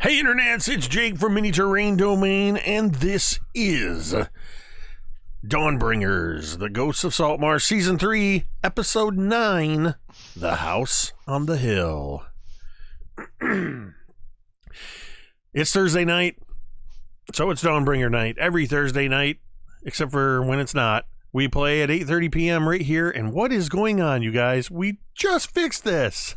Hey internets, it's Jake from Mini Terrain Domain, and this is Dawnbringers, The Ghosts of Saltmarsh, Season 3, Episode 9, The House on the Hill. It's Thursday night, so it's Dawnbringer night. Every Thursday night, except for when it's not, we play at 8:30 p.m. right here, and what is going on, you guys? We just fixed this!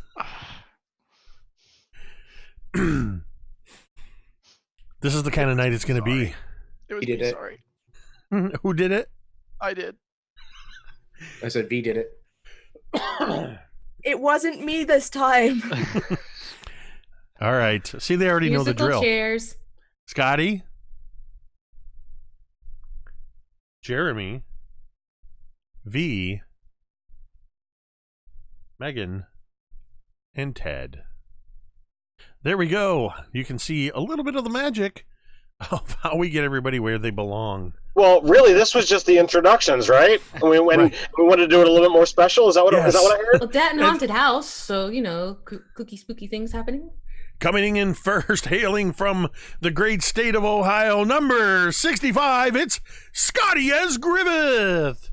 This is the kind of night it's going to be. It was He did me, it. sorry. Who did it? I did. I said V did it. It wasn't me this time. All right. See, they already know the drill. Chairs. Scotty, Jeremy, V, Megan, and Ted. There we go. You can see a little bit of the magic of how we get everybody where they belong. Well, really, this was just the introductions, right? We wanted to do it a little bit more special. Is that what I heard? Well, that and haunted house, so you know, kooky, spooky things happening. Coming in first, hailing from the great state of Ohio, number 65, it's Scotty as Griveth.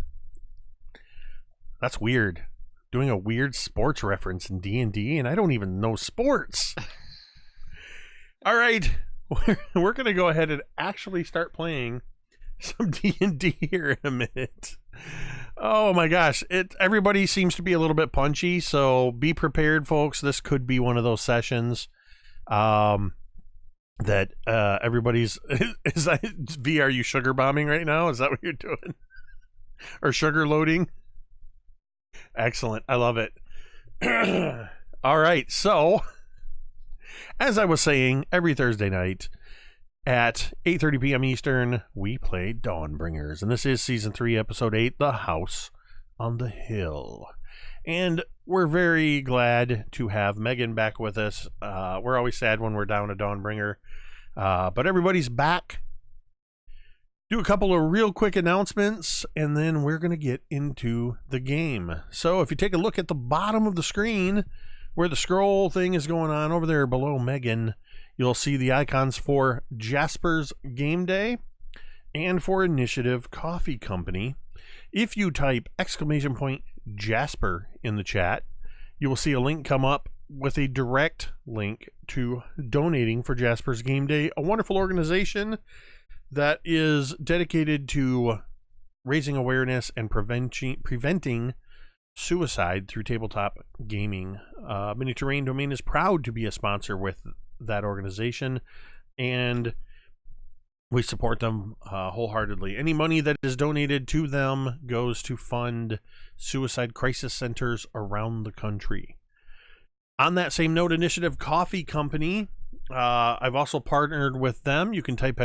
That's weird. Doing a weird sports reference in D&D, and I don't even know sports. All right, we're going to go ahead and actually start playing some D&D here in a minute. Oh my gosh, everybody seems to be a little bit punchy, so be prepared, folks. This could be one of those sessions that everybody's is that V, are you sugar bombing right now? Is that what you're doing? Or sugar loading? Excellent. I love it. All right, so as I was saying, every Thursday night at 8:30 p.m. Eastern, we play Dawnbringers, and this is Season 3, Episode 8, The House on the Hill. And we're very glad to have Megan back with us. We're always sad when we're down a Dawnbringer, but everybody's back. Do a couple of real quick announcements, and then we're going to get into the game. So if you take a look at the bottom of the screen, where the scroll thing is going on over there below Megan, you'll see the icons for Jasper's Game Day and for Initiative Coffee Company. If you type !Jasper in the chat, you will see a link come up with a direct link to donating for Jasper's Game Day, a wonderful organization that is dedicated to raising awareness and preventing suicide through tabletop gaming. Mini Terrain Domain is proud to be a sponsor with that organization, and we support them wholeheartedly. Any money that is donated to them goes to fund suicide crisis centers around the country. On that same note, Initiative Coffee Company, I've also partnered with them. You can type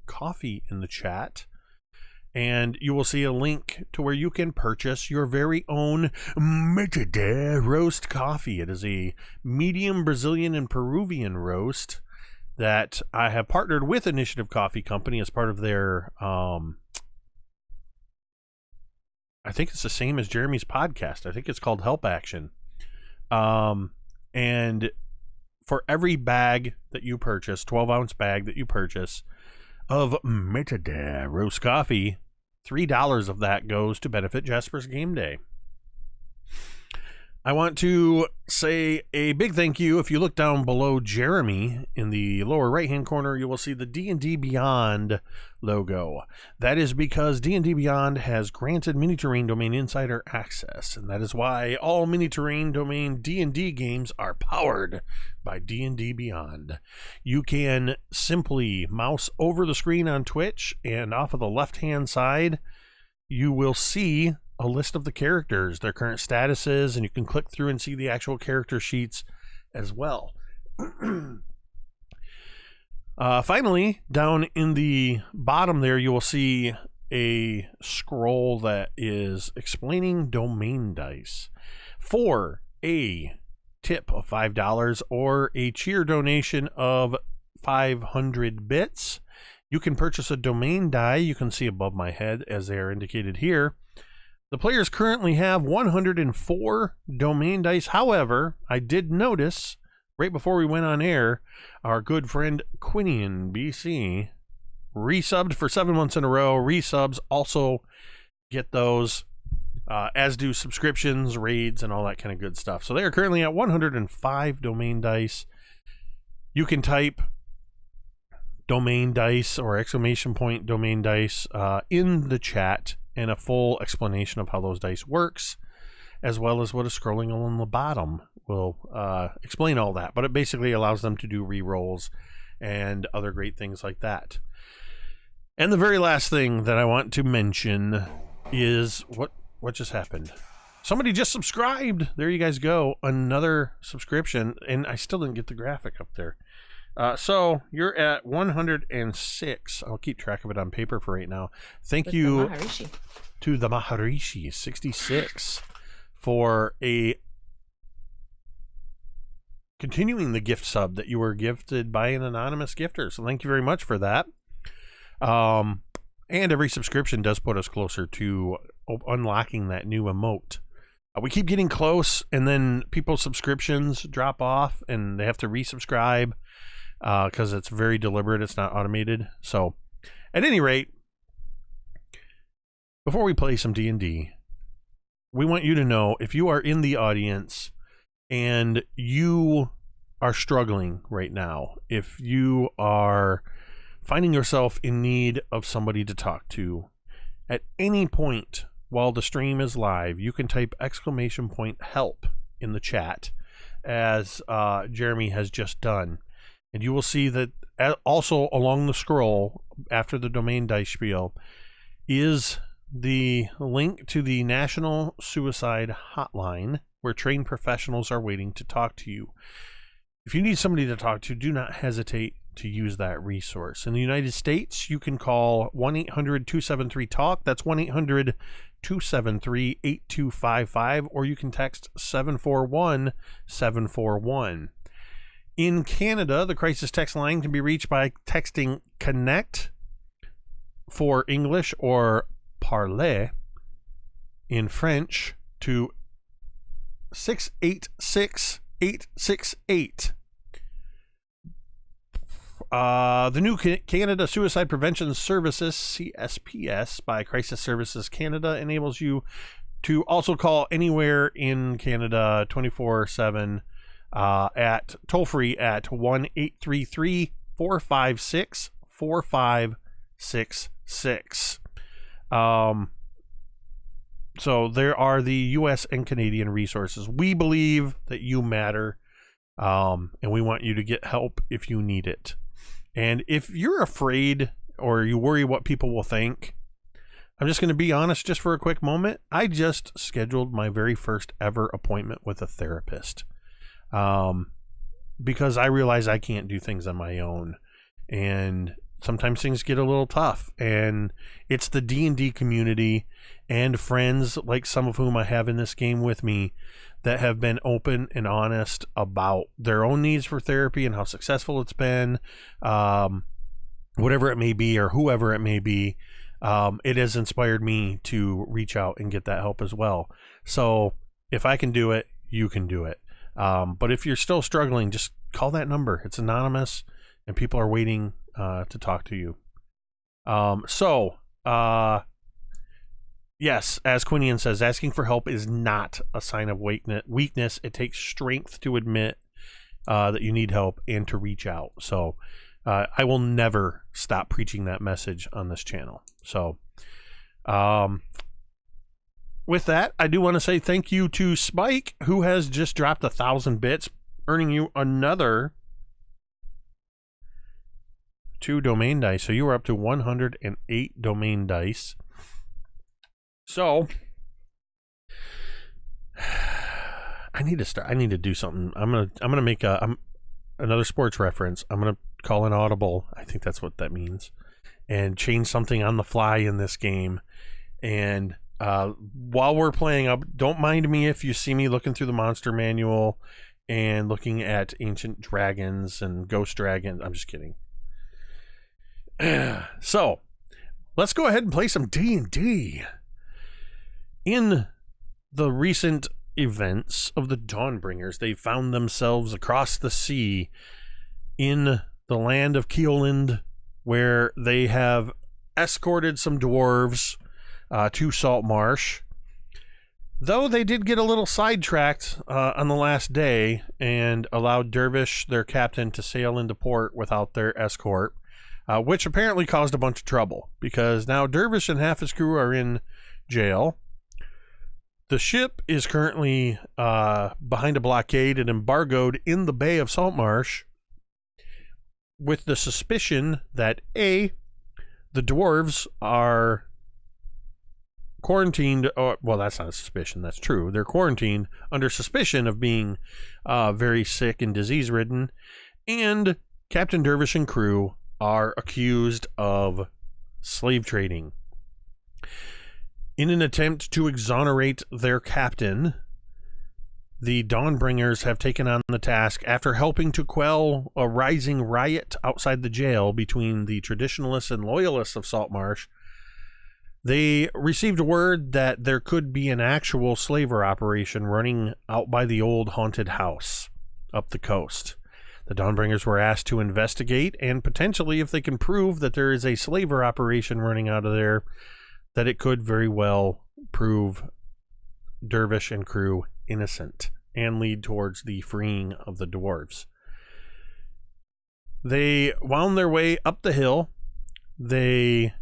!coffee in the chat, and you will see a link to where you can purchase your very own Mixtape roast coffee. It is a medium Brazilian and Peruvian roast that I have partnered with Initiative Coffee Company as part of their, I think it's the same as Jeremy's podcast. I think it's called Help Action. And for every bag that you purchase, 12-ounce bag that you purchase of Mixtape roast coffee, $3 of that goes to benefit Jasper's Game Day. I want to say a big thank you. If you look down below Jeremy in the lower right-hand corner, you will see the D&D Beyond logo. That is because D&D Beyond has granted Mini Terrain Domain Insider access, and that is why all Mini Terrain Domain D&D games are powered by D&D Beyond. You can simply mouse over the screen on Twitch, and off of the left-hand side, you will see a list of the characters, their current statuses, and you can click through and see the actual character sheets as well. Finally, down in the bottom there, you will see a scroll that is explaining domain dice. For a tip of $5 or a cheer donation of 500 bits, you can purchase a domain die. You can see above my head as they are indicated here. The players currently have 104 domain dice. However, I did notice right before we went on air, our good friend Quinian BC resubbed for 7 months in a row. Resubs also get those, as do subscriptions, raids, and all that kind of good stuff. So they are currently at 105 domain dice. You can type domain dice or exclamation point domain dice in the chat, and a full explanation of how those dice works, as well as what is scrolling along the bottom will explain all that. But it basically allows them to do re-rolls and other great things like that. And the very last thing that I want to mention is what just happened. Somebody just subscribed. There you guys go. Another subscription, and I still didn't get the graphic up there. So you're at 106. I'll keep track of it on paper for right now. Thank With you the Maharishi. to the Maharishi 66 for continuing the gift sub that you were gifted by an anonymous gifter. So thank you very much for that. And every subscription does put us closer to unlocking that new emote. We keep getting close, and then people's subscriptions drop off and they have to resubscribe because it's very deliberate. It's not automated. So at any rate, before we play some D&D, we want you to know, if you are in the audience and you are struggling right now, if you are finding yourself in need of somebody to talk to, at any point while the stream is live, you can type exclamation point help in the chat, as Jeremy has just done. And you will see that also along the scroll after the domain dice spiel is the link to the National Suicide Hotline, where trained professionals are waiting to talk to you. If you need somebody to talk to, do not hesitate to use that resource. In the United States, you can call 1-800-273-TALK. That's 1-800-273-8255, or you can text 741-741. In Canada, the crisis text line can be reached by texting CONNECT for English, or parler in French, to 686-868. The new Canada Suicide Prevention Services, CSPS, by Crisis Services Canada, enables you to also call anywhere in Canada 24/7 at toll-free at 1-833-456-4566. So there are the U.S. and Canadian resources. We believe that you matter, and we want you to get help if you need it. And if you're afraid or you worry what people will think, I'm just going to be honest just for a quick moment. I just scheduled my very first ever appointment with a therapist, because I realize I can't do things on my own, and sometimes things get a little tough. And it's the D&D community and friends, like some of whom I have in this game with me, that have been open and honest about their own needs for therapy and how successful it's been, whatever it may be, or whoever it may be. It has inspired me to reach out and get that help as well. So if I can do it, you can do it. But if you're still struggling, just call that number. It's anonymous, and people are waiting to talk to you. Yes, as Quinian says, asking for help is not a sign of weakness. It takes strength to admit that you need help and to reach out. So I will never stop preaching that message on this channel. So with that, I do want to say thank you to Spike, who has just dropped 1,000 bits, earning you another 2 domain dice. So you are up to 108 domain dice. So I need to start. I need to do something. I'm gonna make another sports reference. I'm gonna call an audible. I think that's what that means, and change something on the fly in this game. And while we're playing, don't mind me if you see me looking through the monster manual and looking at ancient dragons and ghost dragons. I'm just kidding. So let's go ahead and play some D&D. In the recent events of the Dawnbringers. They found themselves across the sea in the land of Keoland, where they have escorted some dwarves to Saltmarsh. Though they did get a little sidetracked on the last day and allowed Dervish, their captain, to sail into port without their escort, which apparently caused a bunch of trouble, because now Dervish and half his crew are in jail. The ship is currently behind a blockade and embargoed in the Bay of Saltmarsh, with the suspicion that the dwarves are quarantined, well, that's not a suspicion, that's true. They're quarantined under suspicion of being very sick and disease-ridden, and Captain Dervish and crew are accused of slave trading. In an attempt to exonerate their captain, the Dawnbringers have taken on the task after helping to quell a rising riot outside the jail between the traditionalists and loyalists of Saltmarsh. They received word that there could be an actual slaver operation running out by the old haunted house up the coast. The Dawnbringers were asked to investigate, and potentially, if they can prove that there is a slaver operation running out of there, that it could very well prove Dervish and crew innocent and lead towards the freeing of the dwarves. They wound their way up the hill. They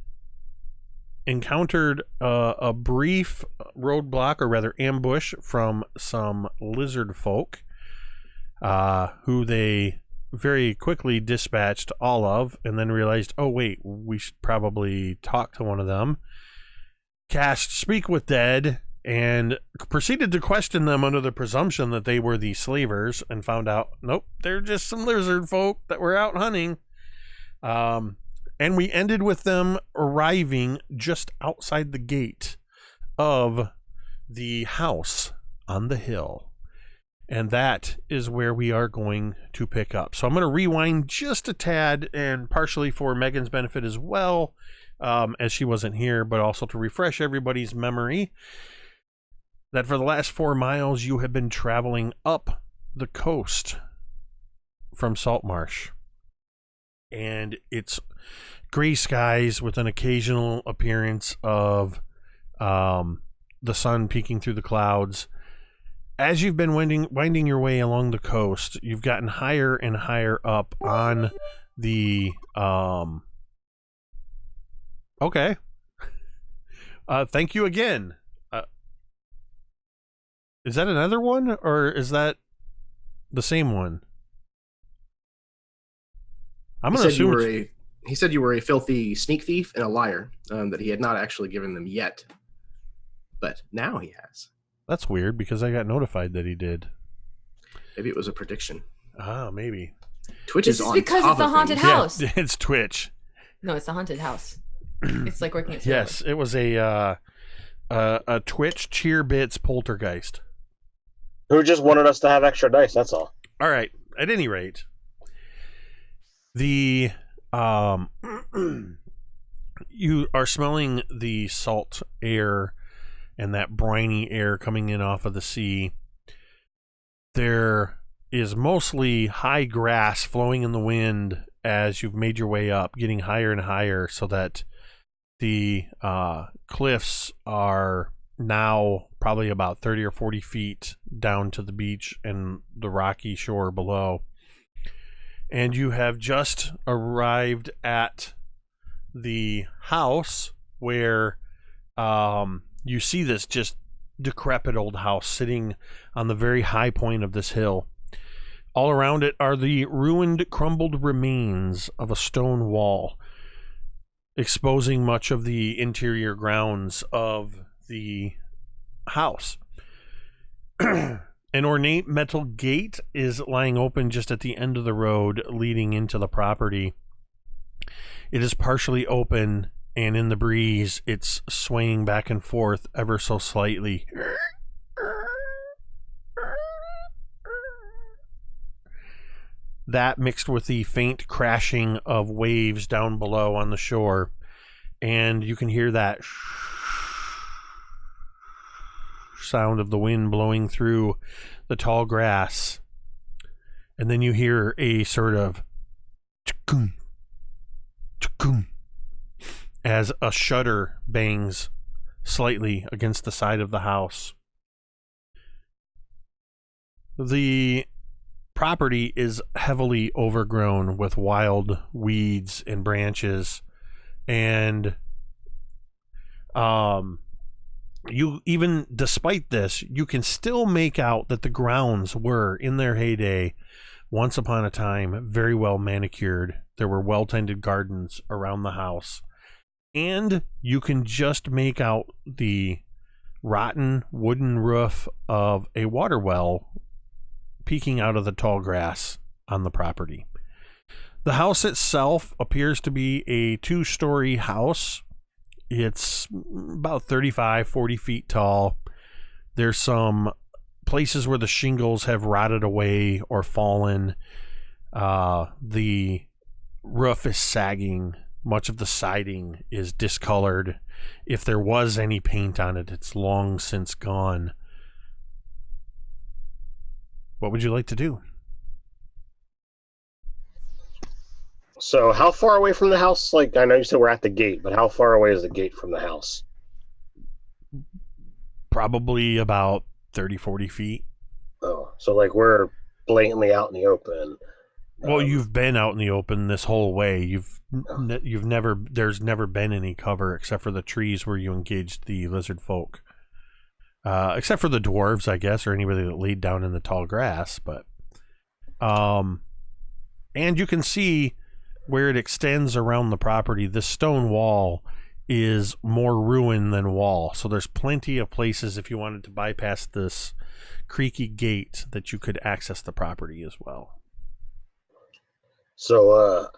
encountered a brief roadblock, or rather ambush, from some lizard folk, who they very quickly dispatched all of, and then realized, oh wait, we should probably talk to one of them. Cast Speak with Dead and proceeded to question them under the presumption that they were the slavers, and found out, nope, they're just some lizard folk that were out hunting. And we ended with them arriving just outside the gate of the house on the hill. And that is where we are going to pick up. So I'm going to rewind just a tad, and partially for Megan's benefit as well, as she wasn't here, but also to refresh everybody's memory, that for the last 4 miles you have been traveling up the coast from Saltmarsh. And it's gray skies with an occasional appearance of the sun peeking through the clouds. As you've been winding your way along the coast, you've gotten higher and higher up on the okay. Thank you again. Is that another one, or is that the same one? I'm going to assume he said you were a filthy sneak thief and a liar, that he had not actually given them yet. But now he has. That's weird, because I got notified that he did. Maybe it was a prediction. Ah, maybe. Twitch This is is on because top it's a of haunted things. house. Yeah, it's Twitch. No, it's a haunted house. It's like working at Yes, it was a Twitch cheer bits poltergeist. Who just wanted us to have extra dice, that's all. All right. At any rate, the you are smelling the salt air and that briny air coming in off of the sea. There is mostly high grass flowing in the wind as you've made your way up, getting higher and higher, so that the cliffs are now probably about 30 or 40 feet down to the beach and the rocky shore below. And you have just arrived at the house where you see this just decrepit old house sitting on the very high point of this hill. All around it are the ruined, crumbled remains of a stone wall, exposing much of the interior grounds of the house. An ornate metal gate is lying open just at the end of the road leading into the property. It is partially open, and in the breeze, it's swaying back and forth ever so slightly. That mixed with the faint crashing of waves down below on the shore, and you can hear that sound of the wind blowing through the tall grass. And then you hear a sort of chukun, chukun, as a shutter bangs slightly against the side of the house. The property is heavily overgrown with wild weeds and branches, and you, even despite this, you can still make out that the grounds were, in their heyday, once upon a time, very well manicured. There were well-tended gardens around the house, and you can just make out the rotten wooden roof of a water well peeking out of the tall grass on the property. The house itself appears to be a 2-story house. It's about 35, 40 feet tall. There's some places where the shingles have rotted away or fallen. The roof is sagging. Much of the siding is discolored. If there was any paint on it, it's long since gone. What would you like to do? So how far away from the house? Like, I know you said we're at the gate, but how far away is the gate from the house? Probably about 30, 40 feet. Oh, so like we're blatantly out in the open. Well, you've been out in the open this whole way. You've never, there's never been any cover except for the trees where you engaged the lizard folk. Except for the dwarves, I guess, or anybody that laid down in the tall grass. But, and you can see where it extends around the property. This stone wall is more ruin than wall. So there's plenty of places if you wanted to bypass this creaky gate that you could access the property as well. So,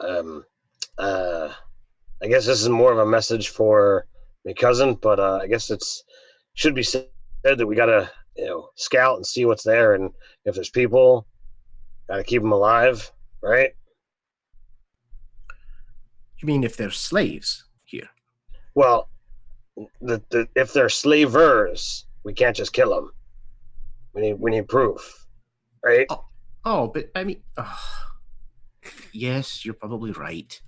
I guess this is more of a message for my cousin, but I guess it's should be said that we gotta, scout and see what's there, and if there's people, gotta keep them alive, right? You mean if there's slaves here? Well, if they're slavers, we can't just kill them. We need proof, right? But I mean, yes, you're probably right.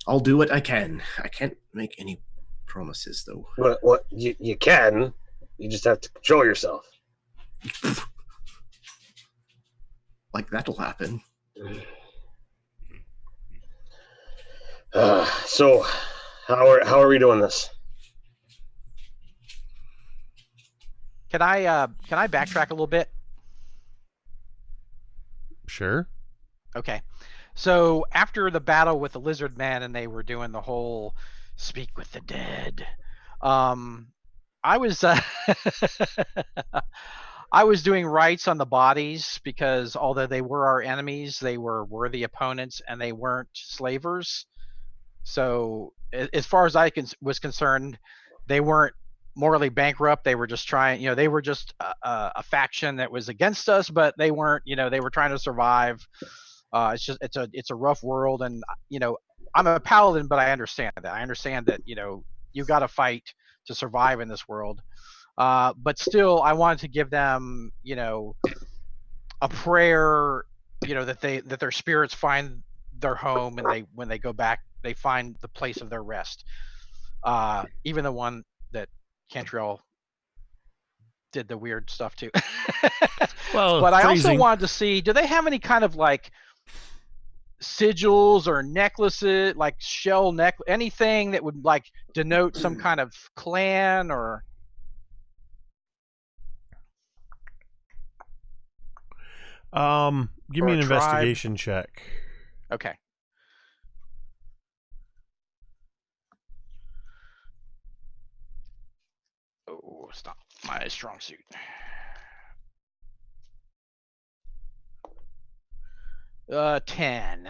I'll do what I can. I can't make any promises, though. But what you can, you just have to control yourself. Like that'll happen. So, how are we doing this? Can I backtrack a little bit? Sure. Okay. So after the battle with the lizard man and they were doing the whole speak with the dead, I was I was doing rites on the bodies because although they were our enemies, they were worthy opponents and they weren't slavers. So as far as I was concerned, they weren't morally bankrupt. They were just trying, they were just a faction that was against us, but they weren't, they were trying to survive. It's a rough world, and I'm a paladin, but I understand that. I understand that you got to fight to survive in this world. But still, I wanted to give them a prayer, that their spirits find their home, and when they go back, they find the place of their rest. Even the one that Cantriel did the weird stuff to. Well, but I phrasing. also wanted to see, do they have any kind of like sigils or necklaces, like shell necklace, anything that would like denote some kind of clan or? Give or me an a tribe? investigation check. Okay. Oh, stop. My strong suit. Uh, 10.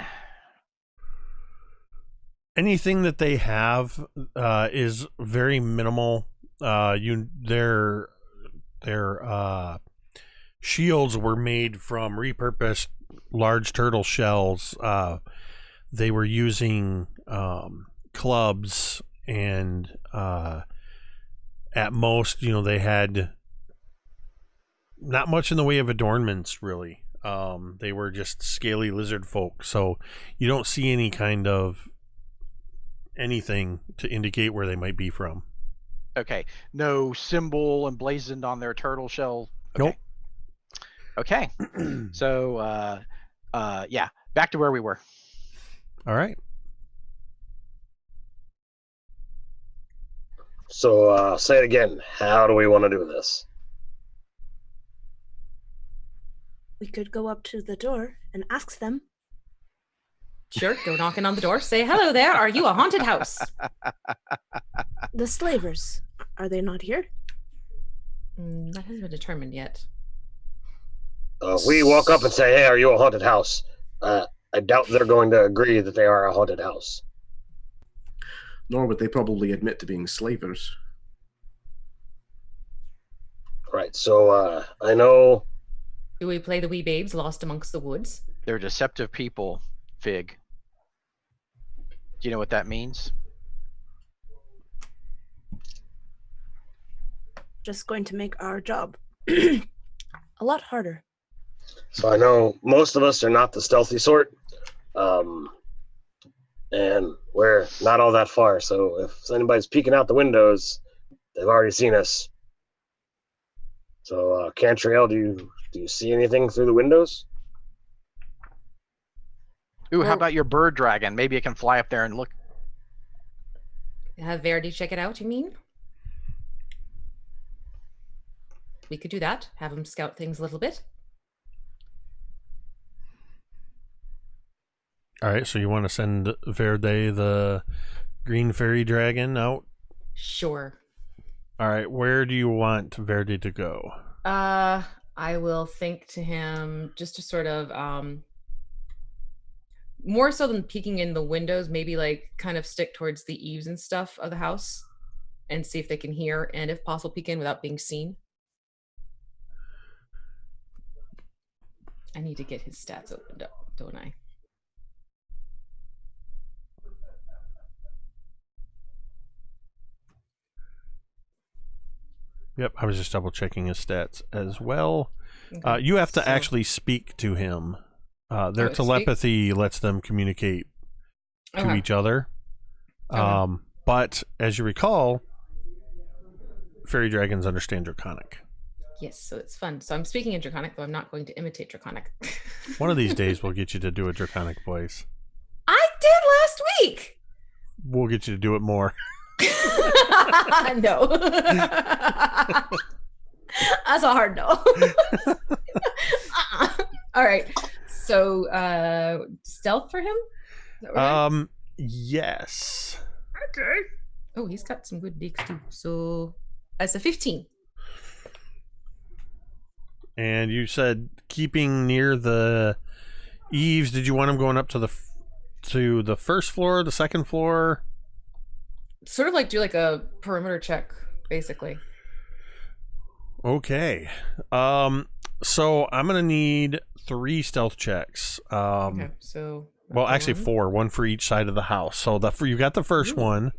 Anything that they have is very minimal. Their shields were made from repurposed large turtle shells. They were using clubs and at most, they had not much in the way of adornments, really. They were just scaly lizard folk, so you don't see any kind of anything to indicate where they might be from. Okay. No symbol emblazoned on their turtle shell. Okay. Nope. Okay. So, yeah, back to where we were. All right. So say it again. How do we want to do this? We could go up to the door and ask them. Sure, go knocking on the door. Say, hello there. Are you a haunted house? The slavers, are they not here? That hasn't been determined yet. We walk up and say, "Hey, are you a haunted house?" I doubt they're going to agree that they are a haunted house. Nor would they probably admit to being slavers. Right. So I know. Do we play the wee babes lost amongst the woods? They're deceptive people, Fig. Do you know what that means? Just going to make our job a lot harder. So I know most of us are not the stealthy sort, and we're not all that far. So if anybody's peeking out the windows, they've already seen us. So Cantriel, do you see anything through the windows? Ooh, how about your bird dragon? Maybe it can fly up there and look. Have Verdi check it out, you mean? We could do that. Have him scout things a little bit. All right, so you want to send Verde, the green fairy dragon, out? Sure. All right, where do you want Verde to go? I will think to him just to sort of more so than peeking in the windows, maybe like kind of stick towards the eaves and stuff of the house and see if they can hear, and if possible peek in without being seen. I need to get his stats opened up, don't I? Yep, I was just double checking his stats as well. Okay. You have to actually speak to him. Their telepathy lets them communicate to each other. Okay. But as you recall, fairy dragons understand Draconic. Yes, so it's fun. So I'm speaking in Draconic, though I'm not going to imitate Draconic. One of these days, we'll get you to do a Draconic voice. I did last week! We'll get you to do it more. No. That's a hard no. All right. So stealth for him? Yes. Okay. Oh, he's got some good digs too. So that's a 15. And you said keeping near the eaves. Did you want him going up to the first floor, the second floor? Sort of like do like a perimeter check, basically. Okay. So I'm gonna need 3 stealth checks. Okay. So Well, actually 4, one for each side of the house. So you got the first one.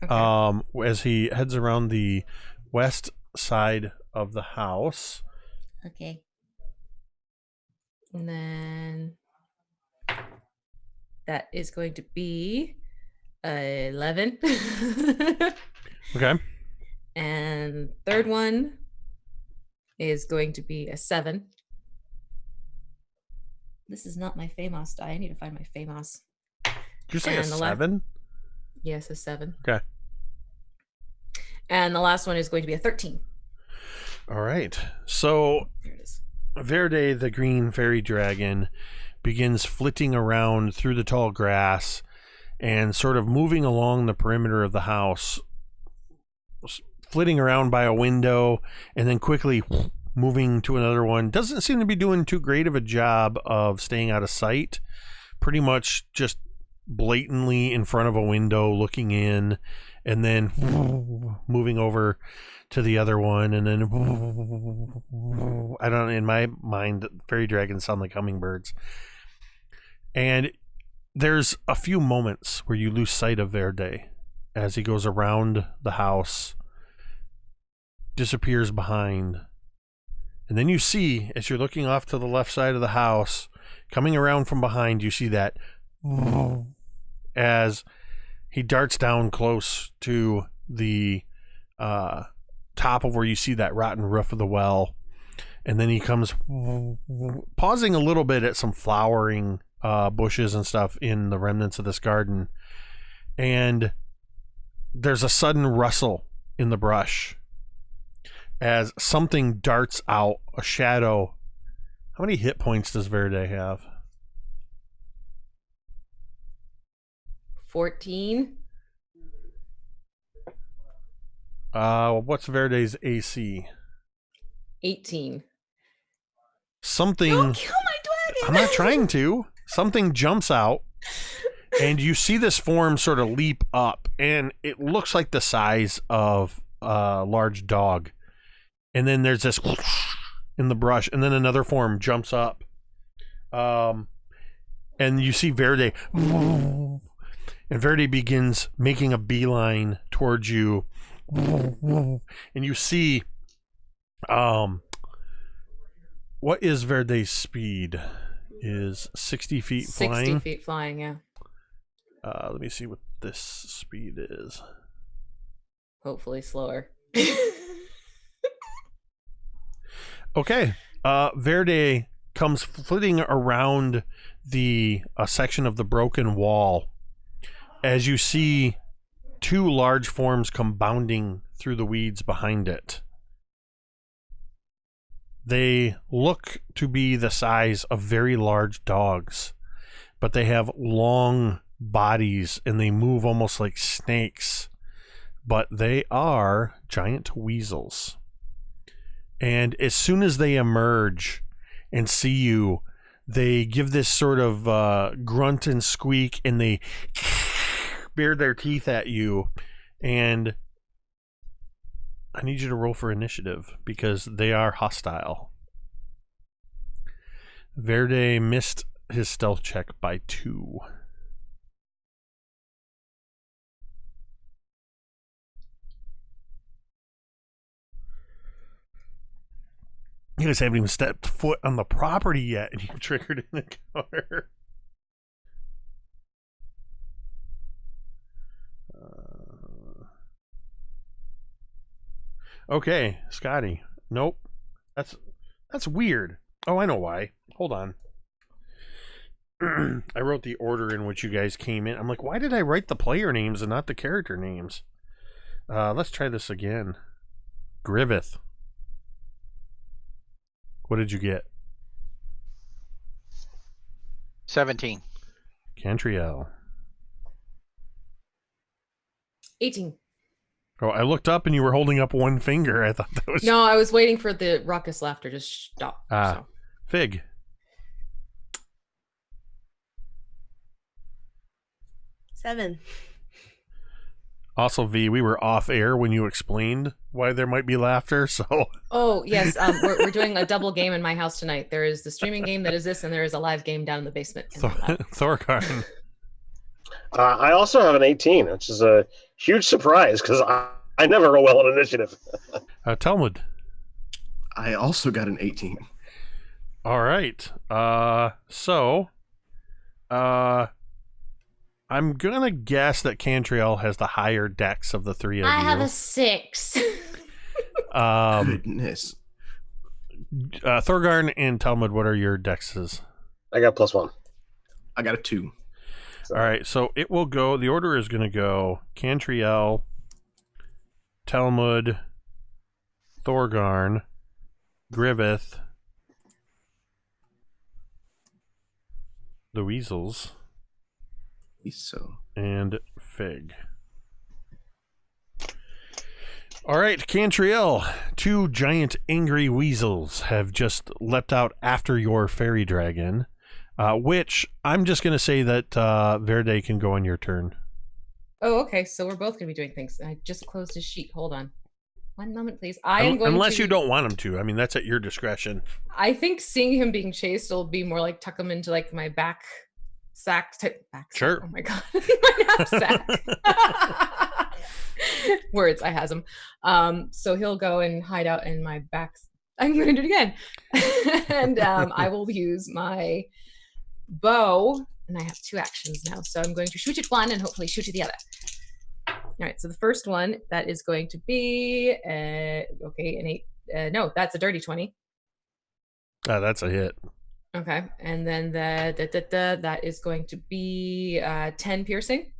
Okay. As he heads around the west side of the house. Okay. And then that is going to be 11. Okay. And third one is going to be a 7. This is not my Famos die. I need to find my Famos. Did you say a And the 7? Yes, a 7. Okay. And the last one is going to be a 13. All right. So There it is. Verde, the green fairy dragon, begins flitting around through the tall grass and sort of moving along the perimeter of the house, flitting around by a window and then quickly moving to another one. Doesn't seem to be doing too great of a job of staying out of sight. Pretty much just blatantly in front of a window looking in, and then moving over to the other one, and then I don't know, in my mind fairy dragons sound like hummingbirds. And there's a few moments where you lose sight of Verde as he goes around the house disappears behind. And then you see, as you're looking off to the left side of the house, coming around from behind, you see that as he darts down close to the top of where you see that rotten roof of the well. And then he comes pausing a little bit at some flowering bushes and stuff in the remnants of this garden. And there's a sudden rustle in the brush as something darts out, a shadow. How many hit points does Verde have? 14. What's Verde's AC? 18. Something. Don't kill my dragon! I'm not trying to. Something jumps out, and you see this form sort of leap up, and it looks like the size of a large dog. And then there's this in the brush, and then another form jumps up. And you see Verde. And Verde begins making a beeline towards you. And you see, what is Verde's speed? Is 60 feet flying? 60 feet flying, yeah. Let me see what this speed is. Hopefully slower. Okay. Verde comes flitting around the section of the broken wall as you see two large forms come bounding through the weeds behind it. They look to be the size of very large dogs, but they have long bodies and they move almost like snakes, but they are giant weasels. And as soon as they emerge and see you, they give this sort of grunt and squeak, and they bare their teeth at you. And I need you to roll for initiative because they are hostile. Verde missed his stealth check by 2. You guys haven't even stepped foot on the property yet, and you've triggered an encounter. Okay, Scotty. Nope. That's weird. Oh, I know why. Hold on. I wrote the order in which you guys came in. I'm like, why did I write the player names and not the character names? Let's try this again. Griveth. What did you get? 17. Cantriel. 18. Oh, I looked up and you were holding up one finger. I thought that was... No, I was waiting for the raucous laughter to stop. So. Fig. 7. Also, V, we were off air when you explained why there might be laughter, so... Oh, yes. We're doing a double game in my house tonight. There is the streaming game that is this, and there is a live game down in the basement. Thorgarn. I also have an 18, which is a huge surprise because I never roll well on initiative. Talmud. I also got an 18. All right. I'm gonna guess that Cantriel has the higher dex of the three of you. I have a 6. Goodness. Thorgarn and Talmud, what are your dexes? I got +1. I got a 2. All right, so it will go. The order is going to go Cantriel, Talmud, Thorgarn, Griveth, the Weasels, So and Fig. All right, Cantriel, 2 giant angry weasels have just leapt out after your fairy dragon, which I'm just going to say that Verde can go on your turn. Oh, okay. So we're both going to be doing things. I just closed his sheet. Hold on. One moment, please. I am going Unless you don't want him to. I mean, that's at your discretion. I think seeing him being chased will be more like tuck him into like my back sack. Sure. Oh my God. My knapsack. Words, I has them. So he'll go and hide out in my back. I'm going to do it again. And I will use my bow, and I have 2 actions now. So I'm going to shoot at one and hopefully shoot at the other. All right, so the first one, that is going to be, okay, an 8. No, that's a dirty 20. That's a hit. Okay, and then that is going to be 10 piercing.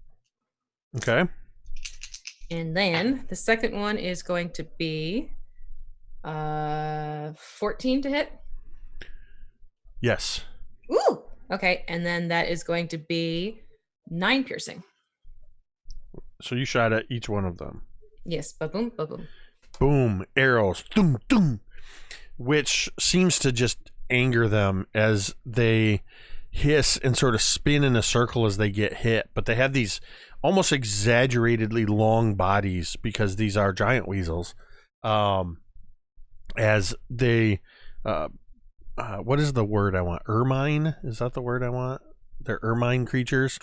Okay. And then the second one is going to be 14 to hit. Yes. Ooh. Okay, and then that is going to be 9 piercing. So you shot at each one of them. Yes, ba-boom, ba-boom. Boom, arrows, doom, doom, which seems to just anger them as they hiss and sort of spin in a circle as they get hit. But they have these almost exaggeratedly long bodies because these are giant weasels. As they, what is the word I want? Ermine? Is that the word I want? They're ermine creatures.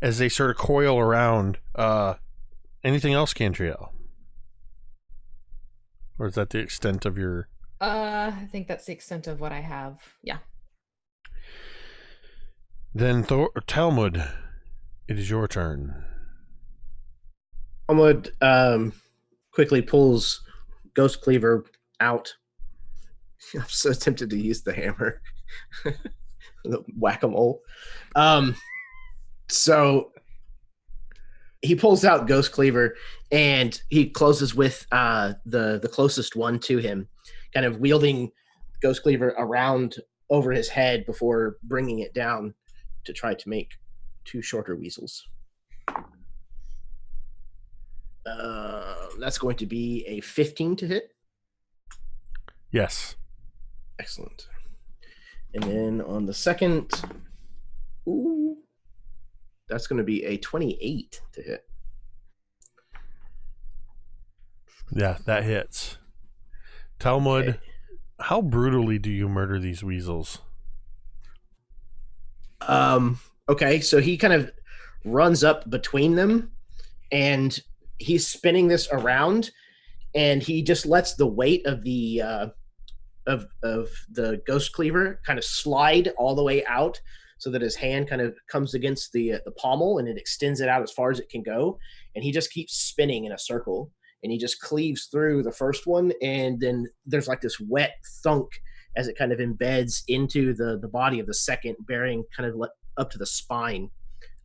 As they sort of coil around. Anything else, Cantriel? Or is that the extent of your... I think that's the extent of what I have. Yeah. Then Talmud, it is your turn. Talmud quickly pulls Ghost Cleaver out. I'm so tempted to use the hammer. The whack-a-mole. So he pulls out Ghost Cleaver and he closes with the closest one to him, kind of wielding Ghost Cleaver around over his head before bringing it down to try to make 2 shorter weasels. That's going to be a 15 to hit. Yes. Excellent. And then on the second, that's going to be a 28 to hit. Yeah, that hits. Talmud, Okay. How brutally do you murder these weasels? Okay, so he kind of runs up between them and he's spinning this around and he just lets the weight of the of the Ghost Cleaver kind of slide all the way out so that his hand kind of comes against the pommel and it extends it out as far as it can go, and he just keeps spinning in a circle and he just cleaves through the first one, and then there's like this wet thunk as it kind of embeds into the body of the second, bearing kind of up to the spine.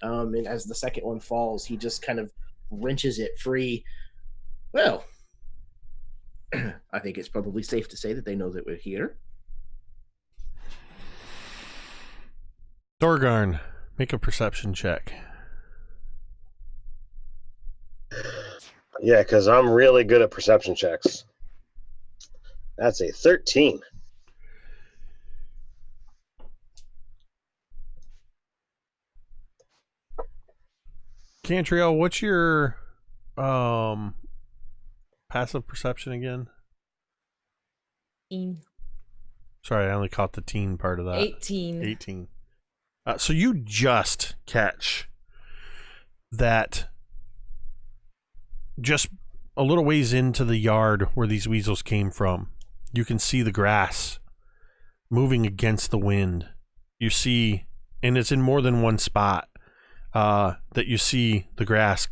And as the second one falls, he just kind of wrenches it free. Well, I think it's probably safe to say that they know that we're here. Thorgarn, make a perception check. Yeah, because I'm really good at perception checks. That's a 13. Cantriel, what's your passive perception again? 18. Sorry, I only caught the teen part of that. 18. So you just catch that just a little ways into the yard where these weasels came from. You can see the grass moving against the wind. You see, and it's in more than one spot, that you see the grass.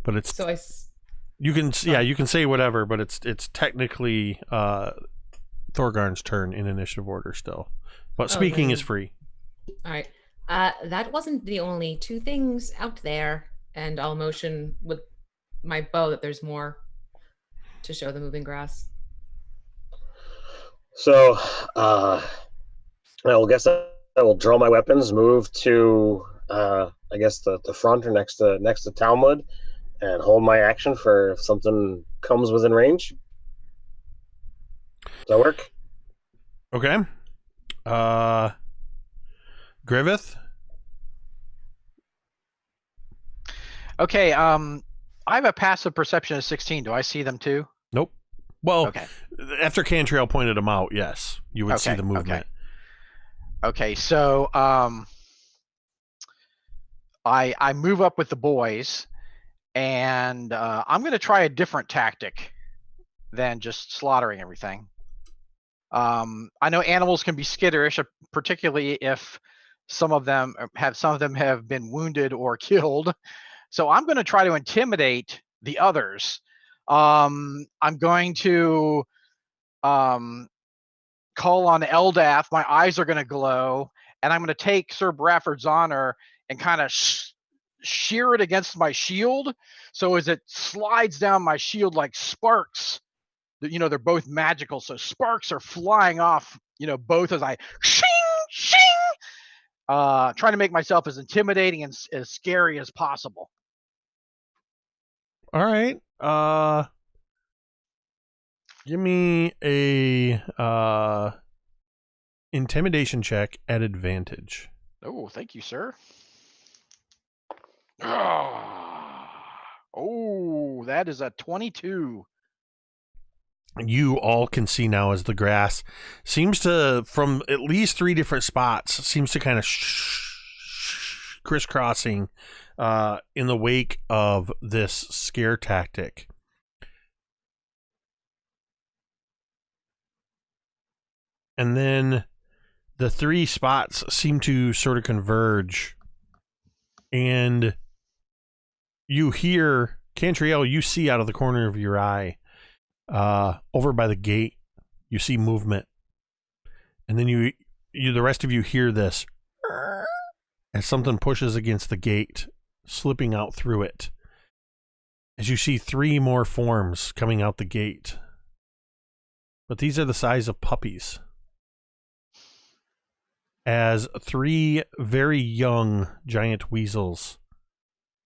But it's So you can say whatever, but it's technically Thorgarn's turn in initiative order still. But speaking is free. All right. That wasn't the only 2 things out there, and I'll motion with my bow that there's more to show the moving grass. So, I will guess I will draw my weapons, move to, I guess the front or next to Talmud, and hold my action for if something comes within range. Does that work? Okay. Griveth? Okay, I have a passive perception of 16. Do I see them too? Nope. Well, Okay. after Cantriel pointed them out, yes, you would see the movement. Okay, so I move up with the boys, and I'm going to try a different tactic than just slaughtering everything. I know animals can be skitterish, particularly if some of them have been wounded or killed. So I'm going to try to intimidate the others. I'm going to call on Eldath. My eyes are going to glow, and I'm going to take Sir Bradford's honor and kind of shear it against my shield. So as it slides down my shield like sparks, they're both magical. So sparks are flying off, both as I shing, shing, trying to make myself as intimidating and as scary as possible. All right. Give me a intimidation check at advantage. Oh, thank you, sir. Oh, that is a 22. You all can see now as the grass seems to, from at least 3 different spots, seems to kind of crisscrossing in the wake of this scare tactic. And then the 3 spots seem to sort of converge. And you hear, Cantriel, you see out of the corner of your eye, over by the gate, you see movement. And then you the rest of you hear this as something pushes against the gate, slipping out through it. As you see 3 more forms coming out the gate. But these are the size of puppies. As 3 very young giant weasels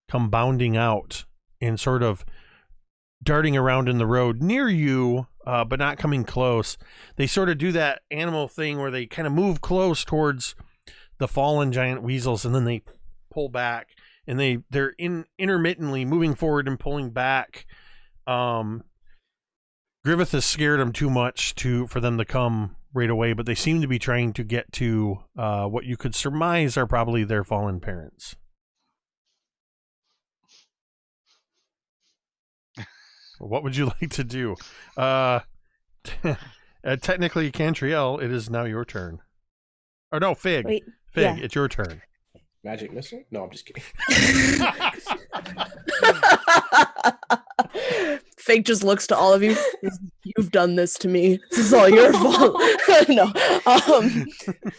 come bounding out and sort of darting around in the road near you, but not coming close. They sort of do that animal thing where they kind of move close towards the fallen giant weasels, and then they pull back, and they're intermittently moving forward and pulling back. Griveth has scared them too much for them to come right away, but they seem to be trying to get to what you could surmise are probably their fallen parents. What would you like to do? Technically, Cantriel, it is now your turn. Or no, Fig. Wait, Fig, yeah. it's your turn. Magic missile? No, I'm just kidding. Fake just looks to all of you. You've done this to me. This is all your fault. No.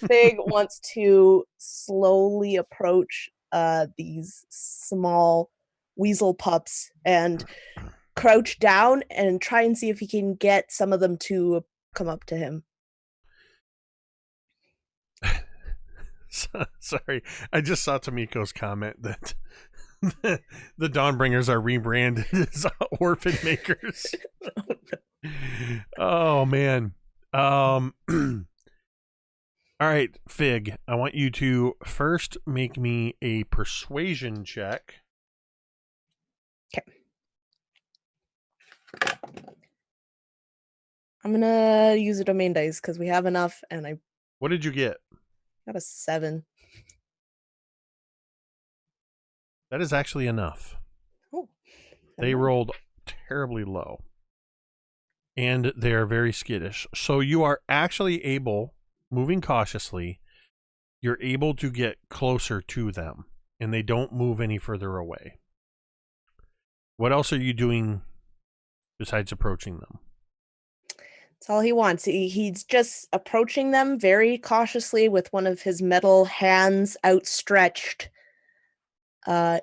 Fig wants to slowly approach these small weasel pups and crouch down and try and see if he can get some of them to come up to him. Sorry, I just saw Tomiko's comment that the Dawnbringers are rebranded as orphan makers. Oh man. All right, Fig, I want you to first make me a persuasion check. Okay. I'm gonna use a domain dice because we have enough, and I What did you get? got a 7. That is actually enough. Oh, They rolled terribly low. And they are very skittish. So you are actually able, moving cautiously, you're able to get closer to them. And they don't move any further away. What else are you doing besides approaching them? That's all he wants. He's just approaching them very cautiously with one of his metal hands outstretched,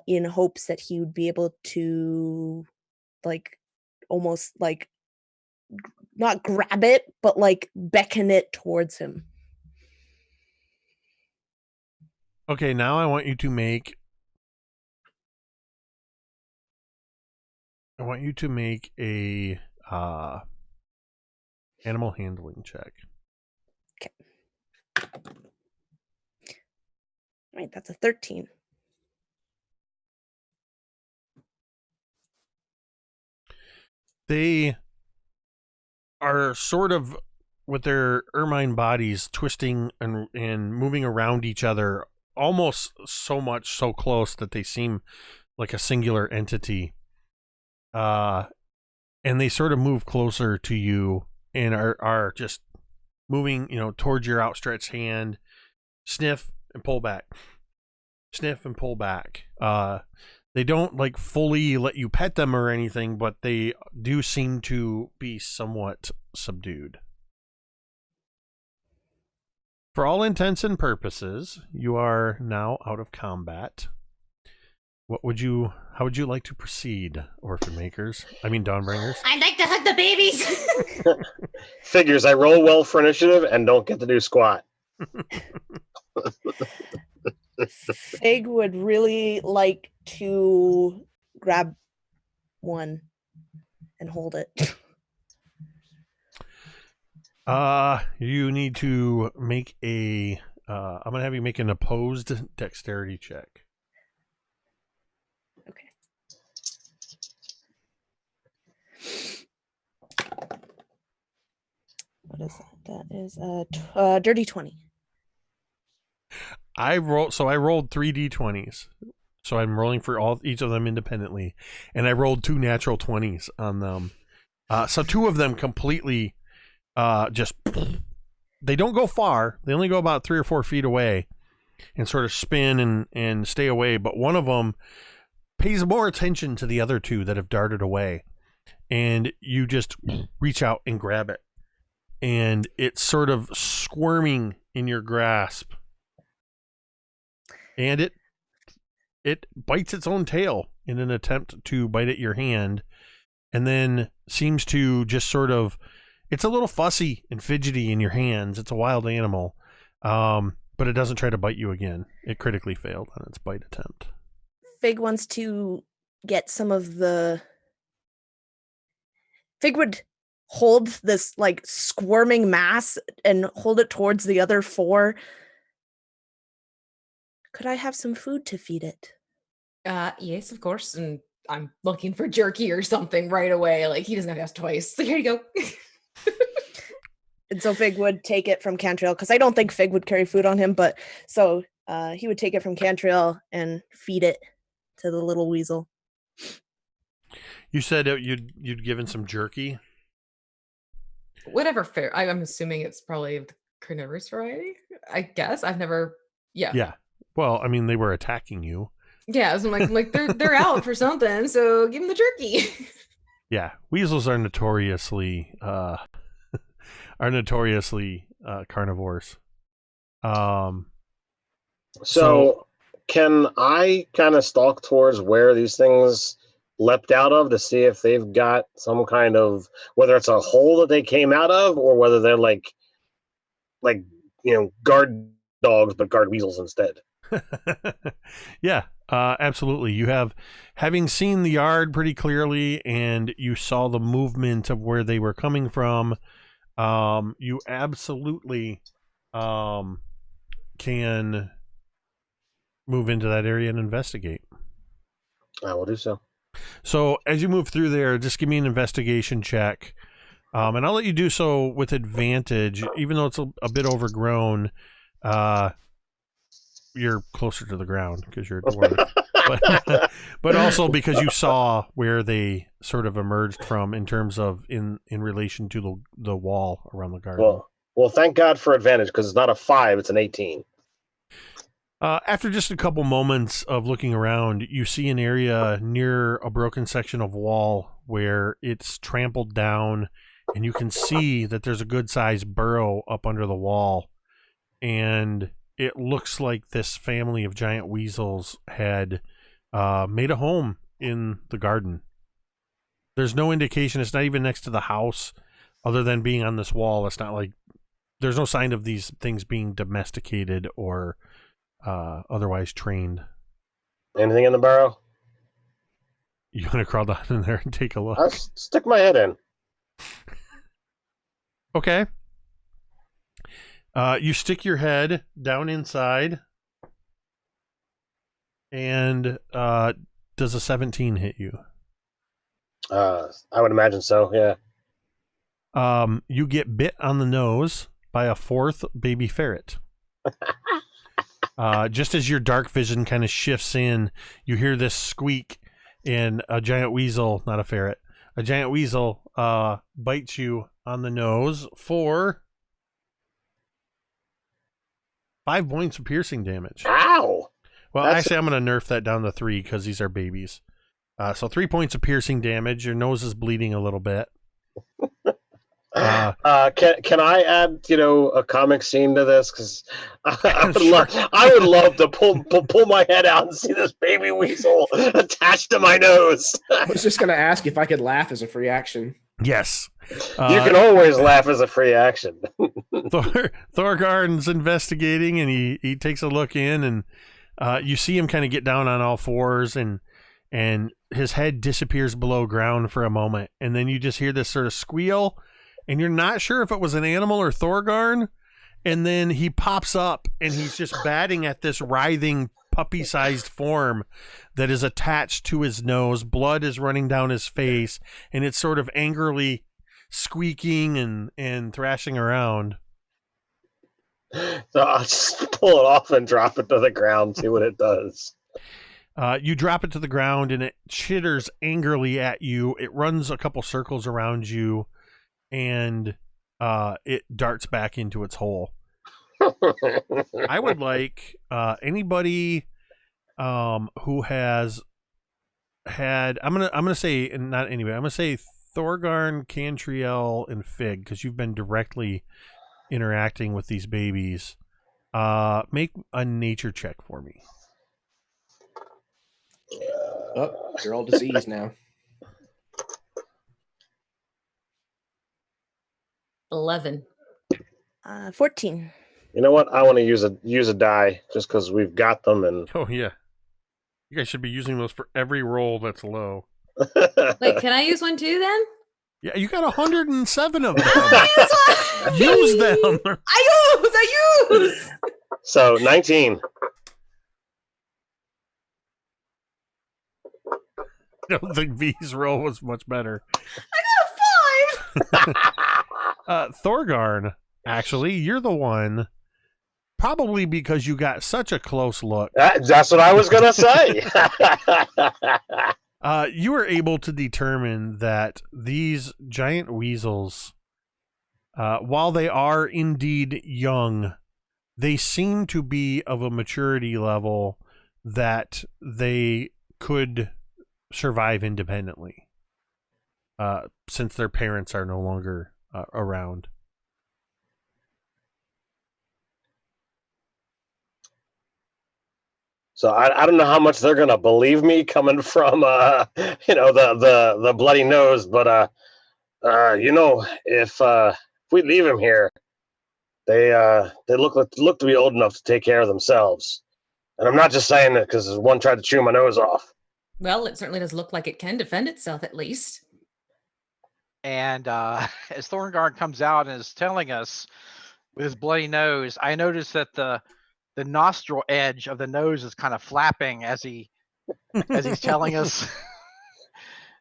in hopes that he would be able to, like, almost like not grab it, but like beckon it towards him. Okay, now I want you to make a animal handling check. All right, that's a 13. They are sort of ermine bodies twisting and moving around each other, almost so close that they seem like a singular entity. And they sort of move closer to you and are just moving, towards your outstretched hand. Sniff and pull back. Sniff and pull back. They don't like fully let you pet them or anything, but they do seem to be somewhat subdued. For all intents and purposes, you are now out of combat. How would you like to proceed, Orphan Makers? I mean, Dawnbringers. I'd like to hug the babies. Figures. I roll well for initiative and don't get to do squat. Fig would really like to grab one and hold it. You need to make a I'm gonna have you make an opposed dexterity check. Okay. What is that? That is a dirty 20. I rolled 3 d20s. So I'm rolling for each of them independently, and I rolled 2 natural 20s on them. So 2 of them completely just, they don't go far. They only go about 3 or 4 feet away and sort of spin and stay away. But one of them pays more attention to the other 2 that have darted away. And you just reach out and grab it. And it's sort of squirming in your grasp. And it bites its own tail in an attempt to bite at your hand, and then seems to just sort of, it's a little fussy and fidgety in your hands. It's a wild animal, but it doesn't try to bite you again. It critically failed on its bite attempt. Fig wants to get some of the... Fig would hold this like squirming mass and hold it towards the other 4. Could I have some food to feed it? Yes, of course. And I'm looking for jerky or something right away. Like, he doesn't have to ask twice. So here you go. And so Fig would take it from Cantriel, because I don't think Fig would carry food on him, but so he would take it from Cantriel and feed it to the little weasel. You said you'd given some jerky? Whatever fair. I'm assuming it's probably the carnivorous variety. I guess. I've never... Yeah. Well, I mean, they were attacking you. Yeah, so I'm like they're out for something, so give them the jerky. Yeah, weasels are notoriously carnivores. So can I kind of stalk towards where these things leapt out of to see if they've got some kind of, whether it's a hole that they came out of or whether they're like guard dogs but guard weasels instead? Yeah, absolutely. You having seen the yard pretty clearly, and you saw the movement of where they were coming from. You absolutely can move into that area and investigate. I will do so. So as you move through there, just give me an investigation check. And I'll let you do so with advantage, even though it's a bit overgrown. You're closer to the ground because you're a dwarf, but also because you saw where they sort of emerged from in terms of in relation to the wall around the garden. Well, thank God for advantage, because it's not a 5, it's an 18. After just a couple moments of looking around, you see an area near a broken section of wall where it's trampled down, and you can see that there's a good-sized burrow up under the wall, and it looks like this family of giant weasels had made a home in the garden. There's no indication. It's not even next to the house, other than being on this wall. It's not like there's no sign of these things being domesticated or otherwise trained. Anything in the burrow? You want to crawl down in there and take a look? I'll stick my head in. Okay. You stick your head down inside, and does a 17 hit you? I would imagine so, yeah. You get bit on the nose by a fourth baby ferret. Just as your dark vision kind of shifts in, you hear this squeak, and a giant weasel, not a ferret, a giant weasel bites you on the nose for 5 points of piercing damage. Ow! Well, actually, I'm going to nerf that down to 3 because these are babies. So 3 points of piercing damage. Your nose is bleeding a little bit. Can I add, a comic scene to this? Because I would love to pull my head out and see this baby weasel attached to my nose. I was just going to ask if I could laugh as a free action. Yes. You can always laugh as a free action. Thorgarn's investigating, and he takes a look in, and you see him kind of get down on all fours, and his head disappears below ground for a moment, and then you just hear this sort of squeal, and you're not sure if it was an animal or Thorgarn, and then he pops up, and he's just batting at this writhing puppy-sized form that is attached to his nose. Blood is running down his face, and it's sort of angrily squeaking and thrashing around. So I'll just pull it off and drop it to the ground, see what it does. You drop it to the ground, and it chitters angrily at you. It runs a couple circles around you, and it darts back into its hole. I would like anybody who has had. I'm gonna say, and not anybody. I'm gonna say Thorgarn, Cantriel, and Fig, because you've been directly interacting with these babies. Make a nature check for me. Oh, you're all diseased now. 11. 14. You know what? I want to use a die just because we've got them, and Oh yeah, you guys should be using those for every roll that's low. Wait, can I use one too then? Yeah, you got 107 of them. I Use them. I use. So 19. I don't think V's roll was much better. I got a 5. Thorgarn, actually, you're the one. Probably because you got such a close look. That's what I was gonna say. You were able to determine that these giant weasels, while they are indeed young, they seem to be of a maturity level that they could survive independently, since their parents are no longer around. So I don't know how much they're gonna believe me coming from the bloody nose, but if we leave him here, they look to be old enough to take care of themselves. And I'm not just saying that because one tried to chew my nose off. Well, it certainly does look like it can defend itself at least. And as Thorgarn comes out and is telling us with his bloody nose, I notice that the nostril edge of the nose is kind of flapping as he's telling us.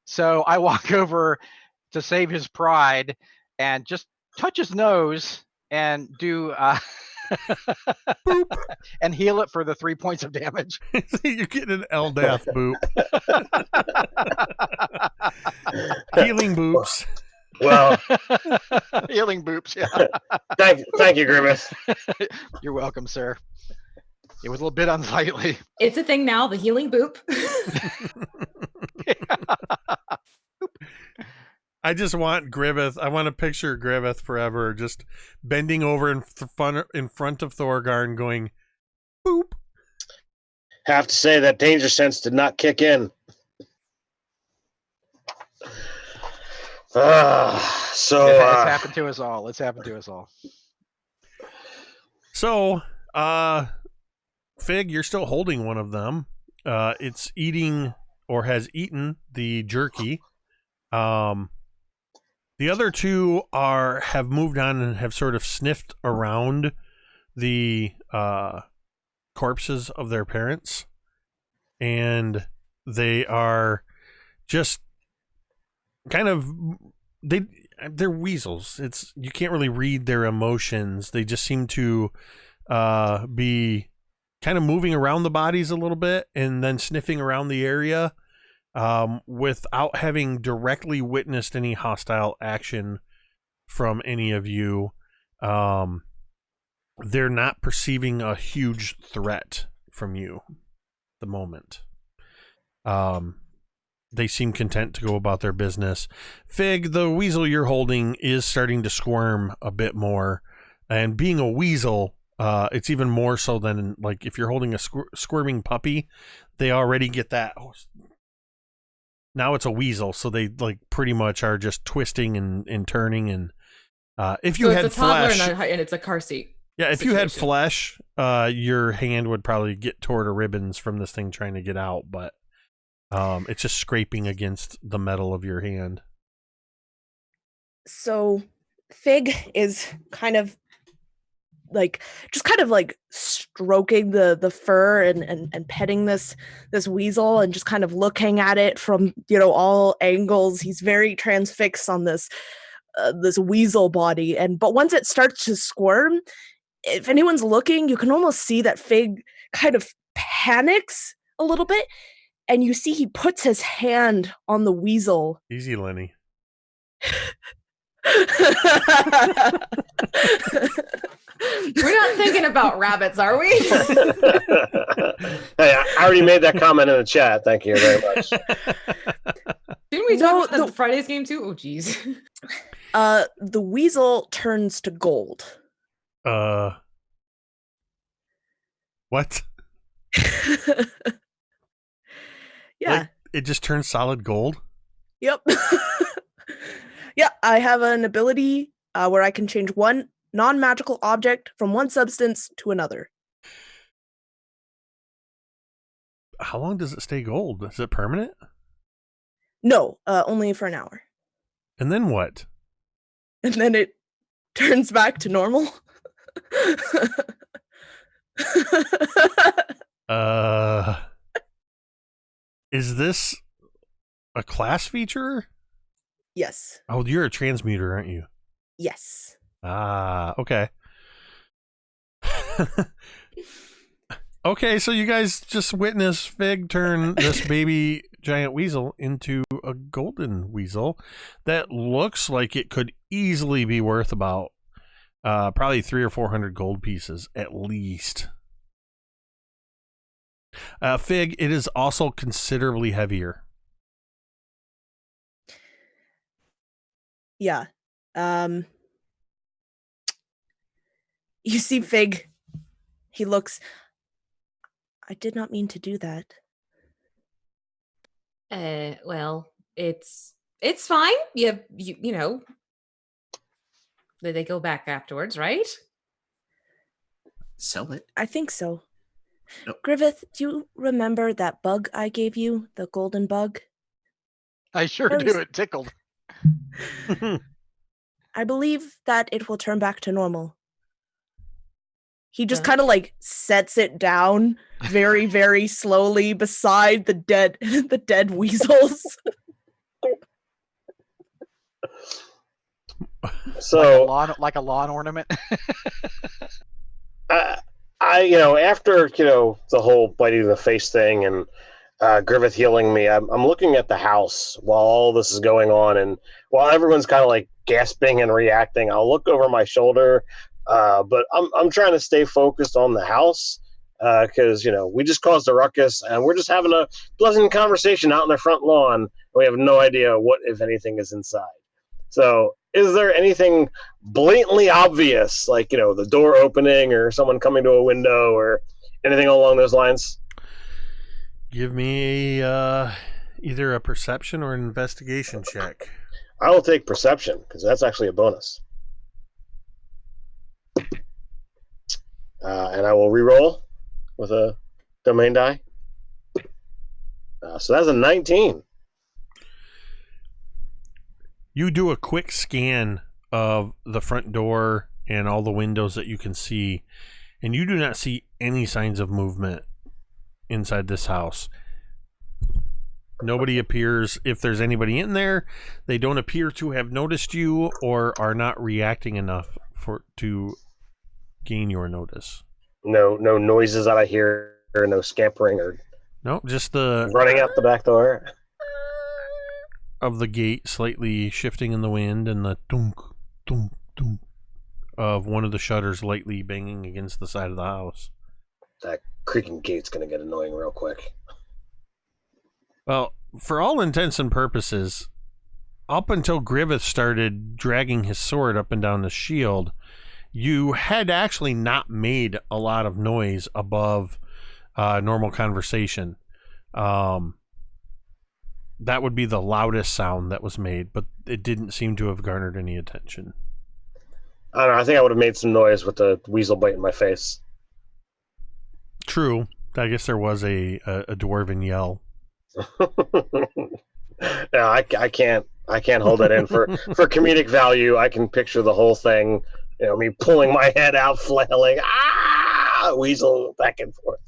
So I walk over to save his pride and just touch his nose and do and heal it for the 3 points of damage. You're getting an Eldath boop. Healing boops. Well, Healing boops, yeah. thank you, Griveth. You're welcome, sir. It was a little bit unsightly. It's a thing now, the healing boop. I just want Griveth. I want to picture Griveth forever, just bending over in front of Thorgarn, going, boop. Have to say that danger sense did not kick in. It's happened to us all. It's happened to us all. So, Fig, you're still holding one of them. It's eating or has eaten the jerky. The other two have moved on and have sort of sniffed around the corpses of their parents, and they are just kind of they're weasels. You can't really read their emotions. They just seem to be kind of moving around the bodies a little bit and then sniffing around the area without having directly witnessed any hostile action from any of you. They're not perceiving a huge threat from you at the moment. They seem content to go about their business. Fig, the weasel you're holding is starting to squirm a bit more. And being a weasel, it's even more so than like if you're holding a squirming puppy, they already get that. Oh, now it's a weasel, so they like pretty much are just twisting and turning. And if you had it's a toddler flesh, and it's a car seat. yeah, if you had flesh, your hand would probably get tore to ribbons from this thing trying to get out, but it's just scraping against the metal of your hand. So Fig is kind of like stroking the fur and petting this weasel and just kind of looking at it from, all angles. He's very transfixed on this weasel body. But once it starts to squirm, if anyone's looking, you can almost see that Fig kind of panics a little bit. And you see he puts his hand on the weasel. Easy, Lenny. We're not thinking about rabbits, are we? Hey, I already made that comment in the chat. Thank you very much. Didn't we talk about the Friday's game too? Oh, geez. The weasel turns to gold. What? Yeah. Like, it just turns solid gold? Yep. Yeah, I have an ability where I can change one non-magical object from one substance to another. How long does it stay gold? Is it permanent? No, only for an hour. And then what? And then it turns back to normal. Is this a class feature? Yes. Oh, you're a transmuter, aren't you? Yes. Ah, okay. Okay, so you guys just witnessed Fig turn this baby giant weasel into a golden weasel that looks like it could easily be worth about probably 300 or 400 gold pieces at least. Fig, it is also considerably heavier. Yeah. You see Fig. He looks. I did not mean to do that. Well, it's fine. You know. They go back afterwards, right? Sell it. I think so. Nope. Griveth, do you remember that bug I gave you? The golden bug? I sure That do. was- It tickled. I believe that it will turn back to normal. He just Yeah. kind of like sets it down very, very slowly beside the dead weasels. So like a lawn ornament. after the whole biting in the face thing and Griveth healing me, I'm looking at the house while all this is going on, and while everyone's kind of like gasping and reacting, I'll look over my shoulder, but I'm trying to stay focused on the house because we just caused a ruckus and we're just having a pleasant conversation out in the front lawn. We have no idea what, if anything, is inside. So is there anything blatantly obvious, like, the door opening or someone coming to a window or anything along those lines? Give me either a perception or an investigation check. I will take perception because that's actually a bonus. And I will re-roll with a domain die. So that's a 19. You do a quick scan of the front door and all the windows that you can see, and you do not see any signs of movement inside this house. Nobody appears. If there's anybody in there, they don't appear to have noticed you or are not reacting enough to gain your notice. No noises that I hear, or no scampering, or No, just the running out the back door of the gate slightly shifting in the wind and the dunk, dunk, dunk of one of the shutters lightly banging against the side of the house. That creaking gate's gonna get annoying real quick. Well, for all intents and purposes, up until Griveth started dragging his sword up and down the shield, you had actually not made a lot of noise above normal conversation. That would be the loudest sound that was made, but it didn't seem to have garnered any attention. I don't know. I think I would have made some noise with the weasel bite in my face. True. I guess there was a dwarven yell. No, I can't hold that in for comedic value. I can picture the whole thing. You know, me pulling my head out, flailing, weasel back and forth.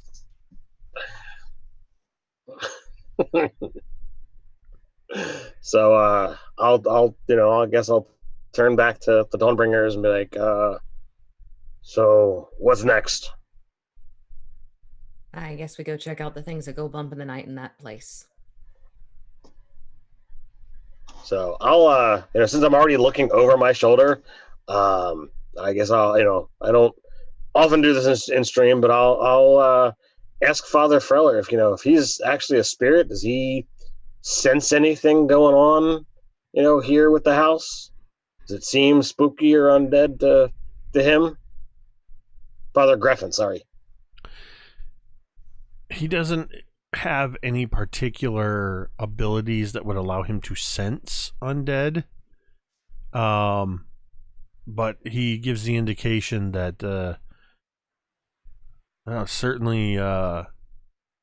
So I guess I'll turn back to the Dawnbringers and be like, so what's next? I guess we go check out the things that go bump in the night in that place. So I'll, since I'm already looking over my shoulder, I guess I'll, I don't often do this in stream, but I'll ask Father Freller if he's actually a spirit. Does he sense anything going on, here with the house? Does it seem spooky or undead to him? Father Greffin, sorry. He doesn't have any particular abilities that would allow him to sense undead. But he gives the indication that certainly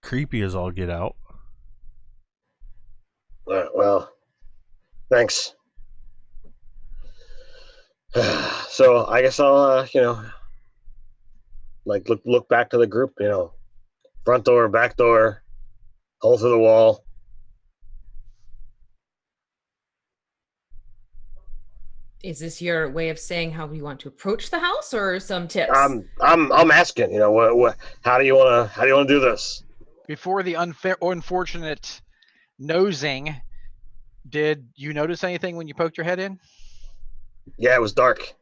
creepy as all get out. Well, thanks. So I guess I'll look back to the group, front door, back door, hole through the wall. Is this your way of saying how you want to approach the house, or some tips? I'm asking. What? How do you want to do this? Before the unfortunate nosing, did you notice anything when you poked your head in? Yeah, it was dark.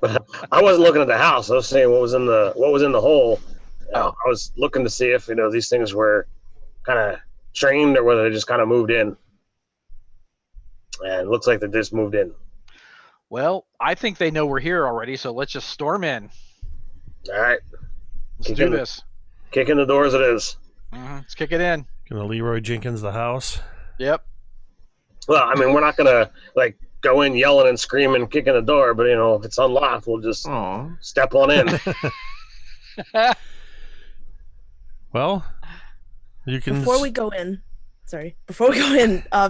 But I wasn't looking at the house. I was saying what was in the hole. I was looking to see if these things were kind of trained or whether they just kind of moved in. And it looks like they just moved in. Well, I think they know we're here already, so let's just storm in. All right. Let's do this. Kick in the doors it is. Let's kick it in. Gonna Leroy Jenkins the house. Yep. Well, I mean, we're not gonna go in yelling and screaming, kicking the door, but if it's unlocked, we'll just step on in. Well, you can. Before we go in,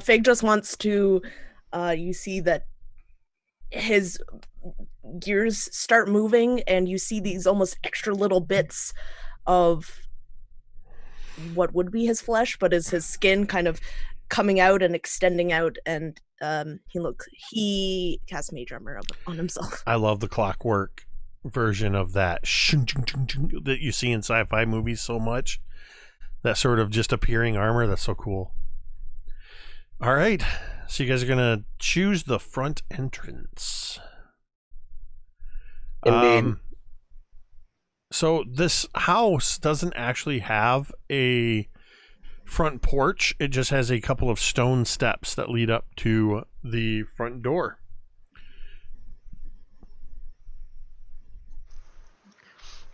Fig just wants to. You see that his gears start moving, and you see these almost extra little bits of what would be his flesh, but is his skin kind of coming out and extending out, and he casts mage armor on himself. I love the clockwork version of that that you see in sci-fi movies so much. That sort of just appearing armor, that's so cool. All right, so you guys are gonna choose the front entrance. Indeed. So this house doesn't actually have a front porch. It just has a couple of stone steps that lead up to the front door.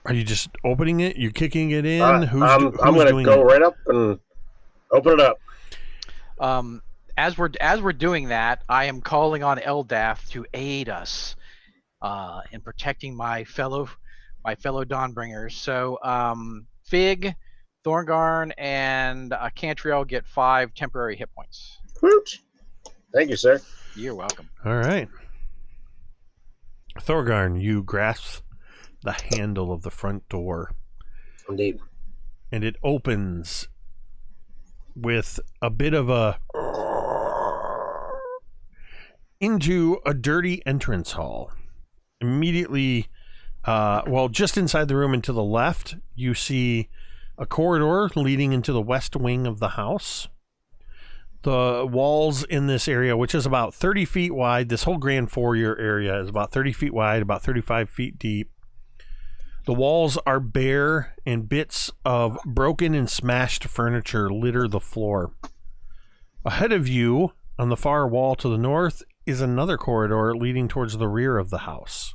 Are you just opening it? You kicking it in? I'm going to go right up and open it up. As we're doing that, I am calling on Eldath to aid us in protecting my fellow Dawnbringers. So Fig, Thorgarn, and Cantriel get 5 temporary hit points. Woot. Thank you, sir. You're welcome. All right. Thorgarn, you grasp the handle of the front door. Indeed. And it opens with a bit of a into a dirty entrance hall. Immediately, just inside the room and to the left, you see a corridor leading into the west wing of the house. The walls in this area, which is about 30 feet wide, this whole grand foyer area is about 30 feet wide, about 35 feet deep. The walls are bare and bits of broken and smashed furniture litter the floor. Ahead of you, on the far wall to the north, is another corridor leading towards the rear of the house.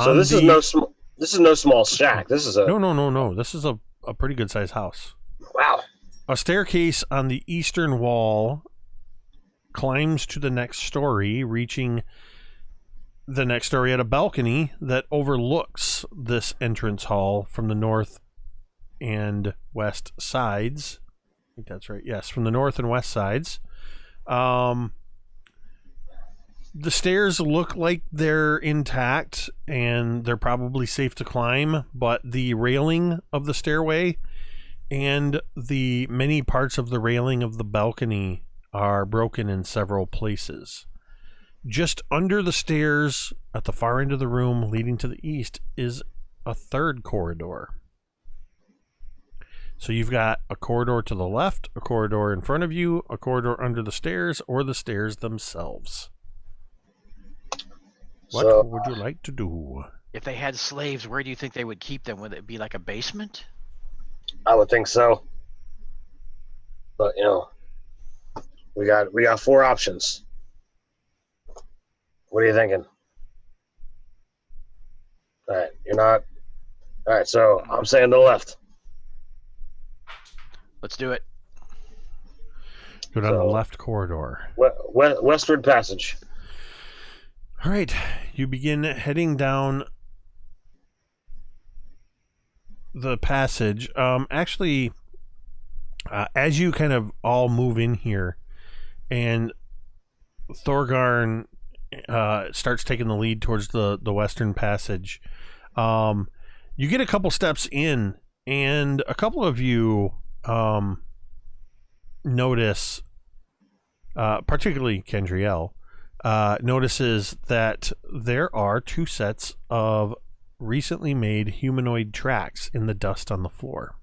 So this is no small shack. This is a no. This is a pretty good sized house. Wow. A staircase on the eastern wall climbs to the next story, reaching the next story at a balcony that overlooks this entrance hall from the north and west sides. I think that's right. Yes, from the north and west sides. The stairs look like they're intact and they're probably safe to climb, but the railing of the stairway and the many parts of the railing of the balcony are broken in several places. Just under the stairs at the far end of the room leading to the east is a third corridor. So you've got a corridor to the left, a corridor in front of you, a corridor under the stairs, or the stairs themselves. What would you like to do? If they had slaves, where do you think they would keep them? Would it be like a basement? I would think so. But we got 4 options. What are you thinking? All right, you're not. All right, so I'm saying to the left. Let's do it. Go down the left corridor. Westward passage. All right, you begin heading down the passage. As you kind of all move in here, and Thorgarn starts taking the lead towards the western passage, you get a couple steps in, and a couple of you notice, particularly Cantriel, notices that there are 2 sets of recently made humanoid tracks in the dust on the floor.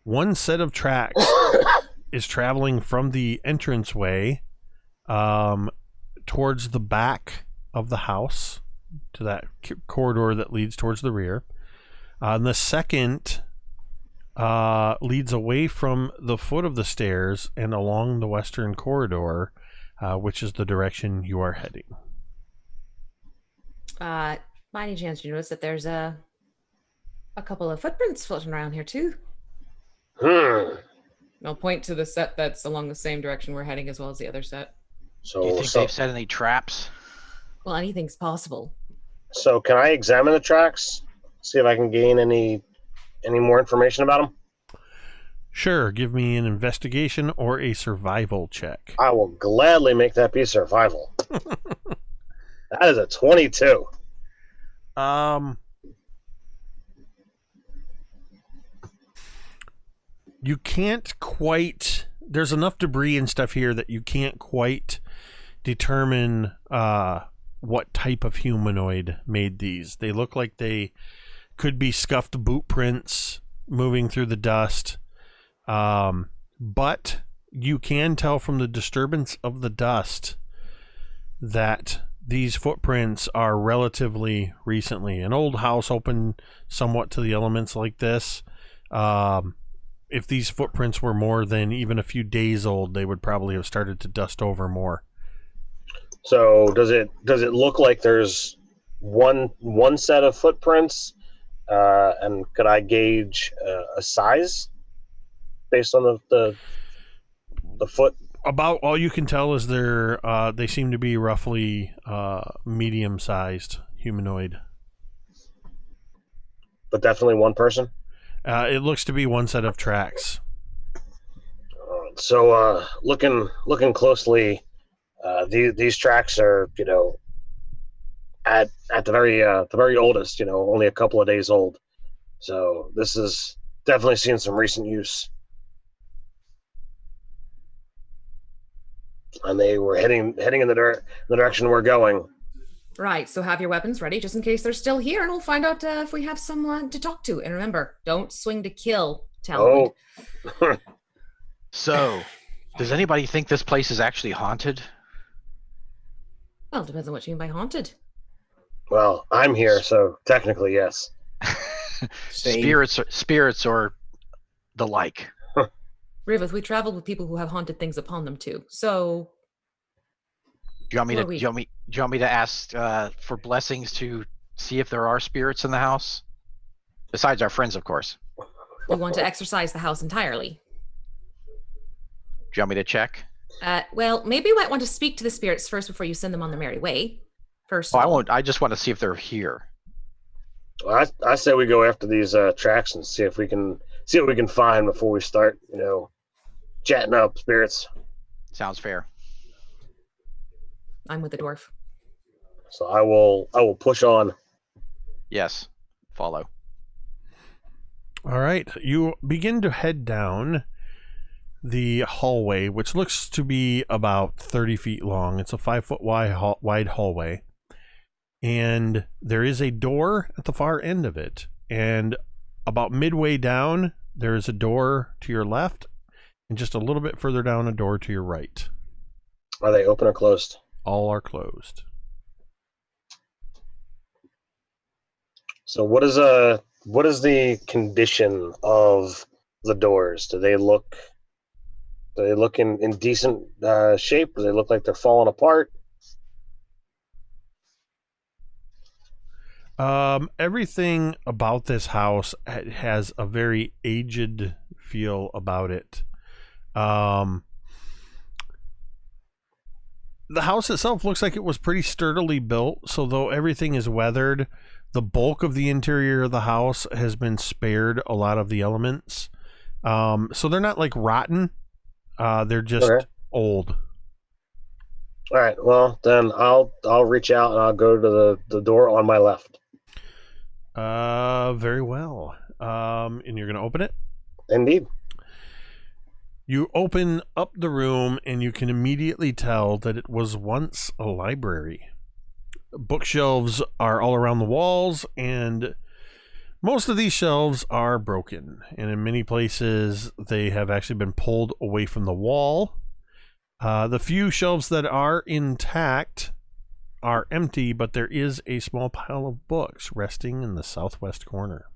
One set of tracks is traveling from the entranceway towards the back of the house to that corridor that leads towards the rear. And the second leads away from the foot of the stairs and along the western corridor, which is the direction you are heading. By any chance, you notice that there's a couple of footprints floating around here too? I'll point to the set that's along the same direction we're heading, as well as the other set. Do you think they've set any traps? Well, anything's possible. So can I examine the tracks? See if I can gain any more information about them? Sure, give me an investigation or a survival check. I will gladly make that be survival. That is a 22. You can't quite... There's enough debris and stuff here that you can't quite determine what type of humanoid made these. They look like they could be scuffed boot prints moving through the dust. But you can tell from the disturbance of the dust that these footprints are relatively recently. An old house open somewhat to the elements like this. If these footprints were more than even a few days old, they would probably have started to dust over more. So does it look like there's one set of footprints? And could I gauge a size based on the foot? About all you can tell is they seem to be roughly medium-sized humanoid. But definitely one person? It looks to be one set of tracks. So looking closely, these tracks are, at the very oldest, only a couple of days old. So this is definitely seeing some recent use. and they were heading in the direction we're going. Right, so have your weapons ready just in case they're still here, and we'll find out if we have someone to talk to. And remember, don't swing to kill, Talmud. Oh. So, does anybody think this place is actually haunted? Well, it depends on what you mean by haunted. Well, I'm here, so technically, yes. Same. Spirits or the like. Griveth, we traveled with people who have haunted things upon them too. So Do you want me Who to? are we? Do you want me to ask for blessings to see if there are spirits in the house, besides our friends, of course? we want to exercise the house entirely. Do you want me to check? Well, maybe you might want to speak to the spirits first before you send them on their merry way. First Oh, of I all. won't. I just want to see if they're here. Well, I say we go after these tracks and see what we can find before we start, chatting up spirits. Sounds fair. I'm with the dwarf. So I will push on. Yes. Follow. All right, you begin to head down the hallway, which looks to be about 30 feet long. It's a 5-foot wide hallway, and there is a door at the far end of it. And about midway down, there is a door to your left, and just a little bit further down, a door to your right. Are they open or closed? All are closed. So what is the condition of the doors? Do they look in decent shape? Do they look like they're falling apart? Everything about this house has a very aged feel about it. The house itself looks like it was pretty sturdily built, so though everything is weathered, the bulk of the interior of the house has been spared a lot of the elements. So they're not like rotten. They're just old. All right. Well, then I'll reach out and I'll go to the door on my left. Very well. And you're going to open it? Indeed. You open up the room and you can immediately tell that it was once a library. Bookshelves are all around the walls, and most of these shelves are broken, and in many places they have actually been pulled away from the wall. The few shelves that are intact are empty, but there is a small pile of books resting in the southwest corner.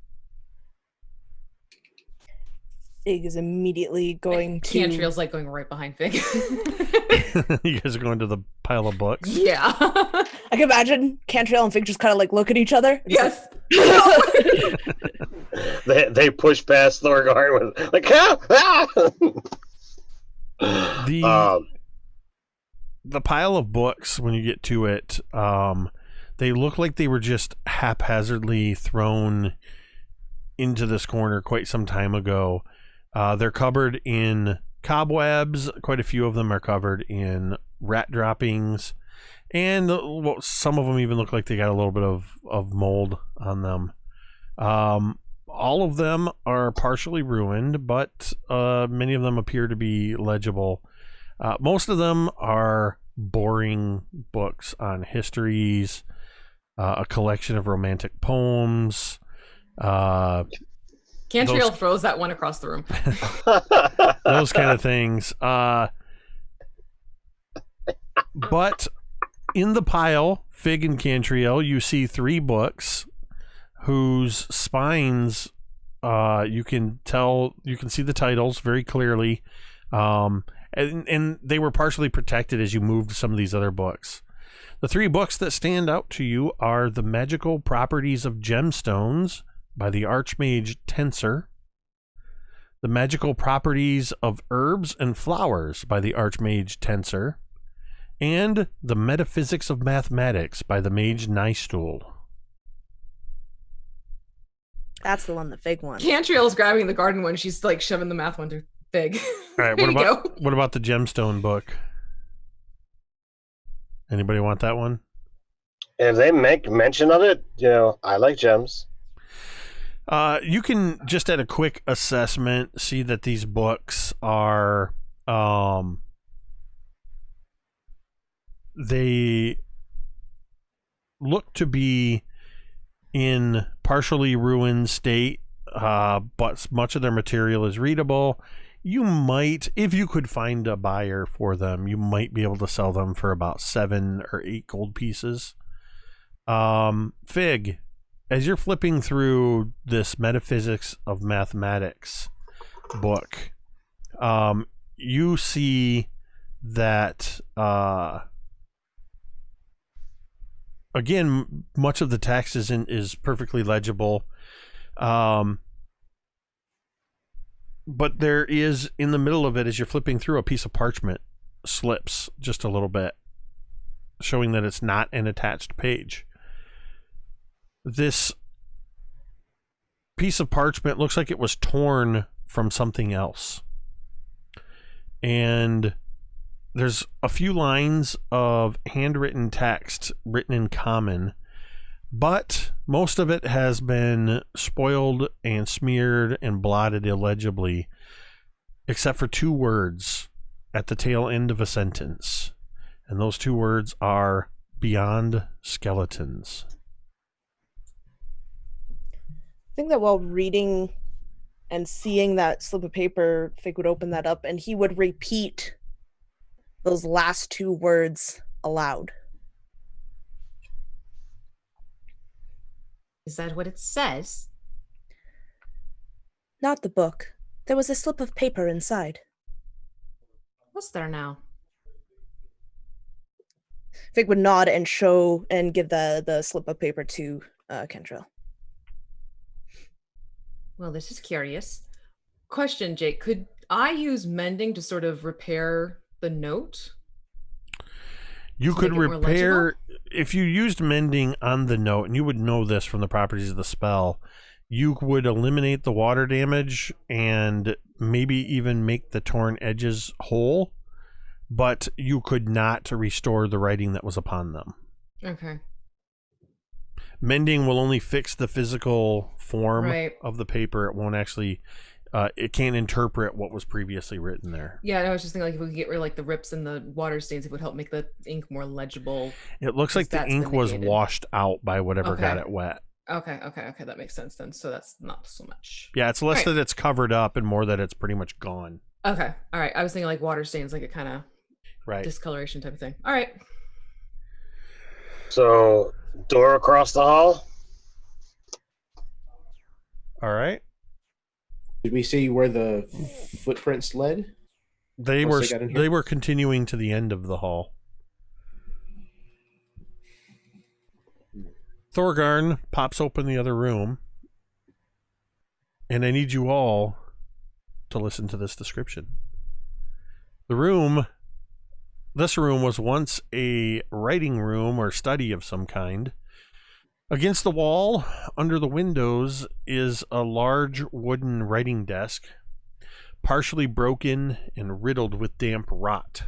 Fig is immediately going to. Cantriel's like going right behind Fig. You guys are going to the pile of books? Yeah. I can imagine Cantriel and Fig just kind of like look at each other. Yes. They push past Thorgarn with like The pile of books, when you get to it, they look like they were just haphazardly thrown into this corner quite some time ago. They're covered in cobwebs. Quite a few of them are covered in rat droppings, and some of them even look like they got a little bit of mold on them. All of them are partially ruined, but many of them appear to be legible. Most of them are boring books on histories, a collection of romantic poems. Cantriel throws that one across the room. Those kind of things. But in the pile, Fig and Cantriel, you see 3 books whose spines, you can see the titles very clearly. And they were partially protected as you moved some of these other books. The 3 books that stand out to you are The Magical Properties of Gemstones by the Archmage Tensor, The Magical Properties of Herbs and Flowers by the Archmage Tensor, and The Metaphysics of Mathematics by the Mage Nystool. That's the one that Fig won. Cantriel's grabbing the garden one. She's like shoving the math one to Fig. All right, There you go. what about the Gemstone book? Anybody want that one? If they make mention of it, I like gems. You can just at a quick assessment see that these books are They look to be in partially ruined state, but much of their material is readable. You might, if you could find a buyer for them, you might be able to sell them for about 7 or 8 gold pieces. Fig, as you're flipping through this Metaphysics of Mathematics book, you see that again, much of the text is perfectly legible, but there is, in the middle of it, as you're flipping through, a piece of parchment slips just a little bit, showing that it's not an attached page. This piece of parchment looks like it was torn from something else, and there's a few lines of handwritten text written in common, but most of it has been spoiled and smeared and blotted illegibly, except for 2 words at the tail end of a sentence. And those 2 words are beyond skeletons. I think that while reading and seeing that slip of paper, Fig would open that up and he would repeat those last 2 words aloud. Is that what it says? Not the book. There was a slip of paper inside. What's there now? Fig would nod and show and give the slip of paper to Cantriel. Well, this is curious. Question, Jake. Could I use mending to sort of repair the note? You To could make it more repair, legible? if you used mending on the note, and you would know this from the properties of the spell, you would eliminate the water damage and maybe even make the torn edges whole, but you could not restore the writing that was upon them. Okay. Mending will only fix the physical form Right. of the paper. It won't actually, it can't interpret what was previously written there. Yeah, I was just thinking, like, if we could get rid of like the rips and the water stains, it would help make the ink more legible. It looks like the That's ink was vindicated. washed out by whatever got Okay. it wet. Okay, that makes sense then. So that's not so much. Yeah, it's less Right. that it's covered up and more that it's pretty much gone. Okay, all right. I was thinking like water stains, like a kind of Right. discoloration type of thing. All right. So, door across the hall. All right. Did we see where the footprints led? They Once they got in here? were continuing to the end of the hall. Thorgarn pops open the other room, and I need you all to listen to this description. This room was once a writing room or study of some kind. Against the wall, under the windows, is a large wooden writing desk, partially broken and riddled with damp rot.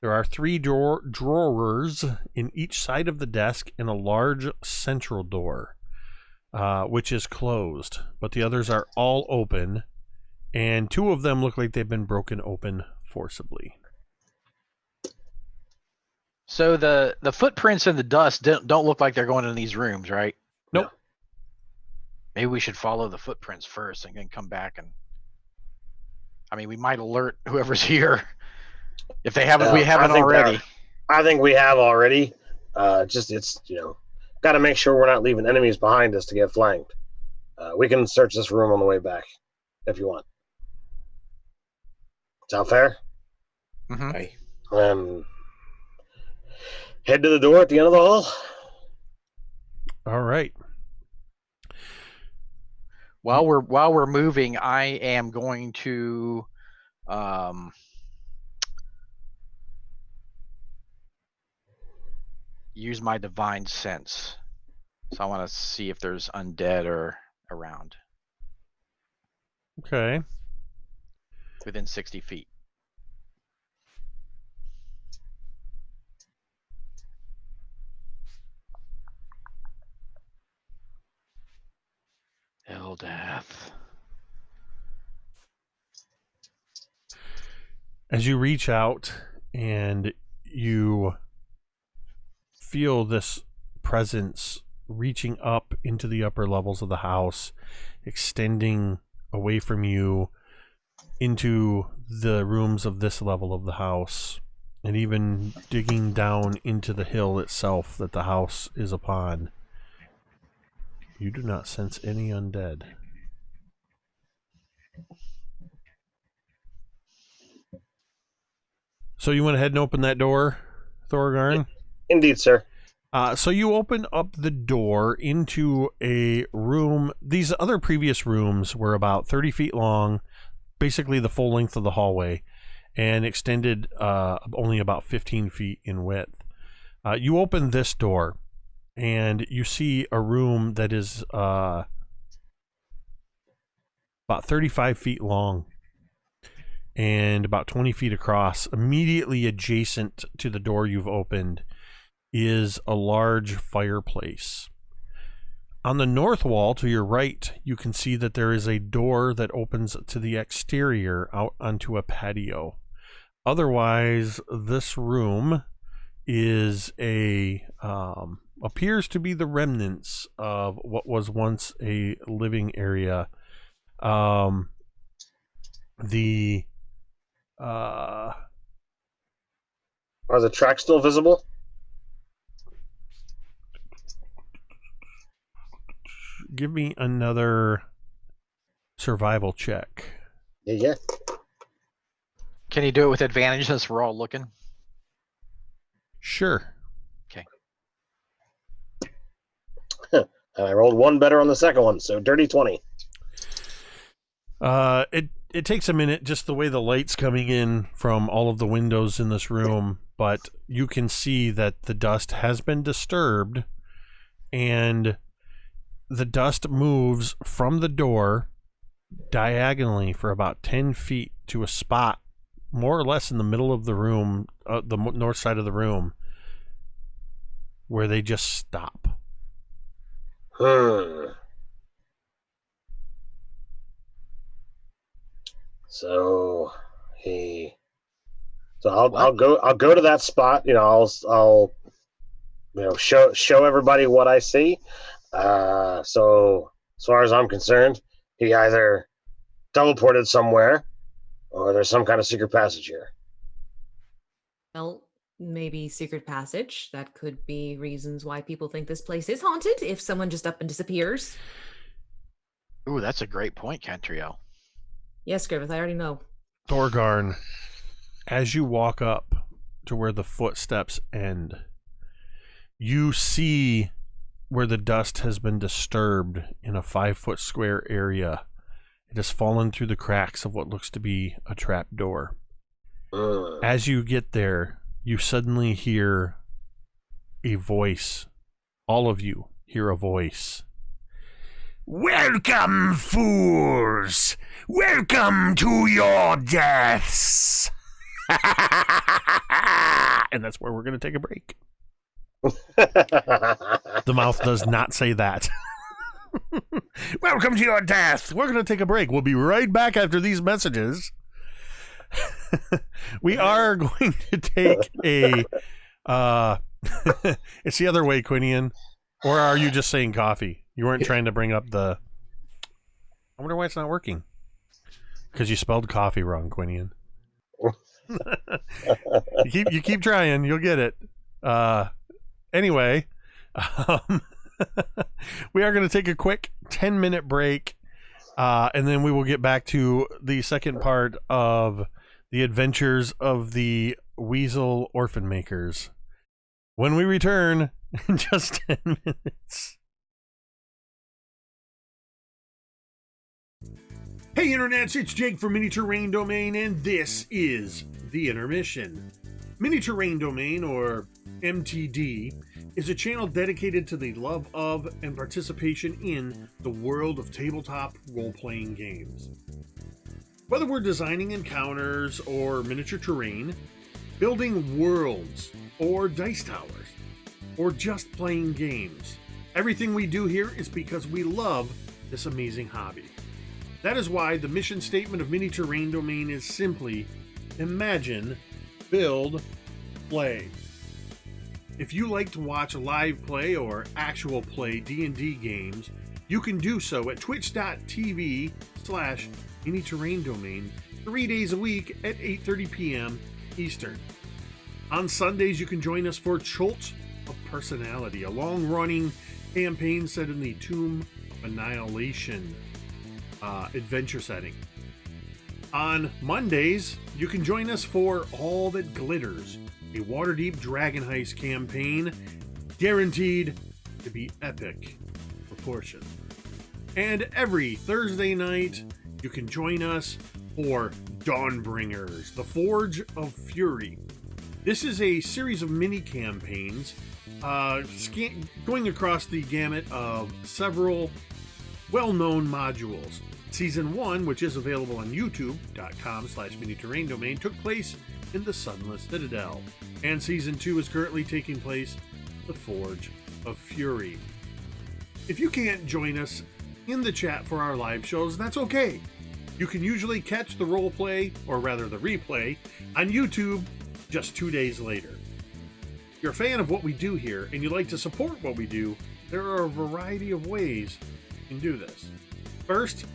There are 3 drawers in each side of the desk and a large central door, which is closed, but the others are all open, and 2 of them look like they've been broken open forcibly. So the footprints in the dust don't look like they're going in these rooms, right? Nope. Maybe we should follow the footprints first and then come back and. I mean, we might alert whoever's here if they haven't. We haven't already. I think we have already. It's got to make sure we're not leaving enemies behind us to get flanked. We can search this room on the way back if you want. Sound fair? Mm-hmm. Aye. Head to the door at the end of the hall. All right. While we're moving, I am going to use my divine sense. So I want to see if there's undead or around Okay. within 60 feet. Eldath. As you reach out and you feel this presence reaching up into the upper levels of the house, extending away from you into the rooms of this level of the house, and even digging down into the hill itself that the house is upon. You do not sense any undead. So you went ahead and opened that door, Thorgarn? Indeed, sir. So you open up the door into a room. These other previous rooms were about 30 feet long, basically the full length of the hallway, and extended only about 15 feet in width. You open this door, and you see a room that is about 35 feet long and about 20 feet across. Immediately adjacent to the door you've opened is a large fireplace. On the north wall to your right, you can see that there is a door that opens to the exterior out onto a patio. Otherwise, this room is appears to be the remnants of what was once a living area. Are the tracks still visible? Give me another survival check. Yeah. Can you do it with advantage since we're all looking? Sure. I rolled one better on the second one, so dirty 20. It takes a minute, just the way the light's coming in from all of the windows in this room, but you can see that the dust has been disturbed, and the dust moves from the door diagonally for about 10 feet to a spot more or less in the middle of the room, the north side of the room, where they just stop. So I'll go to that spot. I'll show everybody what I see. So as far as I'm concerned, he either teleported somewhere, or there's some kind of secret passage here. Well, maybe secret passage. That could be reasons why people think this place is haunted if someone just up and disappears. Ooh, that's a great point, Cantriel. Yes, Griveth, I already know. Thorgarn, as you walk up to where the footsteps end, you see where the dust has been disturbed in a 5-foot square area. It has fallen through the cracks of what looks to be a trap door. As you get there, you suddenly hear a voice. All of you hear a voice. "Welcome, fools! Welcome to your deaths!" And that's where we're going to take a break. The mouth does not say that. Welcome to your death. We're going to take a break. We'll be right back after these messages. We are going to take a it's the other way, Quinian. Or are you just saying coffee? You weren't trying to bring up the... I wonder why it's not working. Because you spelled coffee wrong, Quinian. You keep trying. You'll get it. Anyway, we are going to take a quick 10-minute break, and then we will get back to the second part of the adventures of the Weasel Orphan Makers when we return in just 10 minutes. Hey internets, it's Jake from Mini Terrain Domain, and this is The Intermission. Mini Terrain Domain, or MTD, is a channel dedicated to the love of and participation in the world of tabletop role-playing games. Whether we're designing encounters or miniature terrain, building worlds or dice towers, or just playing games, everything we do here is because we love this amazing hobby. That is why the mission statement of Mini Terrain Domain is simply imagine, build, play. If you like to watch live play or actual play D&D games, you can do so at twitch.tv/anyterraindomain 3 days a week at 8:30 p.m. Eastern. On Sundays, you can join us for Cult of Personality, a long-running campaign set in the Tomb of Annihilation adventure setting. On Mondays, you can join us for All That Glitters, a Waterdeep Dragon Heist campaign guaranteed to be epic proportions. And every Thursday night, you can join us for Dawnbringers, the Forge of Fury. This is a series of mini campaigns going across the gamut of several well-known modules. Season 1, which is available on youtube.com/miniterraindomain, took place in the Sunless Citadel, and Season 2 is currently taking place in the Forge of Fury. If you can't join us in the chat for our live shows, that's okay. You can usually catch the roleplay, or rather the replay, on YouTube just 2 days later. If you're a fan of what we do here and you'd like to support what we do, there are a variety of ways you can do this. First,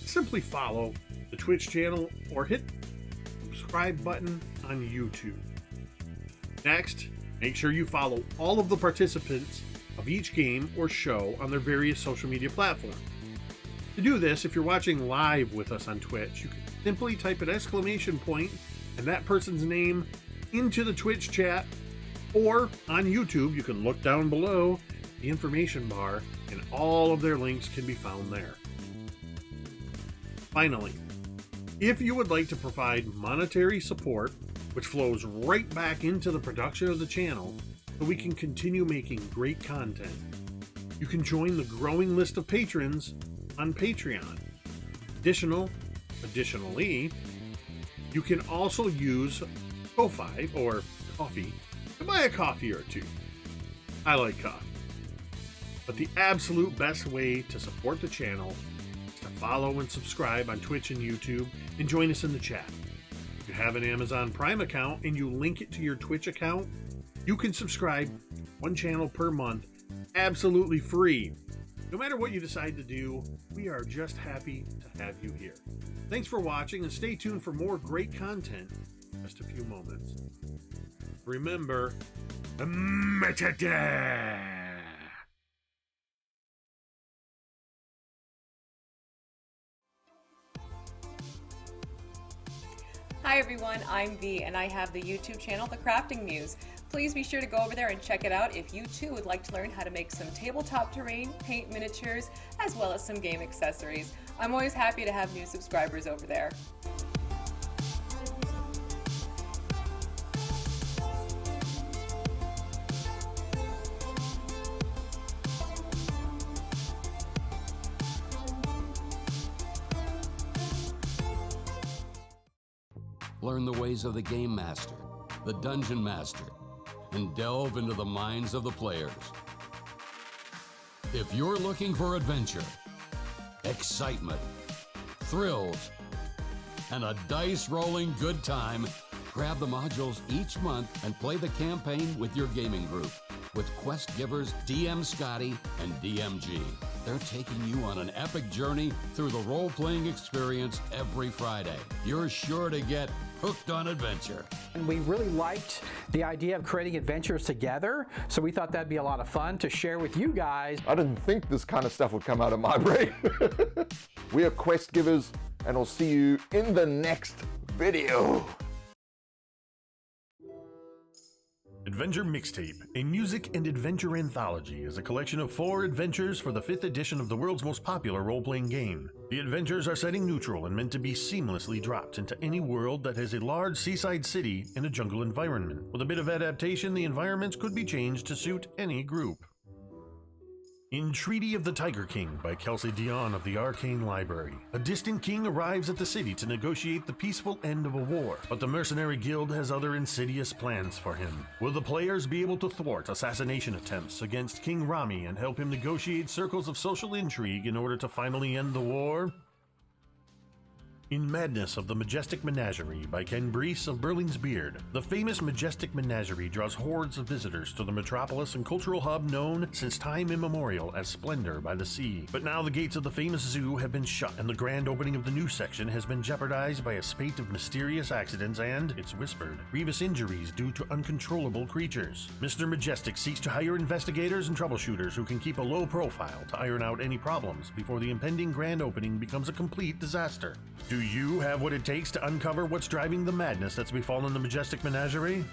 simply follow the Twitch channel or hit the subscribe button on YouTube. Next, make sure you follow all of the participants of each game or show on their various social media platforms. To do this, if you're watching live with us on Twitch, you can simply type an exclamation point and that person's name into the Twitch chat, or on YouTube, you can look down below the information bar and all of their links can be found there. Finally, if you would like to provide monetary support, which flows right back into the production of the channel so we can continue making great content, you can join the growing list of patrons on Patreon. Additionally, you can also use Ko-Fi or Coffee to buy a coffee or two. I like coffee. But the absolute best way to support the channel is to follow and subscribe on Twitch and YouTube and join us in the chat. If you have an Amazon Prime account and you link it to your Twitch account, you can subscribe one channel per month absolutely free. No matter what you decide to do, we are just happy to have you here. Thanks for watching and stay tuned for more great content in just a few moments. Remember, metadata! Hi everyone, I'm V and I have the YouTube channel, The Crafting Muse. Please be sure to go over there and check it out if you too would like to learn how to make some tabletop terrain, paint miniatures, as well as some game accessories. I'm always happy to have new subscribers over there. Learn the ways of the Game Master, the Dungeon Master, and delve into the minds of the players. If you're looking for adventure, excitement, thrills, and a dice-rolling good time, grab the modules each month and play the campaign with your gaming group with quest givers DM Scotty and DMG. They're taking you on an epic journey through the role-playing experience every Friday. You're sure to get hooked on adventure. And we really liked the idea of creating adventures together, so we thought that'd be a lot of fun to share with you guys. I didn't think this kind of stuff would come out of my brain. We are quest givers, and I'll see you in the next video. Adventure Mixtape, a music and adventure anthology, is a collection of 4 adventures for the 5th edition of the world's most popular role-playing game. The adventures are setting neutral and meant to be seamlessly dropped into any world that has a large seaside city and a jungle environment. With a bit of adaptation, the environments could be changed to suit any group. In Treaty of the Tiger King by Kelsey Dion of the Arcane Library, a distant king arrives at the city to negotiate the peaceful end of a war, but the Mercenary Guild has other insidious plans for him. Will the players be able to thwart assassination attempts against King Rami and help him negotiate circles of social intrigue in order to finally end the war? In Madness of the Majestic Menagerie by Ken Brees of Burling's Beard, the famous Majestic Menagerie draws hordes of visitors to the metropolis and cultural hub known since time immemorial as Splendor by the Sea. But now the gates of the famous zoo have been shut, and the grand opening of the new section has been jeopardized by a spate of mysterious accidents and, it's whispered, grievous injuries due to uncontrollable creatures. Mr. Majestic seeks to hire investigators and troubleshooters who can keep a low profile to iron out any problems before the impending grand opening becomes a complete disaster. Do you have what it takes to uncover what's driving the madness that's befallen the Majestic Menagerie?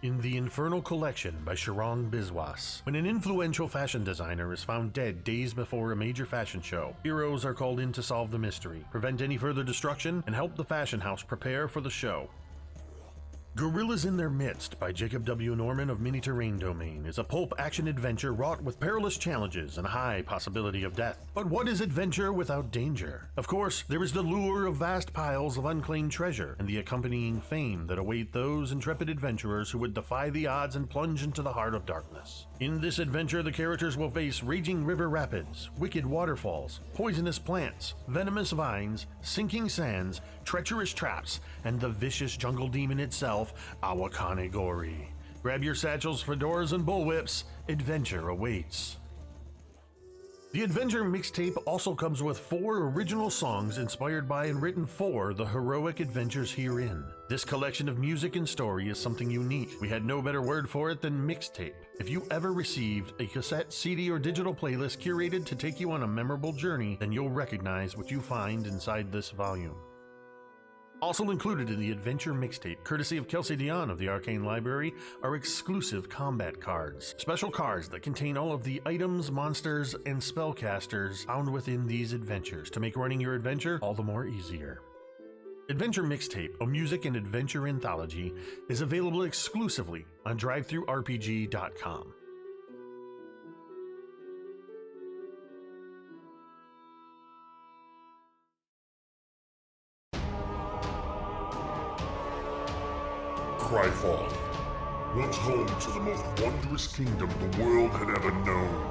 In The Infernal Collection by Sharang Biswas, when an influential fashion designer is found dead days before a major fashion show, heroes are called in to solve the mystery, prevent any further destruction, and help the fashion house prepare for the show. Gorillas in Their Midst by Jacob W. Norman of Mini Terrain Domain is a pulp action adventure wrought with perilous challenges and a high possibility of death. But what is adventure without danger? Of course, there is the lure of vast piles of unclaimed treasure and the accompanying fame that await those intrepid adventurers who would defy the odds and plunge into the heart of darkness. In this adventure, the characters will face raging river rapids, wicked waterfalls, poisonous plants, venomous vines, sinking sands, treacherous traps, and the vicious jungle demon itself, Awakane Gori. Grab your satchels, fedoras, and bullwhips. Adventure awaits. The Adventure Mixtape also comes with 4 original songs inspired by and written for the heroic adventures herein. This collection of music and story is something unique. We had no better word for it than mixtape. If you ever received a cassette, CD, or digital playlist curated to take you on a memorable journey, then you'll recognize what you find inside this volume. Also included in the Adventure Mixtape, courtesy of Kelsey Dion of the Arcane Library, are exclusive combat cards. Special cards that contain all of the items, monsters, and spellcasters found within these adventures to make running your adventure all the more easier. Adventure Mixtape, a music and adventure anthology, is available exclusively on DriveThruRPG.com. Griveth, once home to the most wondrous kingdom the world had ever known,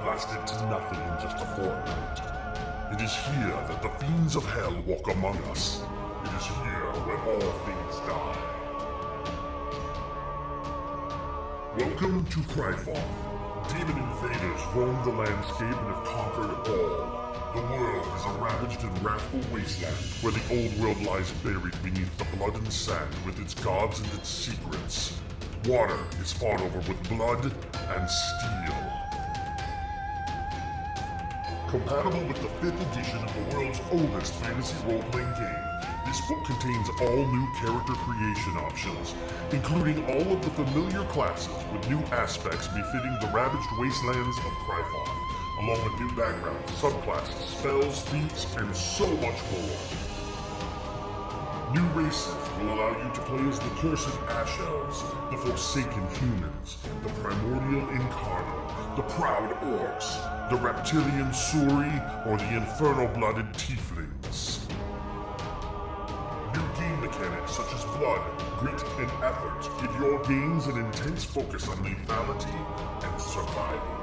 blasted to nothing in just a fortnight. It is here that the fiends of hell walk among us. It is here where all things die. Welcome to Griveth. Demon invaders roam the landscape and have conquered all. The world is a ravaged and wrathful wasteland where the old world lies buried beneath the blood and sand with its gods and its secrets. Water is fought over with blood and steel. Compatible with the 5th edition of the world's oldest fantasy role-playing game, this book contains all new character creation options, including all of the familiar classes with new aspects befitting the ravaged wastelands of Griveth, along with new backgrounds, subclasses, spells, feats, and so much more. New races will allow you to play as the Cursed Ash Elves, the Forsaken Humans, the Primordial Incarnal, the Proud Orcs, the Reptilian Suri, or the Infernal-Blooded Tieflings. New game mechanics such as blood, grit, and effort give your games an intense focus on lethality and survival.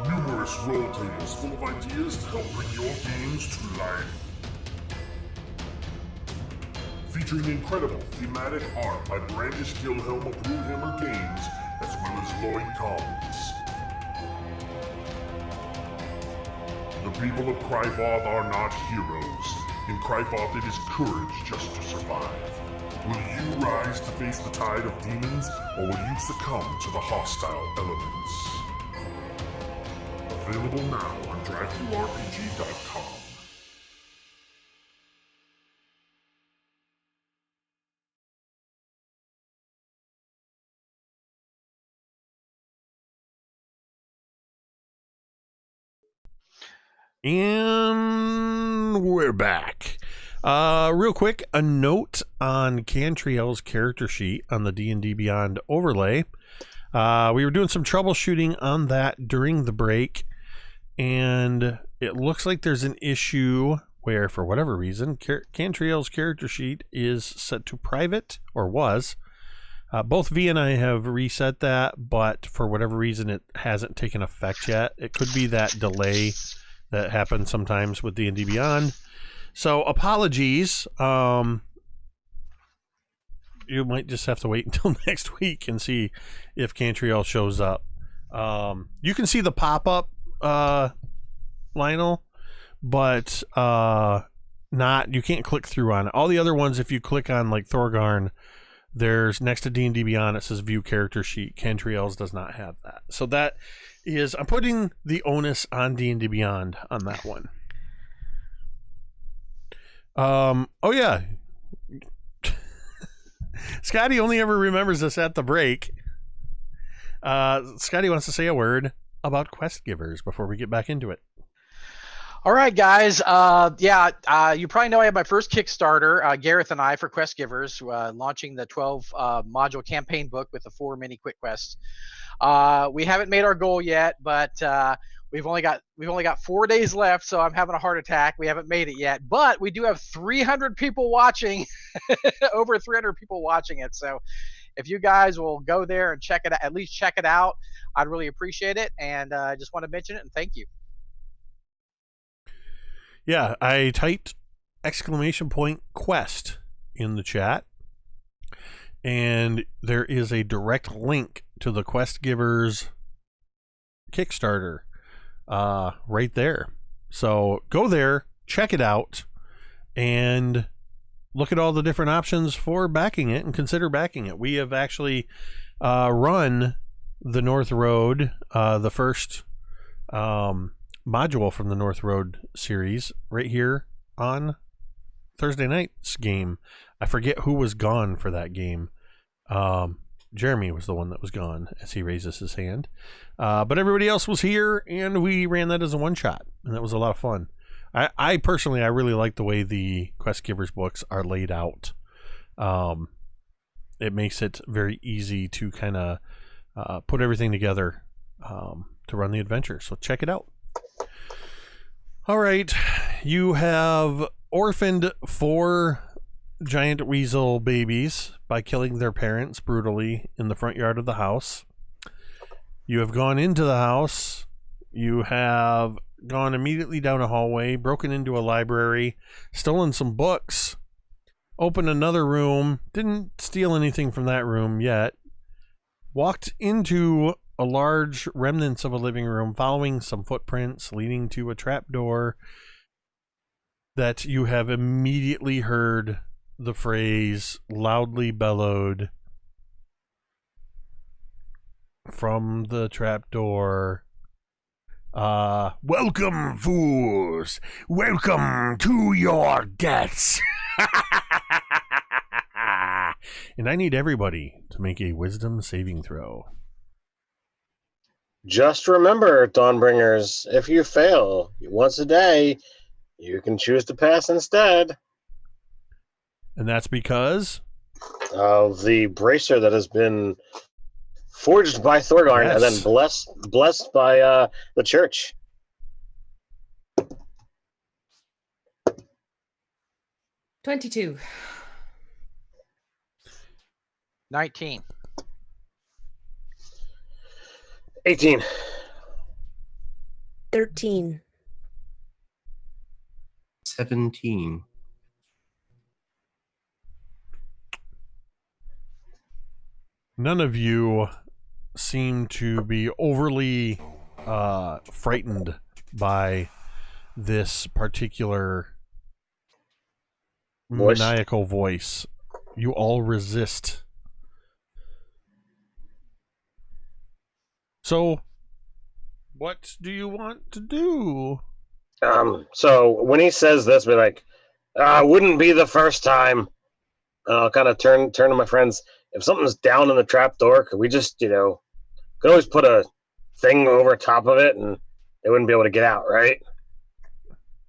Numerous role tables full of ideas to help bring your games to life. Featuring incredible thematic art by Brandish Gilhelm of Runehammer Games, as well as Lloyd Collins. The people of Griveth are not heroes. In Griveth it is courage just to survive. Will you rise to face the tide of demons, or will you succumb to the hostile elements? Available now on DriveThruRPG.com. And we're back. Real quick, a note on Cantriel's character sheet on the D&D Beyond overlay. We were doing some troubleshooting on that during the break, and it looks like there's an issue where, for whatever reason, Cantriel's character sheet is set to private, or was. Both V and I have reset that, but for whatever reason, it hasn't taken effect yet. It could be that delay that happen sometimes with D&D Beyond. So apologies. You might just have to wait until next week and see if Cantriel shows up. You can see the pop-up, Lionel, but you can't click through on it. All the other ones, if you click on like Thorgarn, there's next to D&D Beyond, it says View Character Sheet. Cantriel's does not have that. So that is, I'm putting the onus on D&D Beyond on that one. Oh yeah. Scotty only ever remembers us at the break. Scotty wants to say a word about quest givers before we get back into it. All right, guys. You probably know I have my first Kickstarter, Gareth and I, for Quest Givers, launching the 12 module campaign book with the 4 mini quick quests. We haven't made our goal yet, but we've only got 4 days left, so I'm having a heart attack. We haven't made it yet, but we do have 300 people watching, over 300 people watching it. So if you guys will go there and check it out, at least check it out, I'd really appreciate it. And I just want to mention it and thank you. Yeah, I typed !quest in the chat, and there is a direct link to the Quest Givers Kickstarter right there. So go there, check it out, and look at all the different options for backing it and consider backing it. We have actually run the North Road, the first module from the North Road series right here on Thursday night's game. I forget who was gone for that game. Jeremy was the one that was gone as he raises his hand. But everybody else was here, and we ran that as a one-shot, and that was a lot of fun. I personally, I really like the way the Quest Givers books are laid out. It makes it very easy to kind of put everything together to run the adventure. So check it out. All right, you have orphaned 4 giant weasel babies by killing their parents brutally in the front yard of the house. You have gone into the house. You have gone immediately down a hallway, broken into a library, stolen some books, opened another room, didn't steal anything from that room yet, walked into a large remnants of a living room, following some footprints leading to a trapdoor that you have immediately heard the phrase loudly bellowed from the trapdoor. Welcome, fools! Welcome to your deaths! And I need everybody to make a wisdom saving throw. Just remember, Dawnbringers, if you fail once a day, you can choose to pass instead. And that's because of the bracer that has been forged by Thorgarn, yes, and then blessed by the church. $22. 19. 18. 13. 17. None of you seem to be overly frightened by this particular maniacal voice. You all resist. So, what do you want to do? So when he says this, we're like, wouldn't be the first time. I'll kind of turn to my friends. If something's down in the trapdoor, could we just, could always put a thing over top of it and they wouldn't be able to get out, right?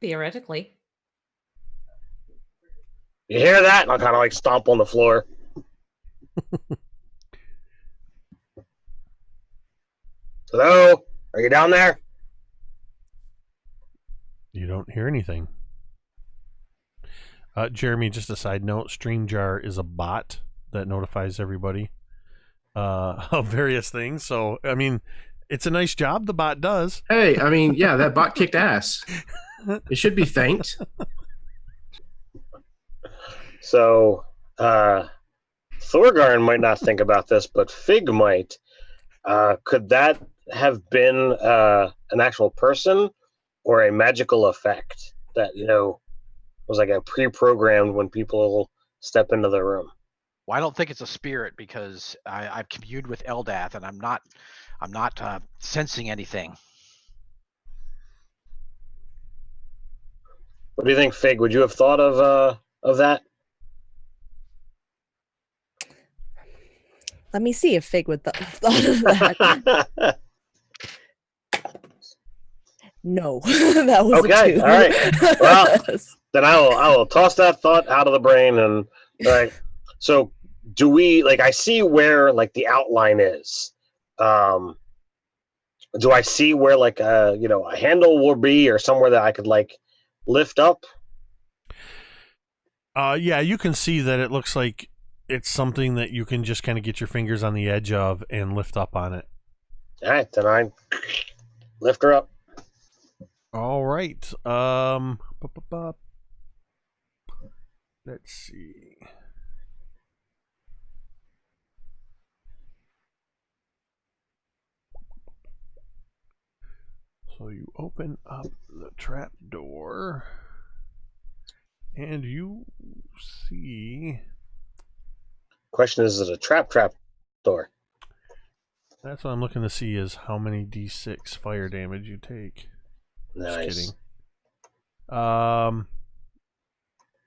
Theoretically. You hear that? And I'll kind of like stomp on the floor. Hello? Are you down there? You don't hear anything. Jeremy, just a side note, StreamJar is a bot that notifies everybody of various things. So, I mean, It's a nice job the bot does. Hey, I mean, yeah, that bot kicked ass. It should be thanked. So, Thorgarn might not think about this, but Fig might. Could that have been an actual person or a magical effect that, was like a pre-programmed when people step into the room? Well, I don't think it's a spirit because I've communed with Eldath and I'm not sensing anything. What do you think, Fig? Would you have thought of that? Let me see if Fig would thought of that. No, that was Okay. a 2. All right. Well, then I will toss that thought out of the brain. And right. So, do we I see where the outline is? Do I see where a handle will be, or somewhere that I could lift up? Yeah, you can see that it looks like it's something that you can just kind of get your fingers on the edge of and lift up on it. All right, then I lift her up. All right. Let's see. So you open up the trap door, and you see. Question is it a trap door? That's what I'm looking to see is how many d6 fire damage you take. Nice. Just kidding.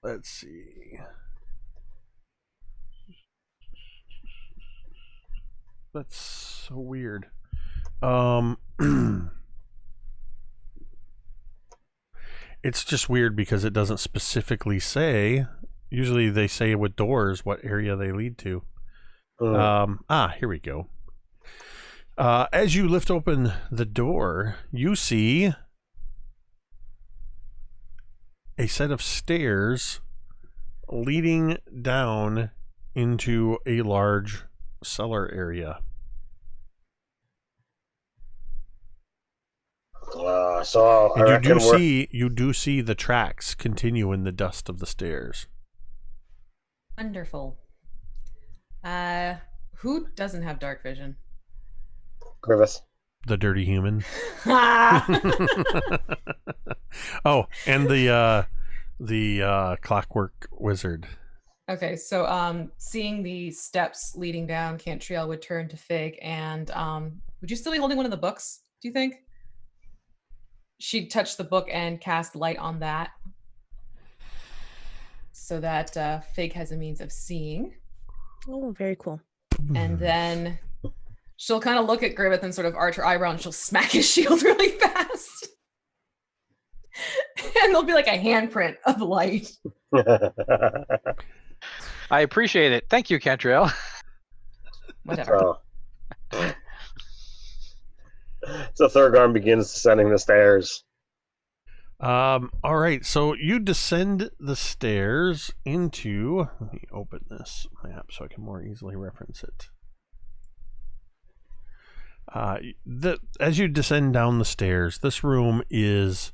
Let's see. That's so weird. It's just weird because it doesn't specifically say. Usually they say with doors what area they lead to. Here we go. As you lift open the door, you see a set of stairs leading down into a large cellar area. So I reckon you do see the tracks continue in the dust of the stairs. Wonderful. Who doesn't have dark vision? Griveth. The dirty human. Oh, and the clockwork wizard. Okay, so seeing the steps leading down, Cantriel would turn to Fig and would you still be holding one of the books, do you think? She'd touch the book and cast light on that so that Fig has a means of seeing. Oh, very cool. And then she'll kind of look at Griveth and sort of arch her eyebrow and she'll smack his shield really fast. And there'll be like a handprint of light. I appreciate it. Thank you, Cantriel. Whatever. So Thorgarn begins descending the stairs. All right, so you descend the stairs into. Let me open this map so I can more easily reference it. As you descend down the stairs, this room is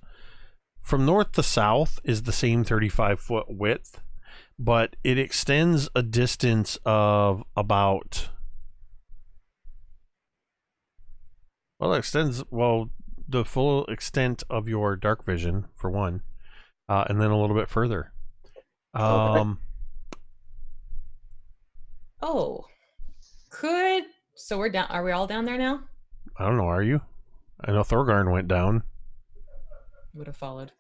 from north to south is the same 35-foot width, but it extends a distance of about. The full extent of your dark vision, for one, and then a little bit further. So we're down. Are we all down there now? I don't know. Are you? I know Thorgarn went down. Would have followed.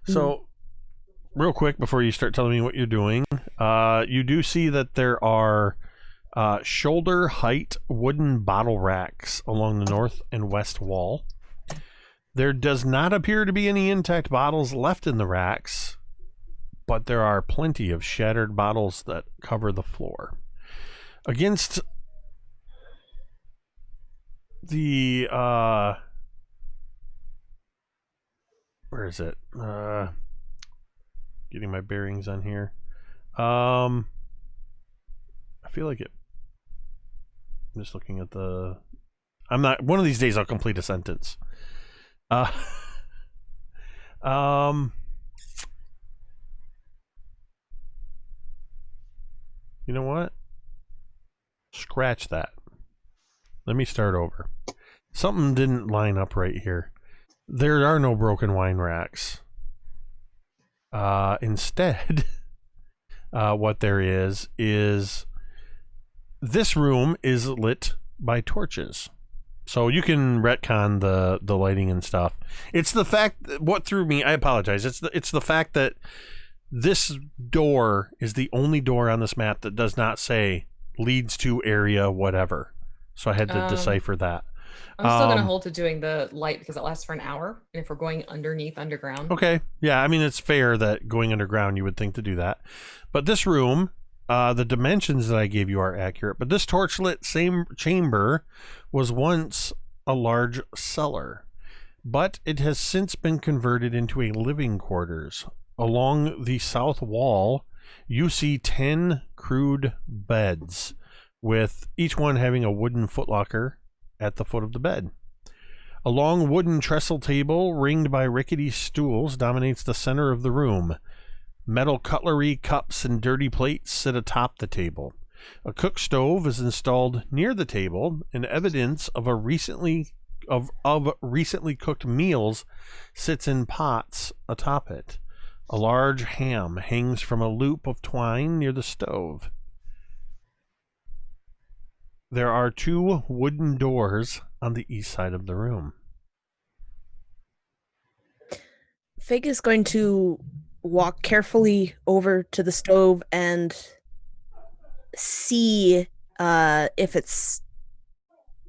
So, real quick before you start telling me what you're doing, you do see that there are shoulder height wooden bottle racks along the north and west wall. There does not appear to be any intact bottles left in the racks, but there are plenty of shattered bottles that cover the floor. Against the where is it? Getting my bearings on here. I feel like it. I'm just looking at the I'm not. One of these days, I'll complete a sentence. You know what? Scratch that. Let me start over. Something didn't line up right here. There are no broken wine racks. Instead, what there is this room is lit by torches. So you can retcon the lighting and stuff. It's the fact that what threw me, I apologize. It's the fact that this door is the only door on this map that does not say leads to area whatever. So I had to decipher that. I'm still going to hold to doing the light because it lasts for an hour. And if we're going underground. Okay. Yeah, I mean, it's fair that going underground, you would think to do that. But this room, the dimensions that I gave you are accurate. But this torchlit same chamber was once a large cellar. But it has since been converted into a living quarters. Along the south wall, you see 10 crude beds, with each one having a wooden footlocker at the foot of the bed. A long wooden trestle table ringed by rickety stools dominates the center of the room. Metal cutlery, cups, and dirty plates sit atop the table. A cook stove is installed near the table, and evidence of recently cooked meals sits in pots atop it. A large ham hangs from a loop of twine near the stove. There are 2 wooden doors on the east side of the room. Fig is going to walk carefully over to the stove and see if it's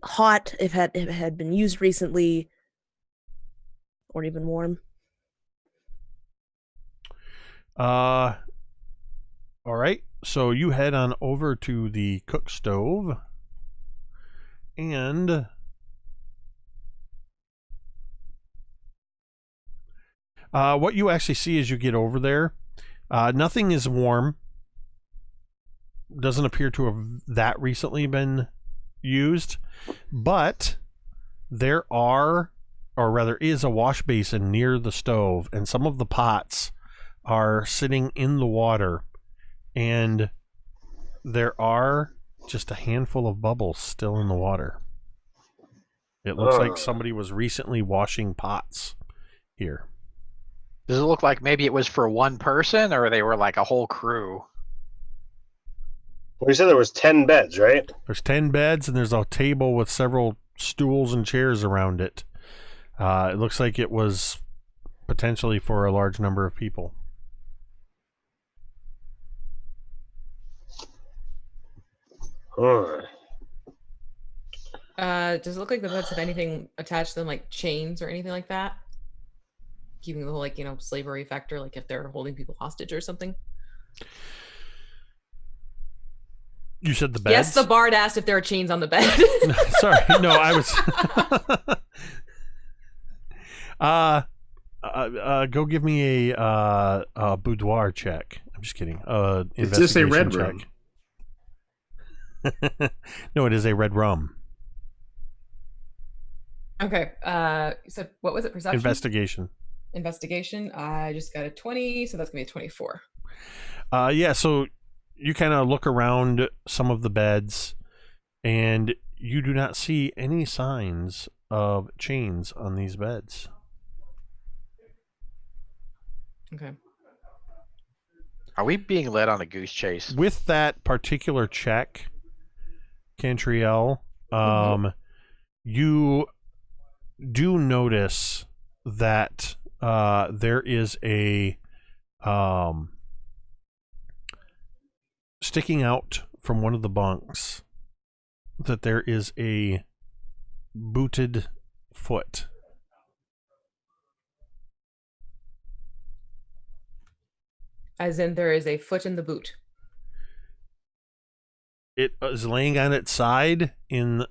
hot, if it had been used recently, or even warm. All right. So you head on over to the cook stove, and what you actually see as you get over there, nothing is warm. Doesn't appear to have that recently been used, but there are, or rather is, a wash basin near the stove, and some of the pots are sitting in the water, and there are just a handful of bubbles still in the water. It looks like somebody was recently washing pots here. Does it look like maybe it was for one person, or they were like a whole crew? Well, you said there was 10 beds, right? There's 10 beds, and there's a table with several stools and chairs around it. It looks like it was potentially for a large number of people. Does it look like the beds have anything attached to them, like chains or anything like that? Keeping the whole, like, slavery factor, like if they're holding people hostage or something? You said the beds? Yes, the bard asked if there are chains on the bed. Sorry, no, I was... go give me a boudoir check. I'm just kidding. It's just a red check. room. No, it is a red rum. Okay. You said, what was it? Perception? Investigation. I just got a 20, so that's gonna be a 24. Yeah, so you kind of look around some of the beds, and you do not see any signs of chains on these beds. Okay. Are we being led on a goose chase? With that particular check, Cantriel, you do notice that there is a sticking out from one of the bunks, that there is a booted foot. As in, there is a foot in the boot. It is laying on its side in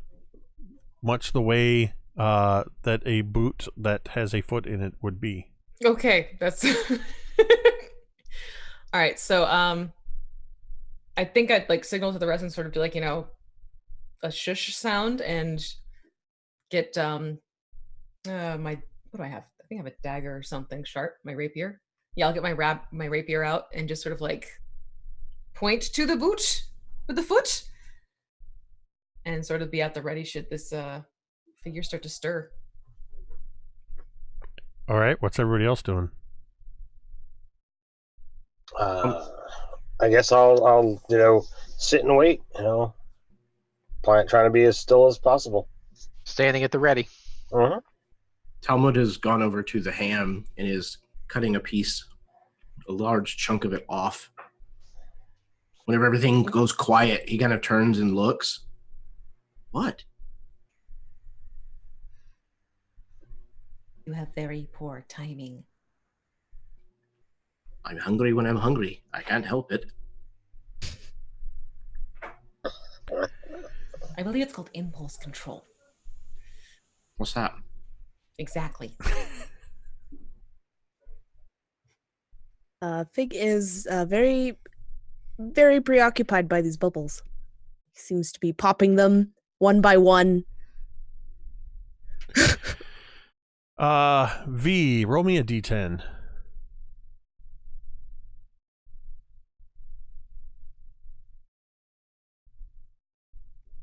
much the way that a boot that has a foot in it would be. Okay, that's all right. So I think I'd like signal to the rest and sort of do like, a shush sound, and get my, what do I have? I think I have a dagger or something sharp, my rapier. Yeah, I'll get my rapier out and just sort of like point to the boot with the foot and sort of be at the ready should this figure start to stir. All right, what's everybody else doing? I guess I'll sit and wait. Trying to be as still as possible. Standing at the ready. Uh-huh. Talmud has gone over to the ham and is cutting a large chunk of it off. Whenever everything goes quiet, he kind of turns and looks. What? You have very poor timing. I'm hungry when I'm hungry. I can't help it. I believe it's called impulse control. What's that? Exactly. Fig is very, very preoccupied by these bubbles. He seems to be popping them one by one. V, roll me a d10.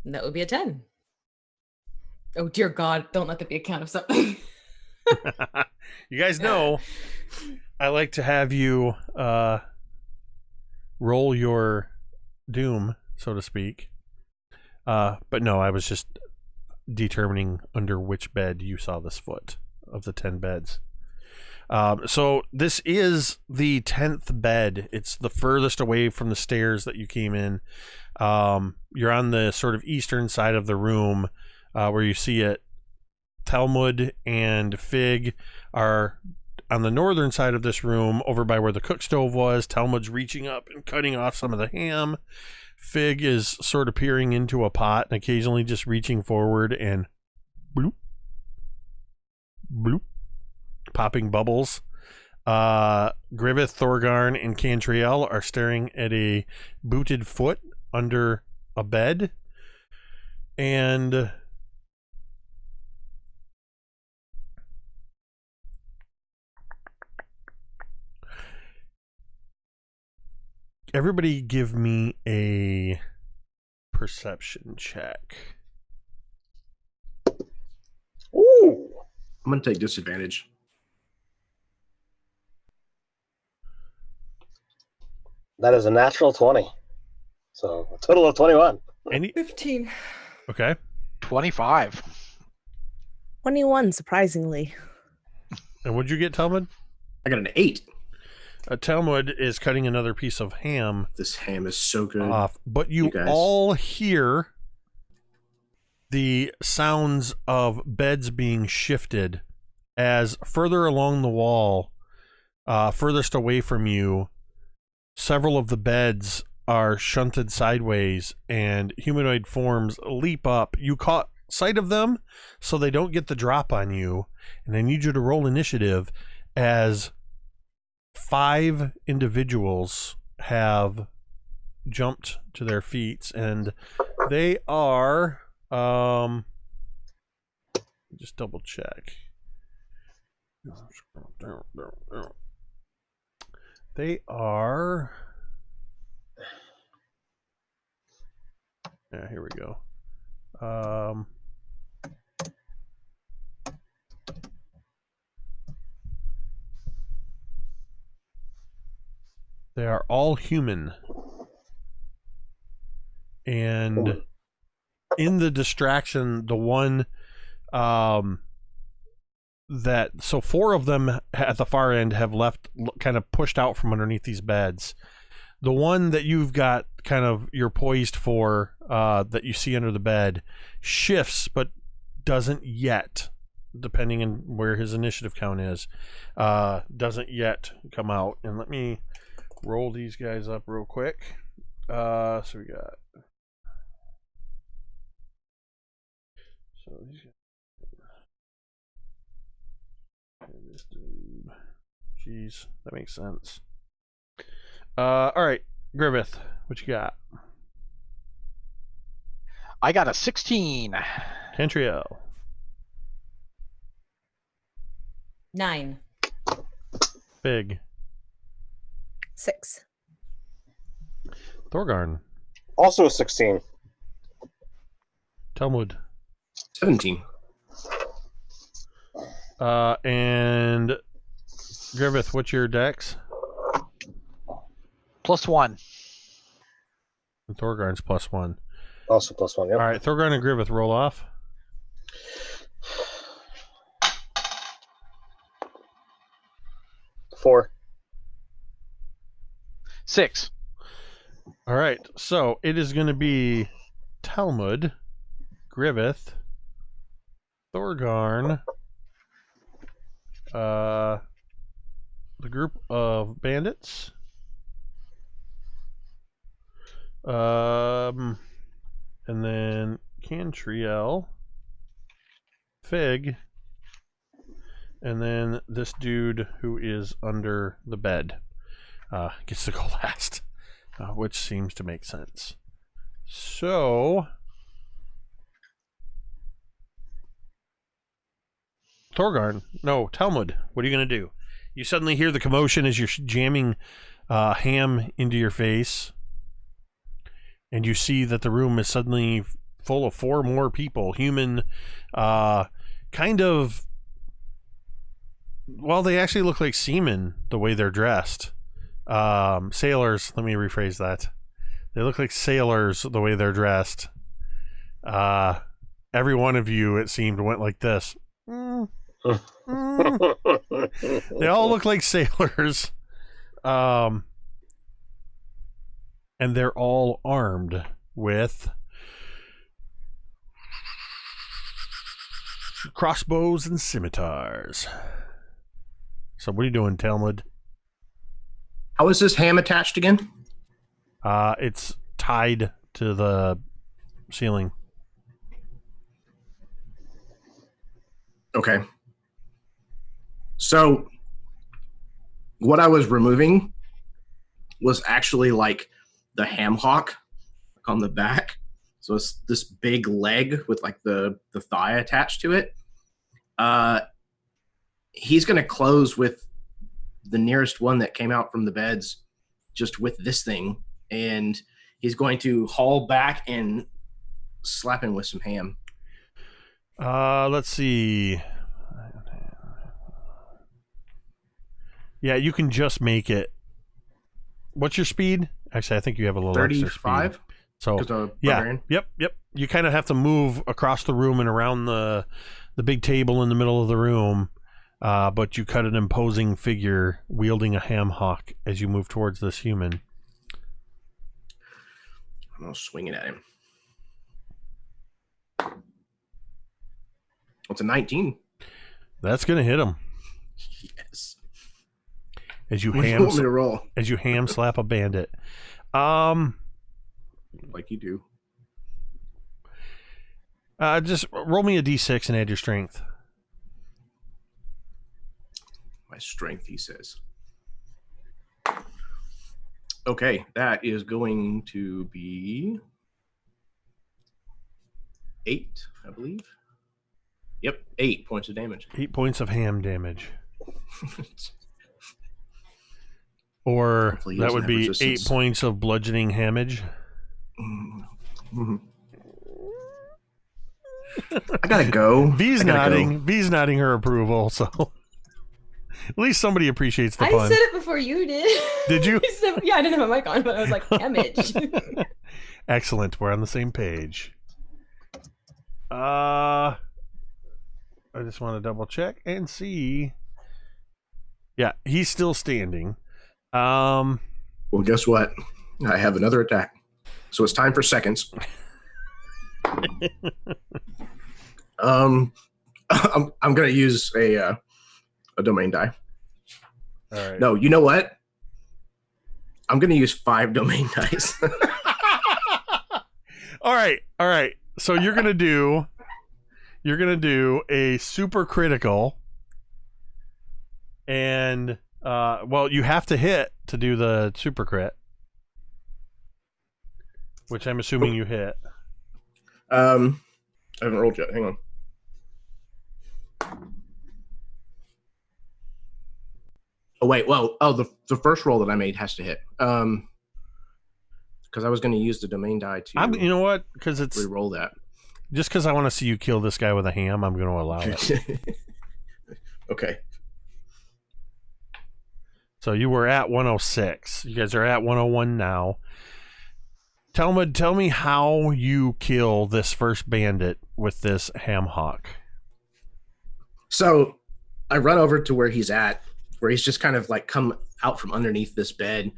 And that would be a 10. Oh dear God, don't let that be a count of something. You guys know I like to have you roll your doom, so to speak. But no, I was just determining under which bed you saw this foot of the 10 beds. So this is the 10th bed. It's the furthest away from the stairs that you came in. You're on the sort of eastern side of the room where you see it. Talmud and Fig are on the northern side of this room over by where the cook stove was. Talmud's reaching up and cutting off some of the ham. Fig is sort of peering into a pot and occasionally just reaching forward and bloop, bloop, popping bubbles. Griveth, Thorgarn, and Cantriel are staring at a booted foot under a bed. And everybody give me a perception check. Ooh. I'm going to take disadvantage. That is a natural 20. So a total of 21. 15. Okay. 25. 21, surprisingly. And what'd you get, Talmud? I got an 8. Talmud is cutting another piece of ham. This ham is so good. Off, but you guys. all hear the sounds of beds being shifted as further along the wall, furthest away from you, several of the beds are shunted sideways and humanoid forms leap up. You caught sight of them, so they don't get the drop on you. And I need you to roll initiative as 5 individuals have jumped to their feet, and they are just double check. They are here we go. They are all human. And in the distraction, the one so 4 of them at the far end have left, kind of pushed out from underneath these beds. The one that you've got you're poised for, that you see under the bed, shifts but doesn't yet, depending on where his initiative count is, doesn't yet come out. And let me roll these guys up real quick. So we got these guys. Jeez, that makes sense. All right, Griveth, what you got? I got a 16. Cantriel. 9. Big. 6. Thorgarn. Also a 16. Talmud. 17. And Griveth, what's your dex? +1. And Thorgarn's +1. Also +1, yep. All right, Thorgarn and Griveth roll off. Four. 6. All right, so it is going to be Talmud, Griveth, Thorgarn, the group of bandits, and then Cantriel, Fig, and then this dude who is under the bed gets to go last, which seems to make sense. So, Talmud, what are you going to do? You suddenly hear the commotion as you're jamming ham into your face, and you see that the room is suddenly full of 4 more people, human, kind of, well, they actually look like seamen the way they're dressed. Sailors, let me rephrase that. They look like sailors the way they're dressed. Every one of you, it seemed, went like this. They all look like sailors. And they're all armed with crossbows and scimitars. So what are you doing, Talmud? How is this ham attached again? It's tied to the ceiling. Okay. So what I was removing was actually like the ham hock on the back. So it's this big leg with like the thigh attached to it. He's going to close with the nearest one that came out from the beds, just with this thing. And he's going to haul back and slap him with some ham. Let's see. Yeah, you can just make it. What's your speed? Actually, I think you have a little 35. extra speed. So yeah, barbarian. yep. You kind of have to move across the room and around the big table in the middle of the room, but you cut an imposing figure wielding a ham hock as you move towards this human. I'm gonna swing it at him. What's a 19? That's gonna hit him. Yes. As you What do you want me to roll? As you ham slap a bandit. Like you do. Just roll me a d6 and add your strength. My strength, he says. Okay, that is going to be 8, I believe. Yep, 8 points of damage. 8 points of ham damage. Or Hopefully he that doesn't would have be resistance. 8 points of bludgeoning hamage. Mm-hmm. I gotta go. V's I gotta nodding. go. V's nodding her approval. So at least somebody appreciates the I pun. said it before you did. Did you? Yeah, I didn't have a mic on, but I was like, damage. Excellent. We're on the same page. I just want to double check and see. Yeah, he's still standing. Well, guess what? I have another attack. So it's time for seconds. I'm gonna use a domain die. All right. No, you know what? I'm gonna use 5 domain dice. All right. So you're gonna do a super critical, and well, you have to hit to do the super crit, which I'm assuming you hit. I haven't rolled yet. Hang on. Oh wait, well, the first roll that I made has to hit. Because I was going to use the domain die to. You know what? Because it's re-roll that. Just because I want to see you kill this guy with a ham, I'm going to allow it. Okay. So you were at 106. You guys are at 101 now. Talmud, tell me how you kill this first bandit with this ham hock. So I run over to where he's at, where he's just kind of like come out from underneath this bed,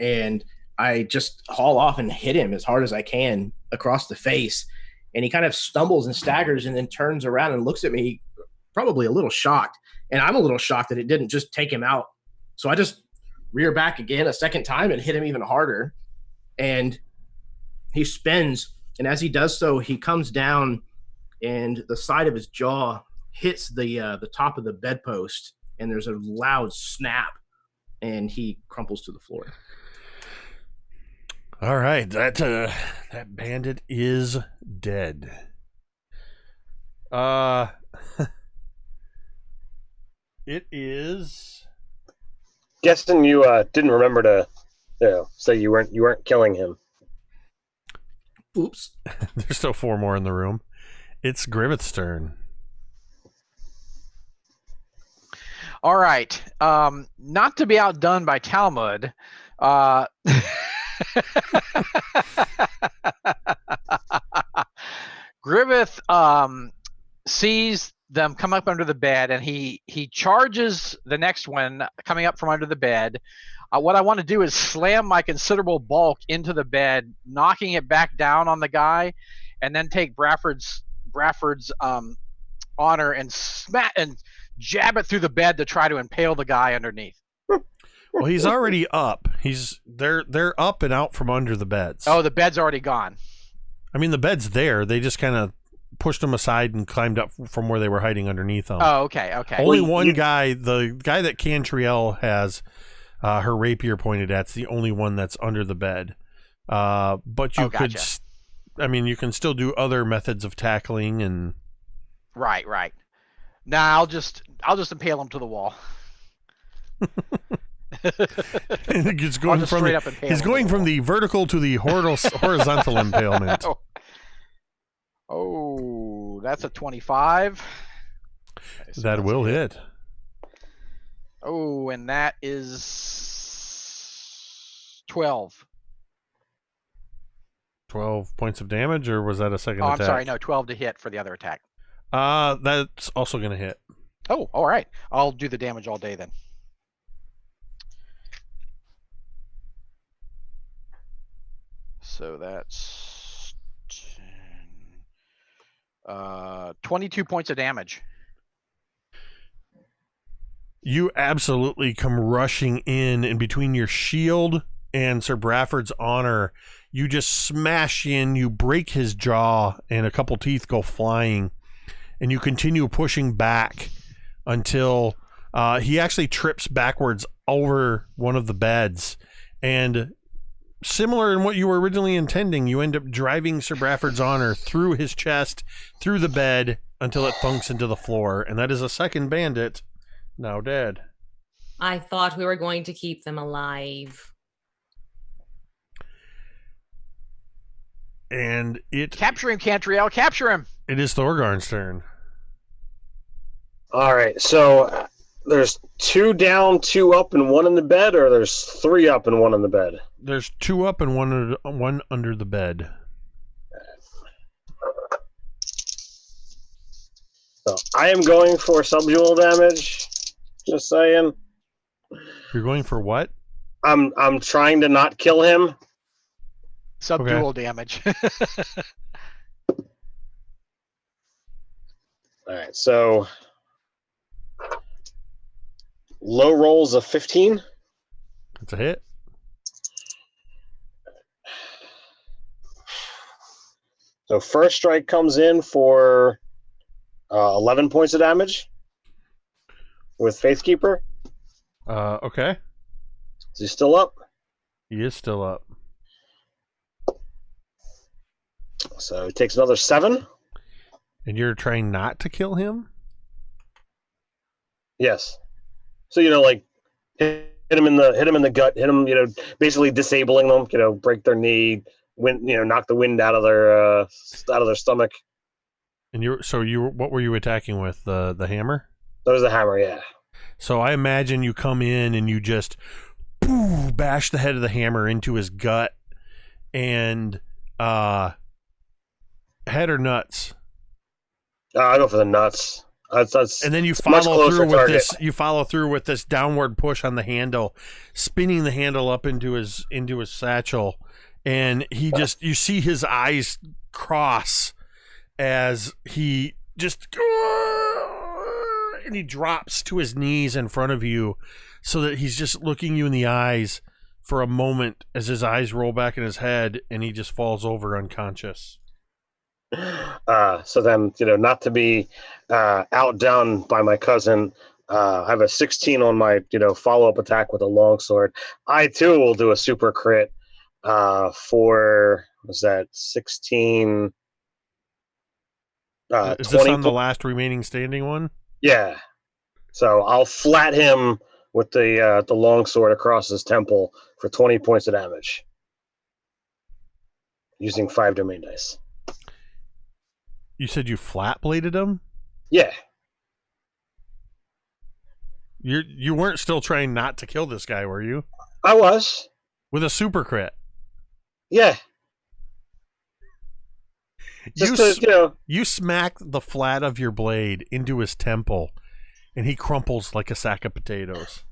and I just haul off and hit him as hard as I can across the face. And he kind of stumbles and staggers and then turns around and looks at me, probably a little shocked. And I'm a little shocked that it didn't just take him out. So I just rear back again a second time and hit him even harder. And he spins. And as he does so, he comes down and the side of his jaw hits the top of the bedpost. And there's a loud snap. And he crumples to the floor. All right, that bandit is dead. It is. Guessing you didn't remember to, say you weren't killing him. Oops. There's still 4 more in the room. It's Griveth's turn. All right. Not to be outdone by Talmud. Griveth sees them come up under the bed, and he charges the next one coming up from under the bed. What I want to do is slam my considerable bulk into the bed, knocking it back down on the guy, and then take Bradford's honor and jab it through the bed to try to impale the guy underneath. Well, he's already up. They're up and out from under the beds. Oh, the bed's already gone. I mean, the bed's there. They just kind of pushed them aside and climbed up from where they were hiding underneath them. Oh, okay. Only one guy, the guy that Cantriel has her rapier pointed at, is the only one that's under the bed. But you could, you can still do other methods of tackling and. Right. Now I'll just impale him to the wall. He's going from the vertical to the horizontal impalement. Oh, that's a 25. That will hit. Oh, and that is 12. 12 points of damage, or was that a second attack? attack? I'm sorry, no, 12 to hit for the other attack. That's also going to hit. Oh, all right. I'll do the damage all day then. So that's 22 points of damage. You absolutely come rushing in between your shield and Sir Bradford's honor. You just smash in, you break his jaw, and a couple teeth go flying. And you continue pushing back until he actually trips backwards over one of the beds. And similar in what you were originally intending, you end up driving Sir Bradford's honor through his chest, through the bed, until it thunks into the floor. And that is a second bandit, now dead. I thought we were going to keep them alive. And capture him, Cantriel, capture him. It is Thorgarn's turn. All right, so there's 2 down, 2 up, and 1 in the bed, or there's 3 up and 1 in the bed? There's 2 up and one under the bed. So I am going for subdual damage. Just saying. You're going for what? I'm trying to not kill him. Subdual damage. All right, so low rolls of 15. That's a hit. So first strike comes in for 11 points of damage with Faithkeeper. Okay. Is he still up? He is still up. So he takes another 7. And you're trying not to kill him? Yes. So, like, hit him in the gut, hit them, basically disabling them, break their knee, knock the wind out of their stomach. And what were you attacking with? The hammer? That was the hammer, yeah. So I imagine you come in and you just bash the head of the hammer into his gut, and head or nuts? I go for the nuts. That's and then you follow through with this. You follow through with this downward push on the handle, spinning the handle up into his satchel, and you see his eyes cross as he just and he drops to his knees in front of you, so that he's just looking you in the eyes for a moment as his eyes roll back in his head, and he just falls over unconscious. So then, not to be outdone by my cousin, I have a 16 on my, follow-up attack with a longsword. I, too, will do a super crit for, was that 16? Is this on the last remaining standing one? Yeah. So I'll flat him with the longsword across his temple for 20 points of damage, using 5 domain dice. You said you flat bladed him? Yeah. You weren't still trying not to kill this guy, were you? I was. With a super crit? Yeah. You smack the flat of your blade into his temple, and he crumples like a sack of potatoes.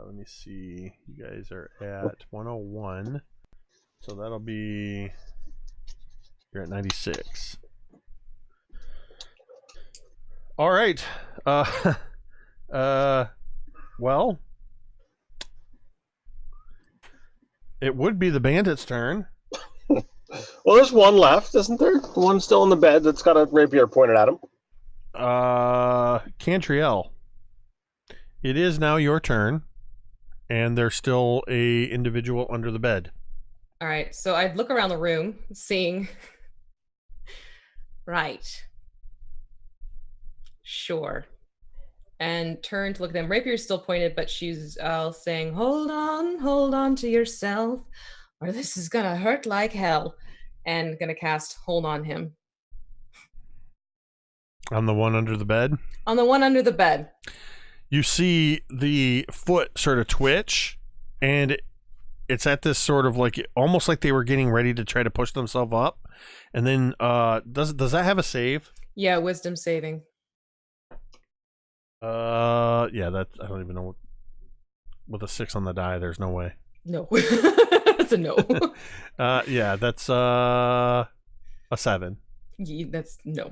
Let me see. You guys are at 101. So that'll be... You're at 96. All right. Well... It would be the bandit's turn. Well, there's one left, isn't there? The one still in the bed that's got a rapier pointed at him. Cantriel. It is now your turn, and there's still a individual under the bed. All right, so I'd look around the room, seeing... Right. Sure. And turn to look at them. Rapier's still pointed, but she's saying, hold on to yourself, or this is gonna hurt like hell. And gonna cast Hold on him. On the one under the bed? On the one under the bed. You see the foot sort of twitch, and it's at this sort of almost like they were getting ready to try to push themselves up. And then, does that have a save? Yeah, wisdom saving. Yeah, I don't even know with a 6 on the die, there's no way. No. That's a no. Yeah, that's a 7. Yeah, that's no.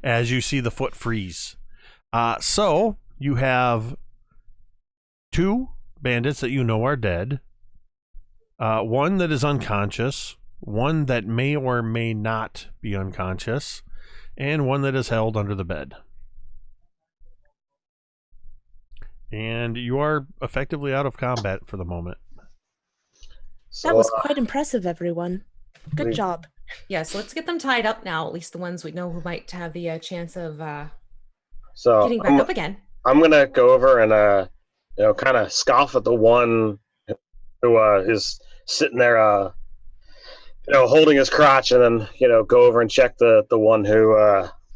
As you see the foot freeze. So you have 2 bandits that you know are dead. One that is unconscious, one that may or may not be unconscious, and one that is held under the bed. And you are effectively out of combat for the moment. That was quite impressive, everyone. Good job. Yeah, so let's get them tied up now, at least the ones we know who might have the chance of getting back up again. I'm going to go over and, kind of scoff at the one who is sitting there, holding his crotch, and then, go over and check the one who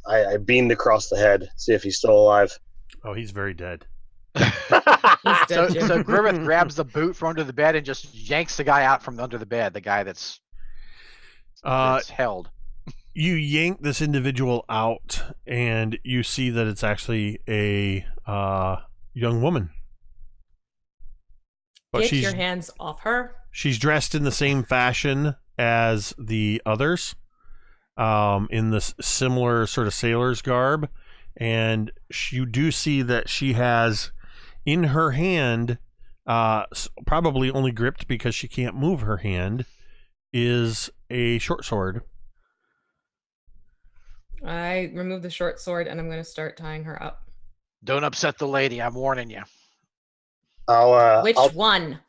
I beamed across the head, see if he's still alive. Oh, he's very dead. So Griveth grabs the boot from under the bed and just yanks the guy out from under the bed, the guy that's held. You yank this individual out, and you see that it's actually a young woman. But Get your hands off her. She's dressed in the same fashion as the others, in this similar sort of sailor's garb, and you do see that she has in her hand, probably only gripped because she can't move her hand, is a short sword. I remove the short sword and I'm going to start tying her up. Don't upset the lady. I'm warning you. Which one?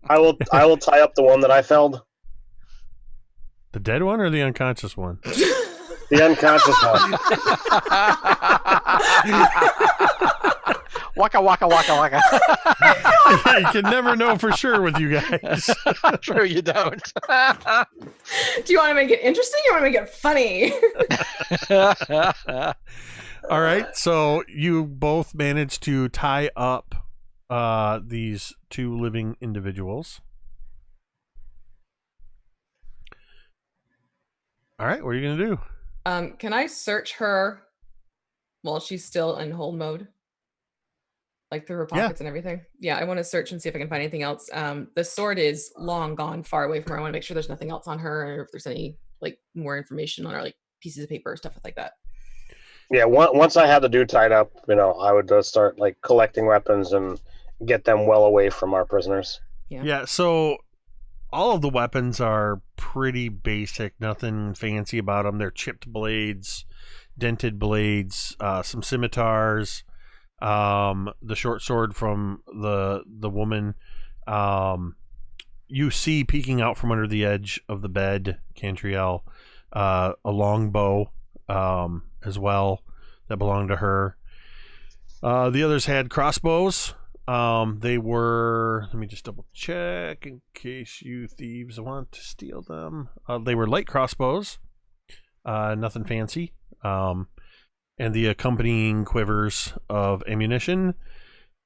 I will tie up the one that I felled. The dead one or the unconscious one? The unconscious one. Waka waka waka waka. Yeah, you can never know for sure with you guys. True, you don't. Do you want to make it interesting or want to make it funny? All right, so you both managed to tie up these two living individuals. All right, what are you gonna do? Can I search her while she's still in hold mode? Like through her pockets and everything? Yeah, I want to search and see if I can find anything else. The sword is long gone, far away from her. I want to make sure there's nothing else on her, or if there's any like more information on her, like pieces of paper or stuff like that. Yeah, once I had the dude tied up, I would start like collecting weapons and get them well away from our prisoners. Yeah, so all of the weapons are pretty basic, nothing fancy about them. They're chipped blades, dented blades, some scimitars, the short sword from the woman. You see peeking out from under the edge of the bed, Cantriel, a long bow as well that belonged to her. The others had crossbows. They were, let me just double check in case you thieves want to steal them. They were light crossbows, nothing fancy. And the accompanying quivers of ammunition.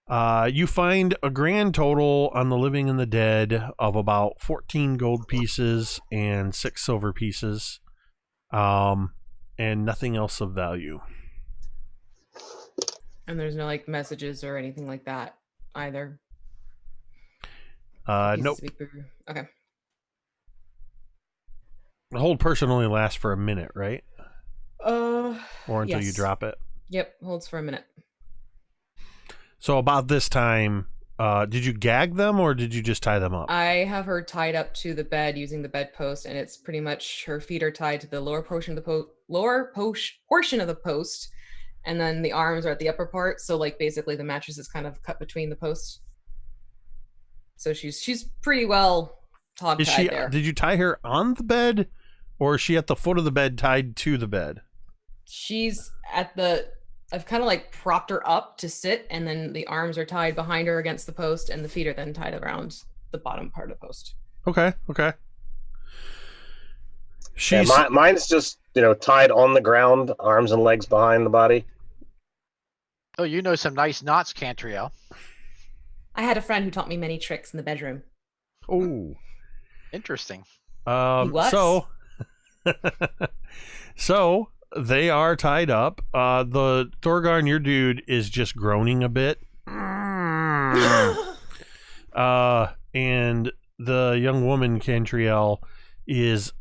You find a grand total on the living and the dead of about 14 gold pieces and 6 silver pieces, and nothing else of value. And there's no like messages or anything like that either. Nope. Okay. The hold person only lasts for a minute, right? Or until you yes. drop it. Yep, holds for a minute. So about this time, did you gag them or did you just tie them up? I have her tied up to the bed using the bedpost, and it's pretty much her feet are tied to the lower portion of the portion of the post, and then the arms are at the upper part. So like basically the mattress is kind of cut between the posts. So she's pretty well tied there. Did you tie her on the bed, or is she at the foot of the bed tied to the bed? She's at the, I've kind of like propped her up to sit, and then the arms are tied behind her against the post, and the feet are then tied around the bottom part of the post. Okay. Mine's just tied on the ground, arms and legs behind the body. Oh, you know some nice knots, Cantriel. I had a friend who taught me many tricks in the bedroom. Oh, interesting. So they are tied up. The Thorgarn, your dude, is just groaning a bit. And the young woman, Cantriel, is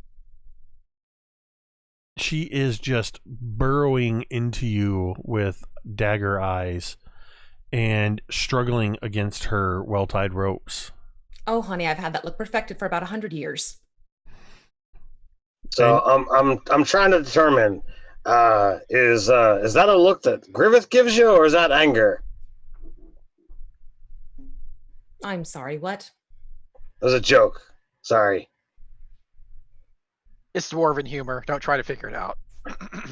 just burrowing into you with dagger eyes and struggling against her well-tied ropes. Oh, honey, I've had that look perfected for about 100 years. So I'm trying to determine, is that a look that Griveth gives you, or is that anger? I'm sorry, what? It was a joke. Sorry. It's dwarven humor. Don't try to figure it out.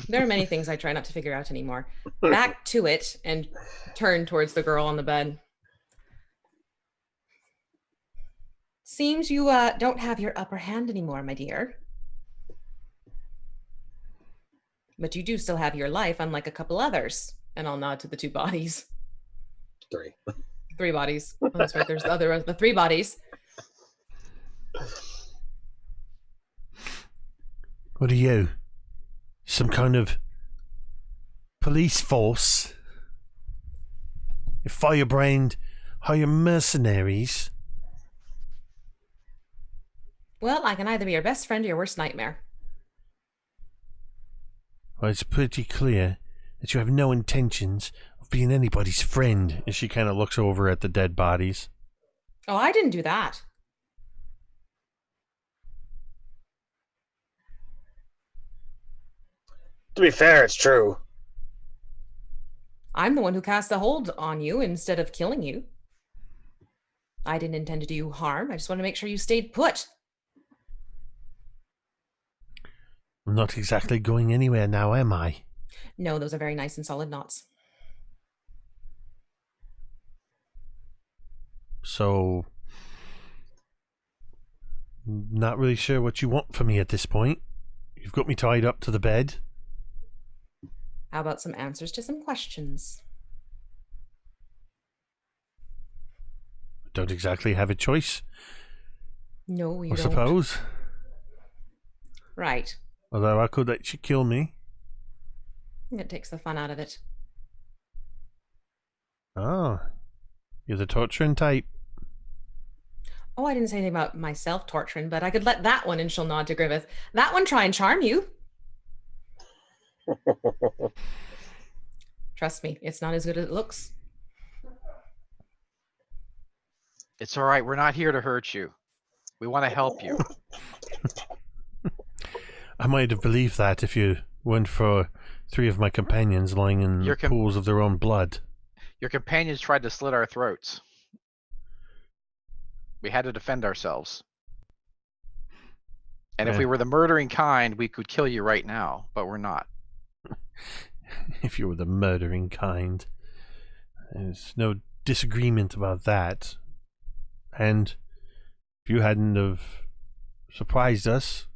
There are many things I try not to figure out anymore. Back to it, and turn towards the girl on the bed. Seems you don't have your upper hand anymore, my dear. But you do still have your life, unlike a couple others. And I'll nod to the 2 bodies. 3. 3 bodies. Oh, that's right. There's the 3 bodies. What are you? Some kind of police force? You firebrand hire mercenaries? Well, I can either be your best friend or your worst nightmare. Well, it's pretty clear that you have no intentions of being anybody's friend. And she kind of looks over at the dead bodies. Oh, I didn't do that. To be fair, it's true. I'm the one who cast the hold on you instead of killing you. I didn't intend to do you harm. I just wanted to make sure you stayed put. I'm not exactly going anywhere now, am I? No, those are very nice and solid knots. So, not really sure what you want from me at this point. You've got me tied up to the bed. How about some answers to some questions? Don't exactly have a choice, No, you I don't. suppose. Right. Although I could let you kill me. It takes the fun out of it. Oh, you're the torturing type. Oh, I didn't say anything about myself torturing, but I could let that one, and she'll nod to Griveth. That one try and charm you. Trust me, it's not as good as it looks. It's all right. We're not here to hurt you. We want to help you. I might have believed that if you weren't for 3 of my companions lying in pools of their own blood. Your companions tried to slit our throats. We had to defend ourselves. And if we were the murdering kind, we could kill you right now, but we're not. If you were the murdering kind. There's no disagreement about that. And if you hadn't have surprised us,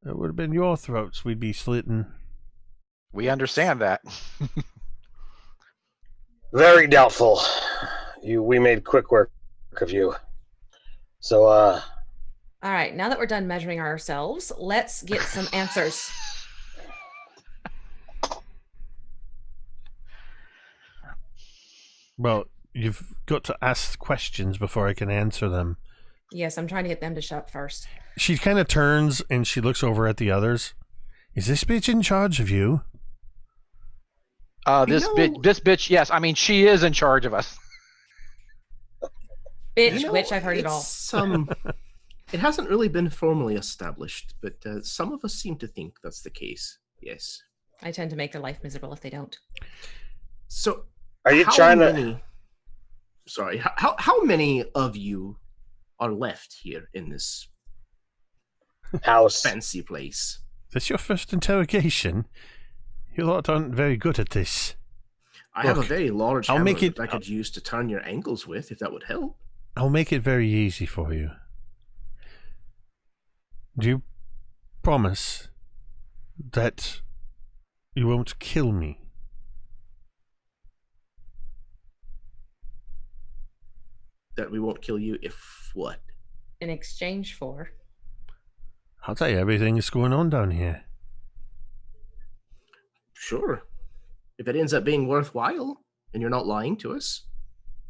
it would have been your throats we'd be slitting. We understand that. Very doubtful. We made quick work of you. So, All right, now that we're done measuring ourselves, let's get some answers. Well, you've got to ask questions before I can answer them. Yes, I'm trying to get them to shut up first. She kind of turns and she looks over at the others. Is this bitch in charge of you? This bitch, yes. I mean, she is in charge of us. Bitch, witch, I've heard it all. It hasn't really been formally established, but some of us seem to think that's the case. Yes. I tend to make their life miserable if they don't. So, are you trying to? Sorry, how many of you are left here in this house fancy place? Is this your first interrogation? You lot aren't very good at this. I have a very large I'll hammer make it, that I could use to turn your ankles with, if that would help. I'll make it very easy for you. Do you promise that you won't kill me? That we won't kill you if what? In exchange for? I'll tell you everything that's going on down here. Sure. If it ends up being worthwhile, and you're not lying to us,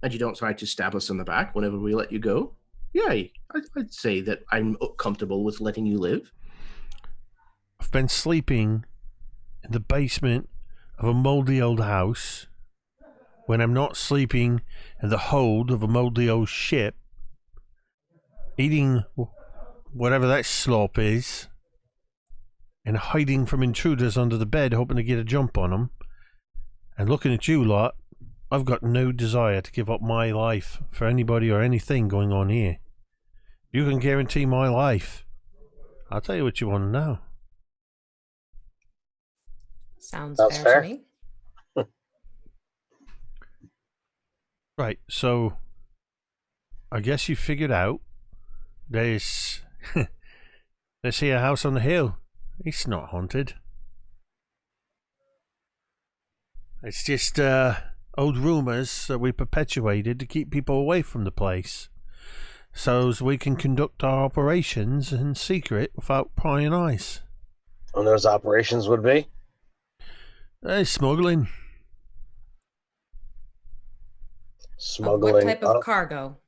and you don't try to stab us in the back whenever we let you go, yeah, I'd say that I'm comfortable with letting you live. I've been sleeping in the basement of a moldy old house when I'm not sleeping in the hold of a moldy old ship, eating whatever that slop is, and hiding from intruders under the bed, hoping to get a jump on them. And looking at you lot, I've got no desire to give up my life for anybody or anything going on here. You can guarantee my life. I'll tell you what you want to know. Sounds fair to me. Right, so I guess you figured out there's this here house on the hill. It's not haunted. It's just old rumours that we perpetuated to keep people away from the place, so as we can conduct our operations in secret without prying eyes. And those operations would be? Smuggling. Smuggling. What type of cargo?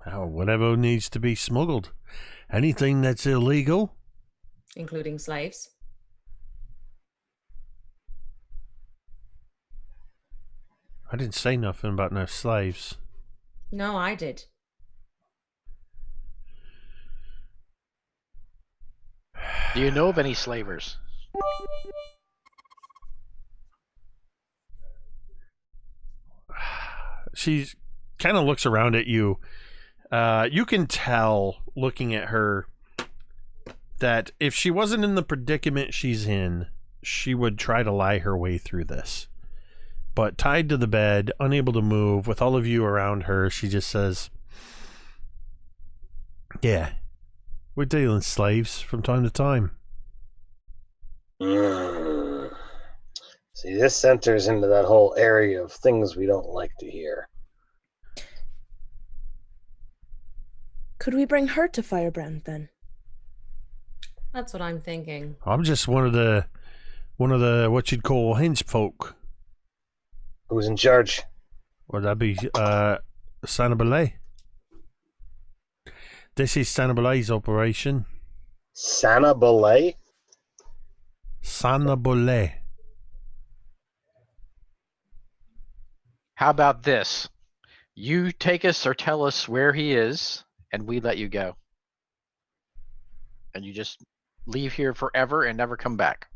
Oh, whatever needs to be smuggled. Anything that's illegal. Including slaves? I didn't say nothing about no slaves. No, I did. Do you know of any slavers? She kind of looks around at you. You can tell, looking at her, that if she wasn't in the predicament she's in, she would try to lie her way through this. But tied to the bed, unable to move, with all of you around her, she just says, yeah, we're dealing slaves from time to time. See, this centers into that whole area of things we don't like to hear. Could we bring her to Firebrand then? That's what I'm thinking. I'm just one of the what you'd call hench folk. Who's in charge? Would that be Sanabale? This is Sanabale's operation. Sanabale? Sanabale. How about this? You take us or tell us where he is, and we let you go. And you just leave here forever and never come back.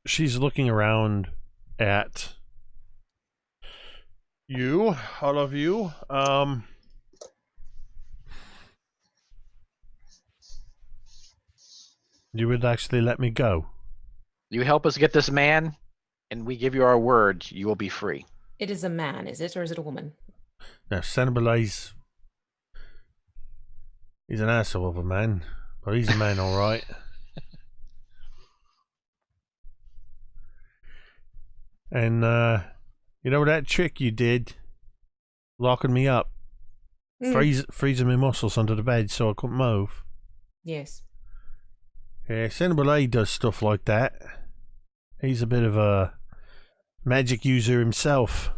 She's looking around at you, all of you. You would actually let me go? You help us get this man, and we give you our word, you will be free. It is a man, is it, or is it a woman? Now, Sanabale's... He's an asshole of a man, but he's a man, all right. And, you know that trick you did? Locking me up. Freezing my muscles under the bed so I couldn't move. Yes. Yeah, Sanabale does stuff like that. He's a bit of a magic user himself.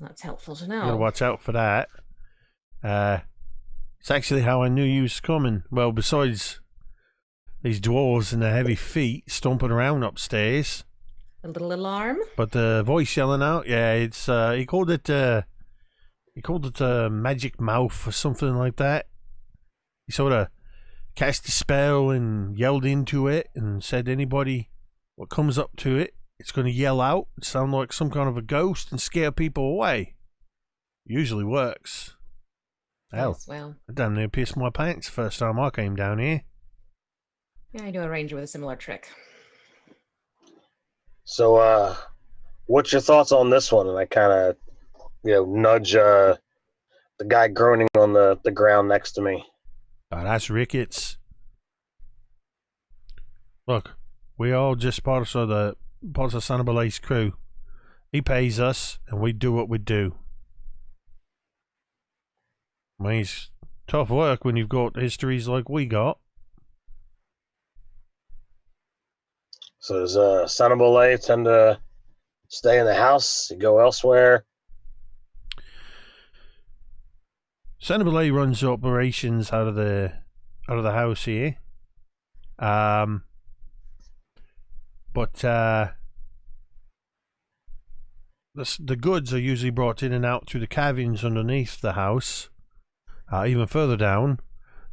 That's helpful to You gotta know. watch out for that. It's actually how I knew you was coming. Well, besides these dwarves and their heavy feet stomping around upstairs. A little alarm? But the voice yelling out, yeah, it's he called it magic mouth or something like that. He sort of cast a spell and yelled into it and said anybody what comes up to it, it's going to yell out, sound like some kind of a ghost and scare people away. Usually works. Hell, Yes, well. I damn near pissed my pants the first time I came down here. Yeah, I know a ranger with a similar trick. So, what's your thoughts on this one? And I kind of, nudge the guy groaning on the ground next to me. Oh, that's Ricketts. Look, we all just part of Sanabale's crew. He pays us, and we do what we do. I mean, it's tough work when you've got histories like we got. So does Sanabale tend to stay in the house, go elsewhere? Sanabale runs operations out of the house here. But the goods are usually brought in and out through the caverns underneath the house, even further down,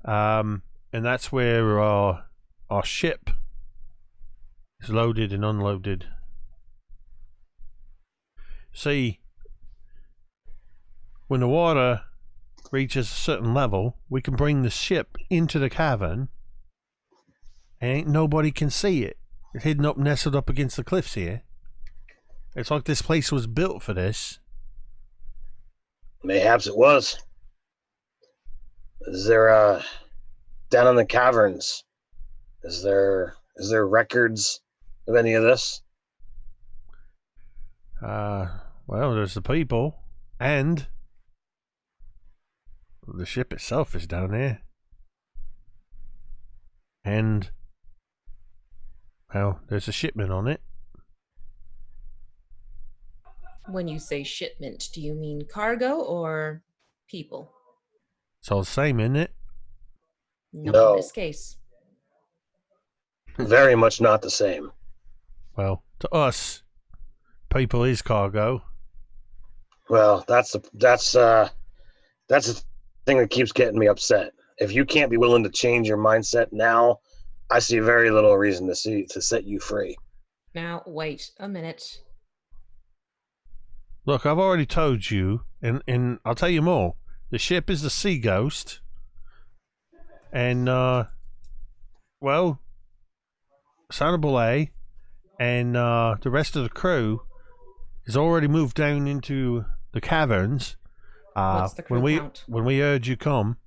and that's where our ship is loaded and unloaded. See, when the water reaches a certain level, we can bring the ship into the cavern, and ain't nobody can see it. It's hidden up, nestled up against the cliffs here. It's like this place was built for this. Mayhaps it was. Is there down in the caverns? Is there records of any of this? Well, there's the people, and the ship itself is down there. And, well, there's a shipment on it. When you say shipment, do you mean cargo or people? It's all the same, isn't it? Not No. in this case. Very much not the same. Well, to us, people is cargo. Well, that's the thing that keeps getting me upset. If you can't be willing to change your mindset now, I see very little reason to set you free. Now, wait a minute. Look, I've already told you, and I'll tell you more. The ship is the Sea Ghost. And, well, Sanabule and the rest of the crew has already moved down into the caverns. What's the crew count? When we heard you come,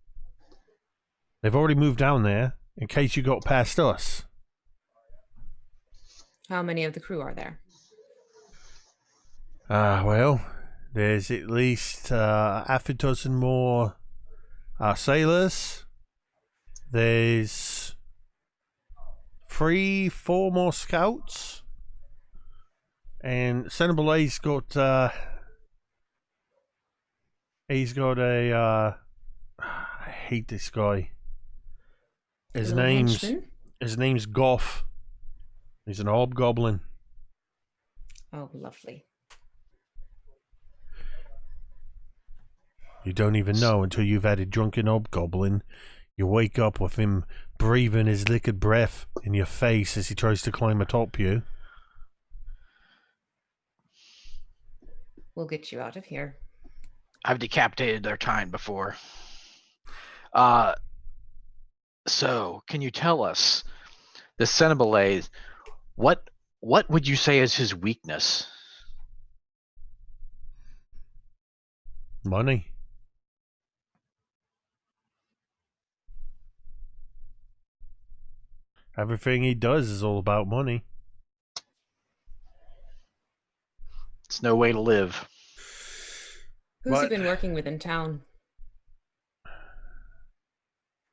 they've already moved down there in case you got past us. How many of the crew are there? Well, there's at least half a dozen more sailors. There's 3-4 more scouts. And Senabule's got he's got a I hate this guy. His Little name's henchman? Goff. He's an hobgoblin. Oh, lovely. You don't even know until you've had a drunken hobgoblin. You wake up with him breathing his liquid breath in your face as he tries to climb atop you. We'll get you out of here. I've decapitated their kind before. So can you tell us, the Senabule, what would you say is his weakness? Money. Everything he does is all about money. It's no way to live. Who's he been working with in town?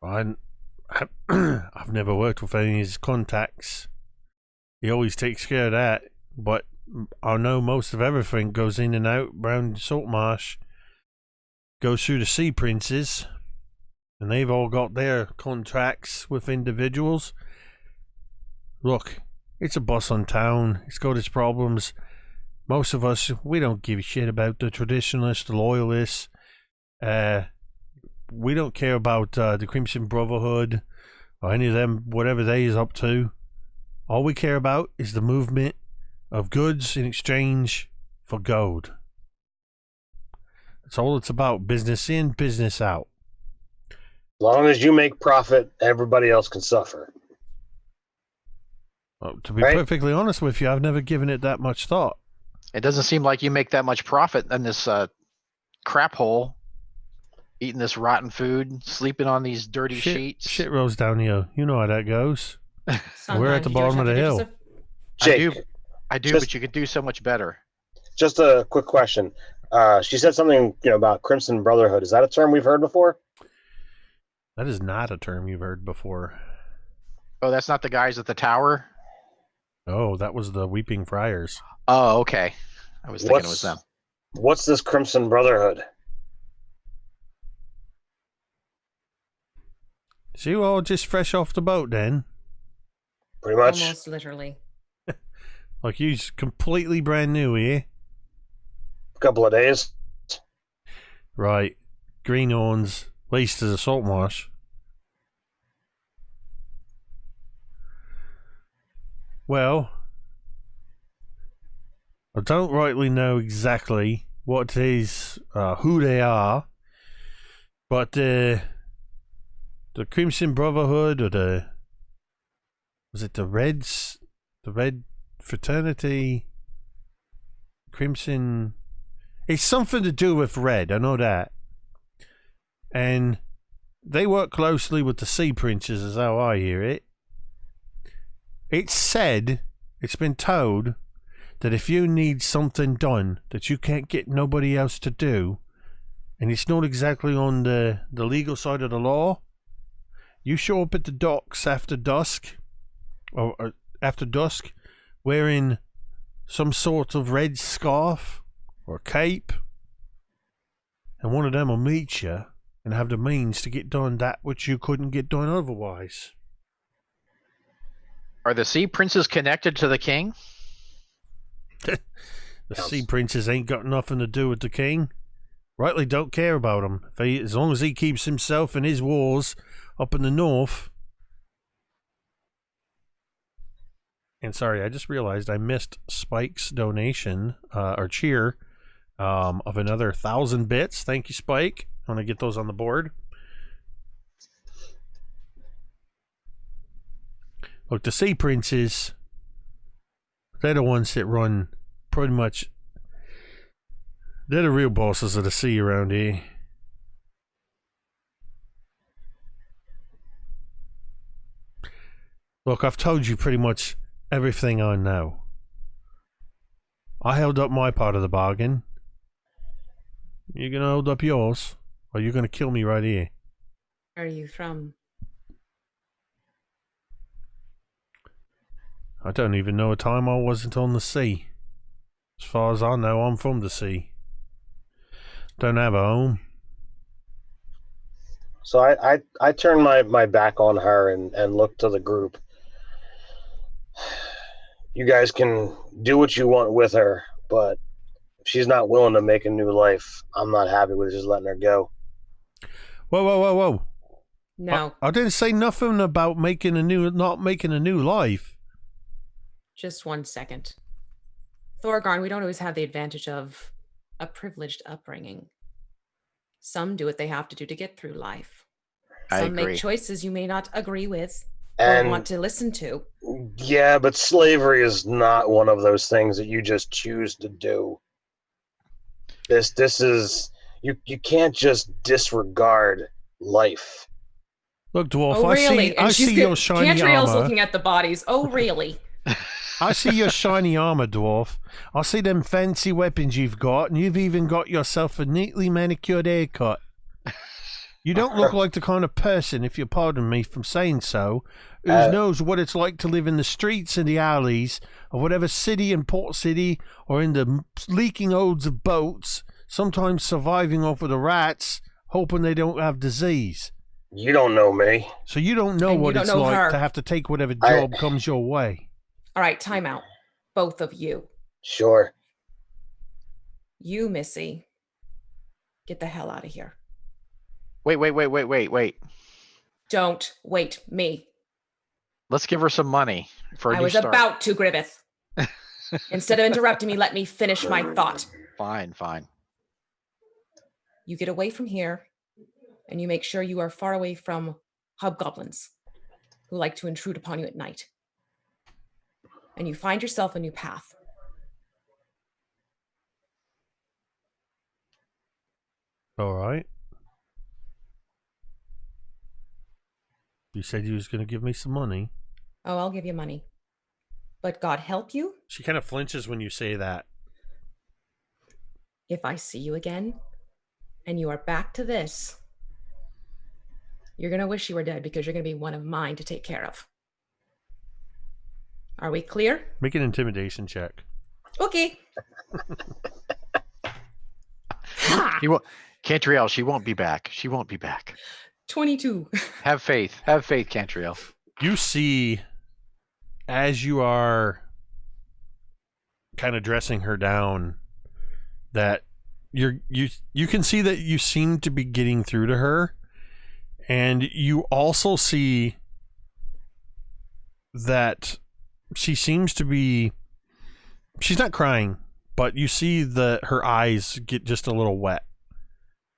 I've never worked with any of his contacts. He always takes care of that. But I know most of everything goes in and out around Saltmarsh. Goes through the Sea Princes. And they've all got their contracts with individuals. Look, it's a bustling town. It's got its problems. Most of us, we don't give a shit about the traditionalists, the loyalists. We don't care about the Crimson Brotherhood or any of them, whatever they is up to. All we care about is the movement of goods in exchange for gold. That's all it's about. Business in, business out. As long as you make profit, everybody else can suffer. Well, to be perfectly honest with you, I've never given it that much thought. It doesn't seem like you make that much profit in this crap hole. Eating this rotten food, sleeping on these dirty sheets. Shit rolls down here. You know how that goes. We're at the Sometimes you bottom of just the have to hill. Jake, I do, just- but you could do so much better. Just a quick question. She said something, about Crimson Brotherhood. Is that a term we've heard before? That is not a term you've heard before. Oh, that's not the guys at the tower? Oh, that was the Weeping Friars. Oh, okay. I was thinking it was them. What's this Crimson Brotherhood? So you all just fresh off the boat then? Pretty much. Almost literally. Like you completely brand new here? A couple of days. Right. Greenhorns, least to the Saltmarsh. Well, I don't rightly know exactly what it is, who they are, but the Crimson Brotherhood or was it the Reds, the Red Fraternity, Crimson? It's something to do with red. I know that, and they work closely with the Sea Princes, is how I hear it. It's said, it's been told, that if you need something done that you can't get nobody else to do, and it's not exactly on the legal side of the law, you show up at the docks after dusk, or after dusk, wearing some sort of red scarf or cape, and one of them will meet you and have the means to get done that which you couldn't get done otherwise. Are the Sea Princes connected to the king? The Sea Princes ain't got nothing to do with the king. Rightly don't care about him. As long as he keeps himself and his wars up in the north. And sorry, I just realized I missed Spike's donation, or cheer, of another 1,000 bits. Thank you, Spike. I want to get those on the board. Look, the sea princes, they're the ones that run pretty much. They're the real bosses of the sea around here. Look, I've told you pretty much everything I know. I held up my part of the bargain. You gonna hold up yours? Or you gonna kill me right here? Where are you from? I don't even know a time I wasn't on the sea. As far as I know, I'm from the sea. Don't have a home. So I turn my back on her and look to the group. You guys can do what you want with her, but if she's not willing to make a new life, I'm not happy with just letting her go. Whoa. No. I didn't say nothing about not making a new life. Just 1 second. Thorgarn, we don't always have the advantage of a privileged upbringing. Some do what they have to do to get through life. Some make choices you may not agree with or want to listen to. Yeah, but slavery is not one of those things that you just choose to do. This is you can't just disregard life. Look, dwarf, Oh, really? I see your shiny Cantriel's armor. looking at the bodies. Oh, really? I see your shiny armor, dwarf. I see them fancy weapons you've got, and you've even got yourself a neatly manicured haircut. You don't look like the kind of person, if you pardon me from saying so, who knows what it's like to live in the streets and the alleys of whatever city and port city, or in the leaking holds of boats, sometimes surviving off of the rats, hoping they don't have disease. You don't know me. So you don't know what it's like to have to take whatever job comes your way. All right, time out. Both of you. Sure. You, Missy, get the hell out of here. Wait. Don't wait me. Let's give her some money for a I new was start. about to, Griveth. Instead of interrupting me, let me finish my thought. Fine. You get away from here, and you make sure you are far away from hobgoblins who like to intrude upon you at night. And you find yourself a new path. All right. You said you was going to give me some money. Oh, I'll give you money. But God help you She kind of flinches when you say that. if I see you again and you are back to this. You're going to wish you were dead because you're going to be one of mine to take care of. Are we clear? Make an intimidation check. Okay. Cantriel, she won't be back. 22. Have faith, Cantriel. You see, as you are kind of dressing her down, that you can see that you seem to be getting through to her, and you also see that she seems to be, she's not crying, but you see that her eyes get just a little wet.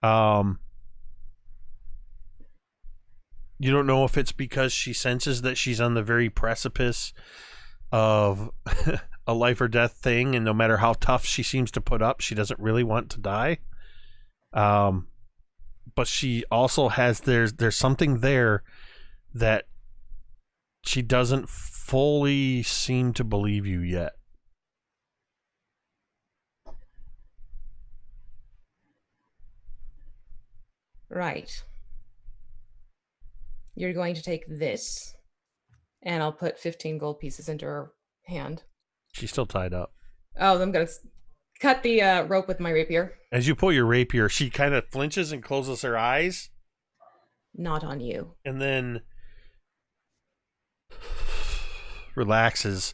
You don't know if it's because she senses that she's on the very precipice of a life or death thing, and no matter how tough she seems to put up, she doesn't really want to die. But she also has, there's something there that she doesn't fully seem to believe you yet. Right. You're going to take this, and I'll put 15 gold pieces into her hand. She's still tied up. Oh, I'm going to cut the rope with my rapier. As you pull your rapier, she kind of flinches and closes her eyes. Not on you. And then relaxes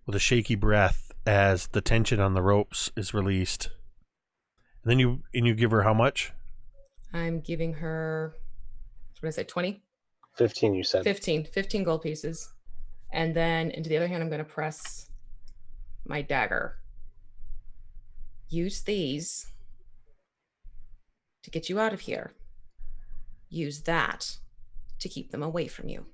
with a shaky breath as the tension on the ropes is released. And then you give her how much? I'm giving her, what did I say, 20? 15, you said. 15 gold pieces. And then into the other hand, I'm going to press my dagger. Use these to get you out of here. Use that to keep them away from you.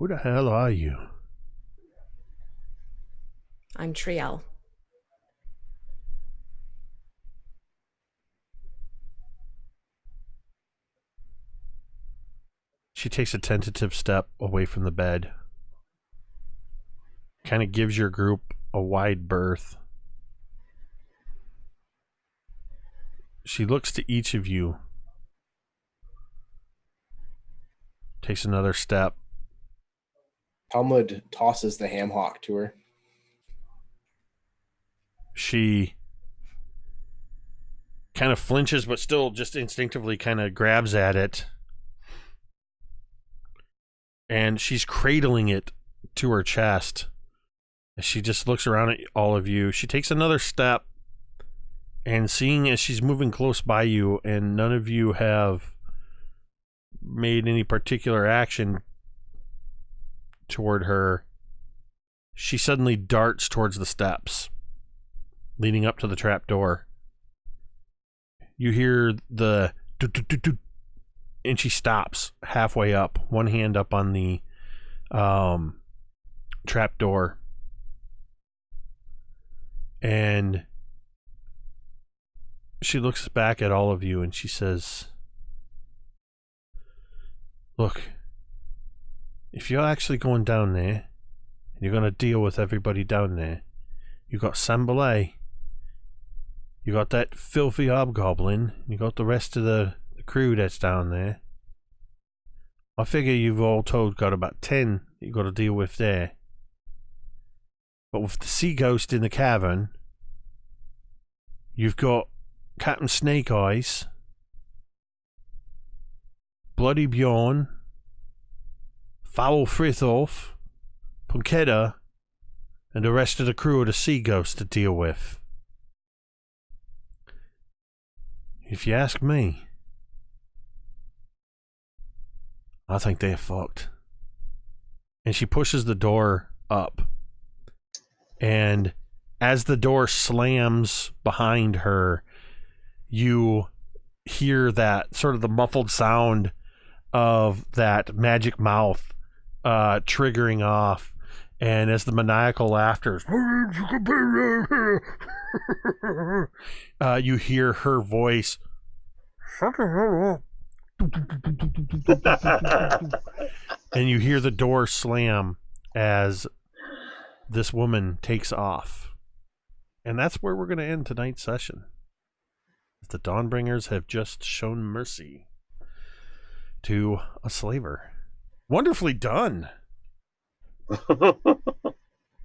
Who the hell are you? I'm Triel. She takes a tentative step away from the bed. Kind of gives your group a wide berth. She looks to each of you. Takes another step. Talmud tosses the ham hock to her. She kind of flinches, but still just instinctively kind of grabs at it. And she's cradling it to her chest. As she just looks around at all of you. She takes another step. And seeing as she's moving close by you and none of you have made any particular action toward her, she suddenly darts towards the steps leading up to the trap door. You hear the do-do-do-do, and she stops halfway up, one hand up on the trap door. And she looks back at all of you and she says, look, if you're actually going down there and you're going to deal with everybody down there, you got Sambalay, you got that filthy hobgoblin, you got the rest of the crew that's down there. I figure you've all told got about 10 you got to deal with there. But with the sea ghost in the cavern, you've got Captain Snake Eyes, Bloody Bjorn, Foul Frithorf, Punkeda, and the rest of the crew of the Sea Ghost to deal with. If you ask me, I think they're fucked. And she pushes the door up. And as the door slams behind her, you hear that sort of the muffled sound of that magic mouth triggering off. And as the maniacal laughter, you hear her voice. And you hear the door slam as this woman takes off. And that's where we're going to end tonight's session. The Dawnbringers have just shown mercy to a slaver. Wonderfully done.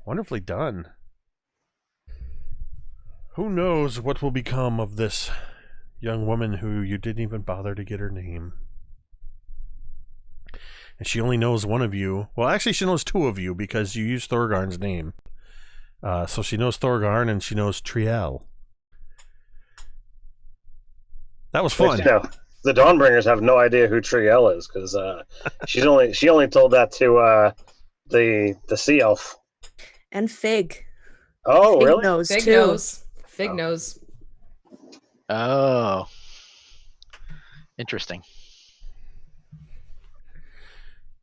Wonderfully done. Who knows what will become of this young woman who you didn't even bother to get her name. And she only knows one of you. Well, actually, she knows two of you because you used Thorgarn's name. So she knows Thorgarn and she knows Triel. That was fun. The Dawnbringers have no idea who Triel is because she only told that to the sea elf and Fig. Oh, Fig really? Knows Fig too. knows. Fig knows. Oh, interesting.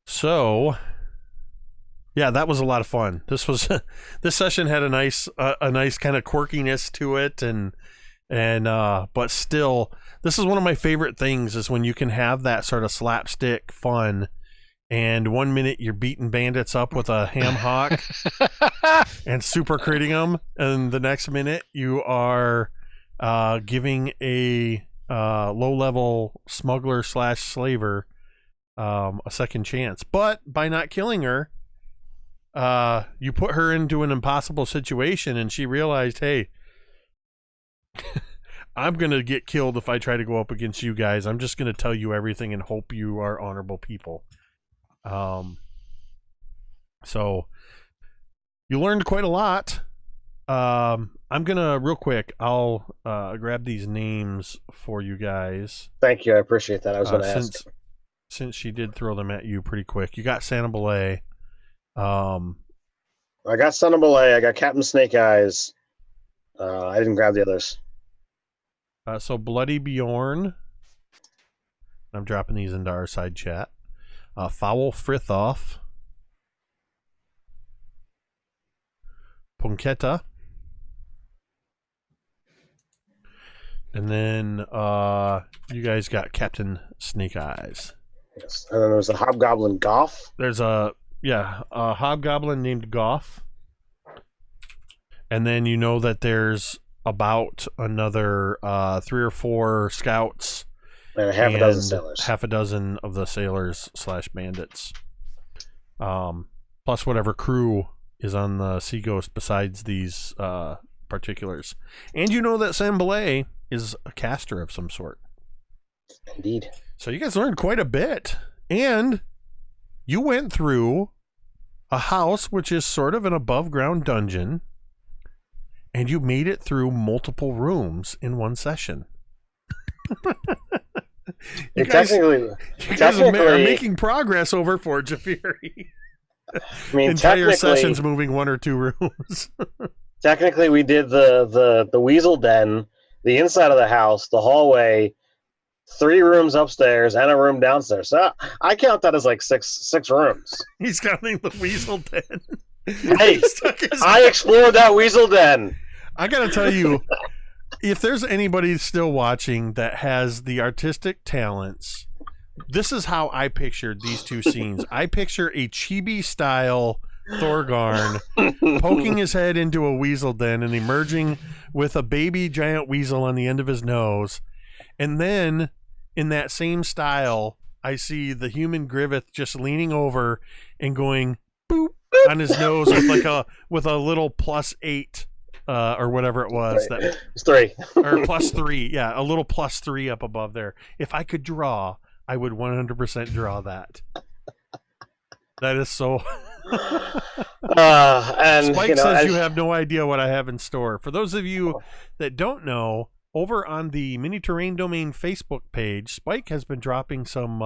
So, yeah, that was a lot of fun. This was this session had a nice kind of quirkiness to it, and but still, this is one of my favorite things is when you can have that sort of slapstick fun, and 1 minute you're beating bandits up with a ham hock and super critting them, and the next minute you are giving a low-level smuggler / slaver a second chance. But by not killing her, you put her into an impossible situation, and she realized, hey, I'm going to get killed if I try to go up against you guys. I'm just going to tell you everything and hope you are honorable people. So you learned quite a lot. I'm going to, real quick, I'll grab these names for you guys. Thank you. I appreciate that. I was going to ask. Since she did throw them at you pretty quick. You got Santa Belay. I got Santa Belay. I got Captain Snake Eyes. I didn't grab the others. So Bloody Bjorn. I'm dropping these into our side chat. Foul Frithorf. Punketa. And then you guys got Captain Snake Eyes. Yes. And then there was a Hobgoblin Goff. There's a Hobgoblin named Goff. And then you know that there's about another 3 or 4 scouts. And half a dozen sailors. Half a dozen of the sailors / bandits. Plus whatever crew is on the Sea Ghost besides these particulars. And you know that Sambalay is a caster of some sort. Indeed. So you guys learned quite a bit. And you went through a house which is sort of an above ground dungeon. And you made it through multiple rooms in one session. You guys are making progress over Forge of Fury. I mean, entire sessions moving 1 or 2 rooms. Technically, we did the Weasel Den, the inside of the house, the hallway, 3 rooms upstairs, and a room downstairs. So I count that as like six rooms. He's counting the Weasel Den. Hey, I explored that Weasel Den. I gotta tell you, if there's anybody still watching that has the artistic talents, this is how I pictured these 2 scenes. I picture a chibi-style Thorgarn poking his head into a weasel den and emerging with a baby giant weasel on the end of his nose. And then, in that same style, I see the human Griveth just leaning over and going boop on his nose with a little +8. Or whatever it was. It's 3. Or +3. Yeah, a little +3 up above there. If I could draw, I would 100% draw that. That is so... and Spike says you have no idea what I have in store. For those of you that don't know, over on the Mini Terrain Domain Facebook page, Spike has been dropping some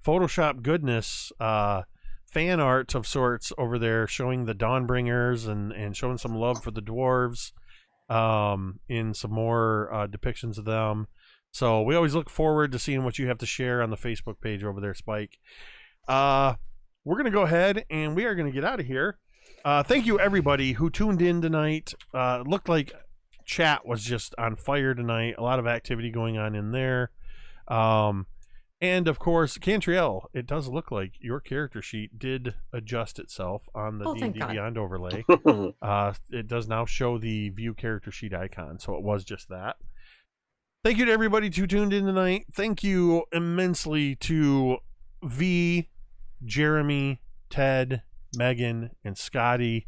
Photoshop goodness, fan art of sorts over there, showing the Dawnbringers and showing some love for the dwarves in some more depictions of them. So we always look forward to seeing what you have to share on the Facebook page over there, Spike. We're going to go ahead and we are going to get out of here. Thank you, everybody who tuned in tonight. Looked like chat was just on fire tonight. A lot of activity going on in there. And, of course, Cantriel, it does look like your character sheet did adjust itself on the D&D Beyond overlay. It does now show the view character sheet icon, so it was just that. Thank you to everybody who tuned in tonight. Thank you immensely to V, Jeremy, Ted, Megan, and Scotty.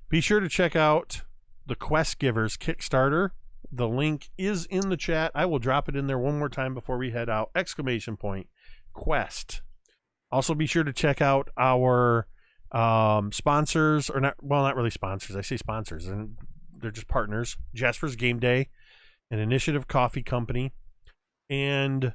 Be sure to check out the Quest Givers Kickstarter. The link is in the chat. I will drop it in there one more time before we head out. ! Quest. Also be sure to check out our sponsors, or not really sponsors. I say sponsors, and they're just partners. Jasper's Game Day, an Initiative Coffee Company, and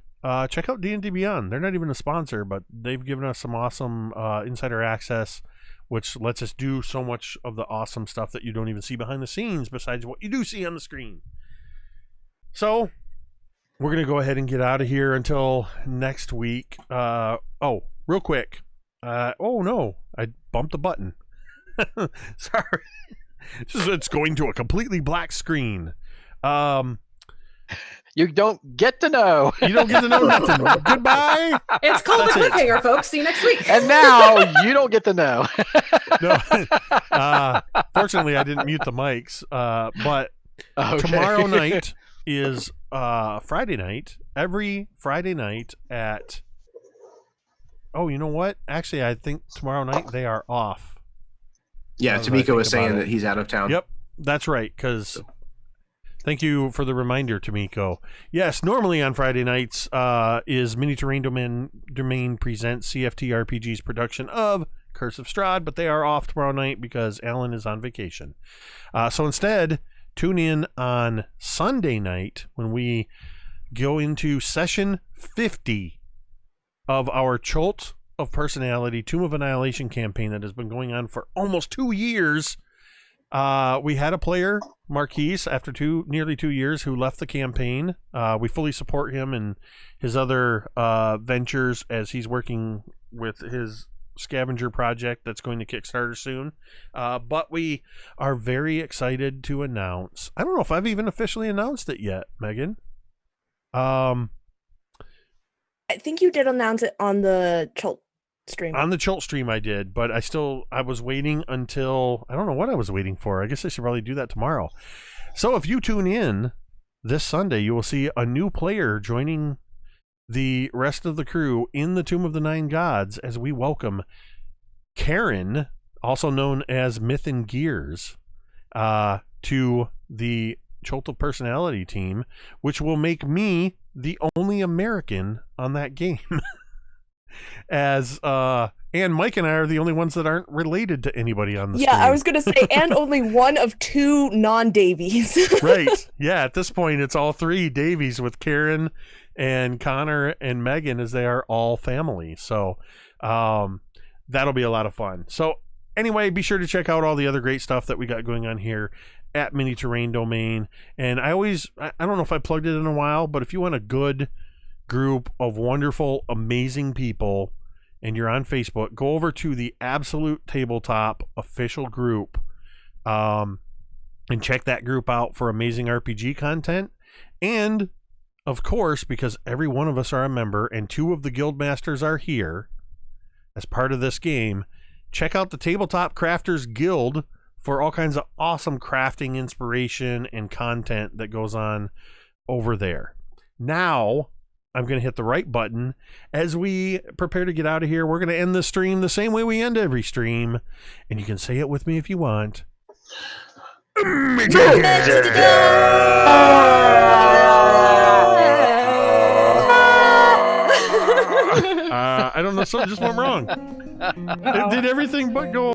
check out D&D Beyond. They're not even a sponsor, but they've given us some awesome insider access, which lets us do so much of the awesome stuff that you don't even see behind the scenes besides what you do see on the screen. So, we're going to go ahead and get out of here until next week. Real quick. Oh, no. I bumped the button. Sorry. It's going to a completely black screen. You don't get to know. You don't get to know nothing. Goodbye. It's called a cliffhanger, folks. See you next week. And now you don't get to know. No. Fortunately, I didn't mute the mics. But tomorrow night is Friday night. Every Friday night at... Oh, you know what? Actually, I think tomorrow night they are off. Yeah, Tamiko was saying that he's out of town. Yep, that's right, because... Thank you for the reminder, Tamiko. Yes, normally on Friday nights is Mini Terrain Domain presents CFT RPG's production of Curse of Strahd, but they are off tomorrow night because Alan is on vacation. So instead, tune in on Sunday night when we go into session 50 of our Cholt of Personality Tomb of Annihilation campaign that has been going on for almost 2 years. We had a player, Marquise, after nearly 2 years, who left the campaign. We fully support him and his other ventures as he's working with his scavenger project that's going to Kickstarter soon. But we are very excited to announce. I don't know if I've even officially announced it yet, Megan. I think you did announce it on the Chult stream. On the Chult stream I did, but I was waiting until, I don't know what I was waiting for. I guess I should probably do that tomorrow. So if you tune in this Sunday, you will see a new player joining the rest of the crew in the Tomb of the Nine Gods as we welcome Karen, also known as Myth and Gears, to the Chult of Personality team, which will make me the only American on that game. And Mike and I are the only ones that aren't related to anybody on the stream. I was going to say, and only one of two non-Davies. Right. Yeah, at this point, it's all three Davies with Karen and Connor and Megan, as they are all family. So that'll be a lot of fun. So anyway, be sure to check out all the other great stuff that we got going on here at Mini Terrain Domain. And I don't know if I plugged it in a while, but if you want a good group of wonderful, amazing people and you're on Facebook, go over to the Absolute Tabletop official group and check that group out for amazing RPG content. And of course, because every one of us are a member and two of the guild masters are here as part of this game, check out the Tabletop Crafters Guild for all kinds of awesome crafting inspiration and content that goes on over there. Now I'm going to hit the right button as we prepare to get out of here. We're going to end the stream the same way we end every stream, and you can say it with me if you want. I don't know, something just went wrong. It did everything but go.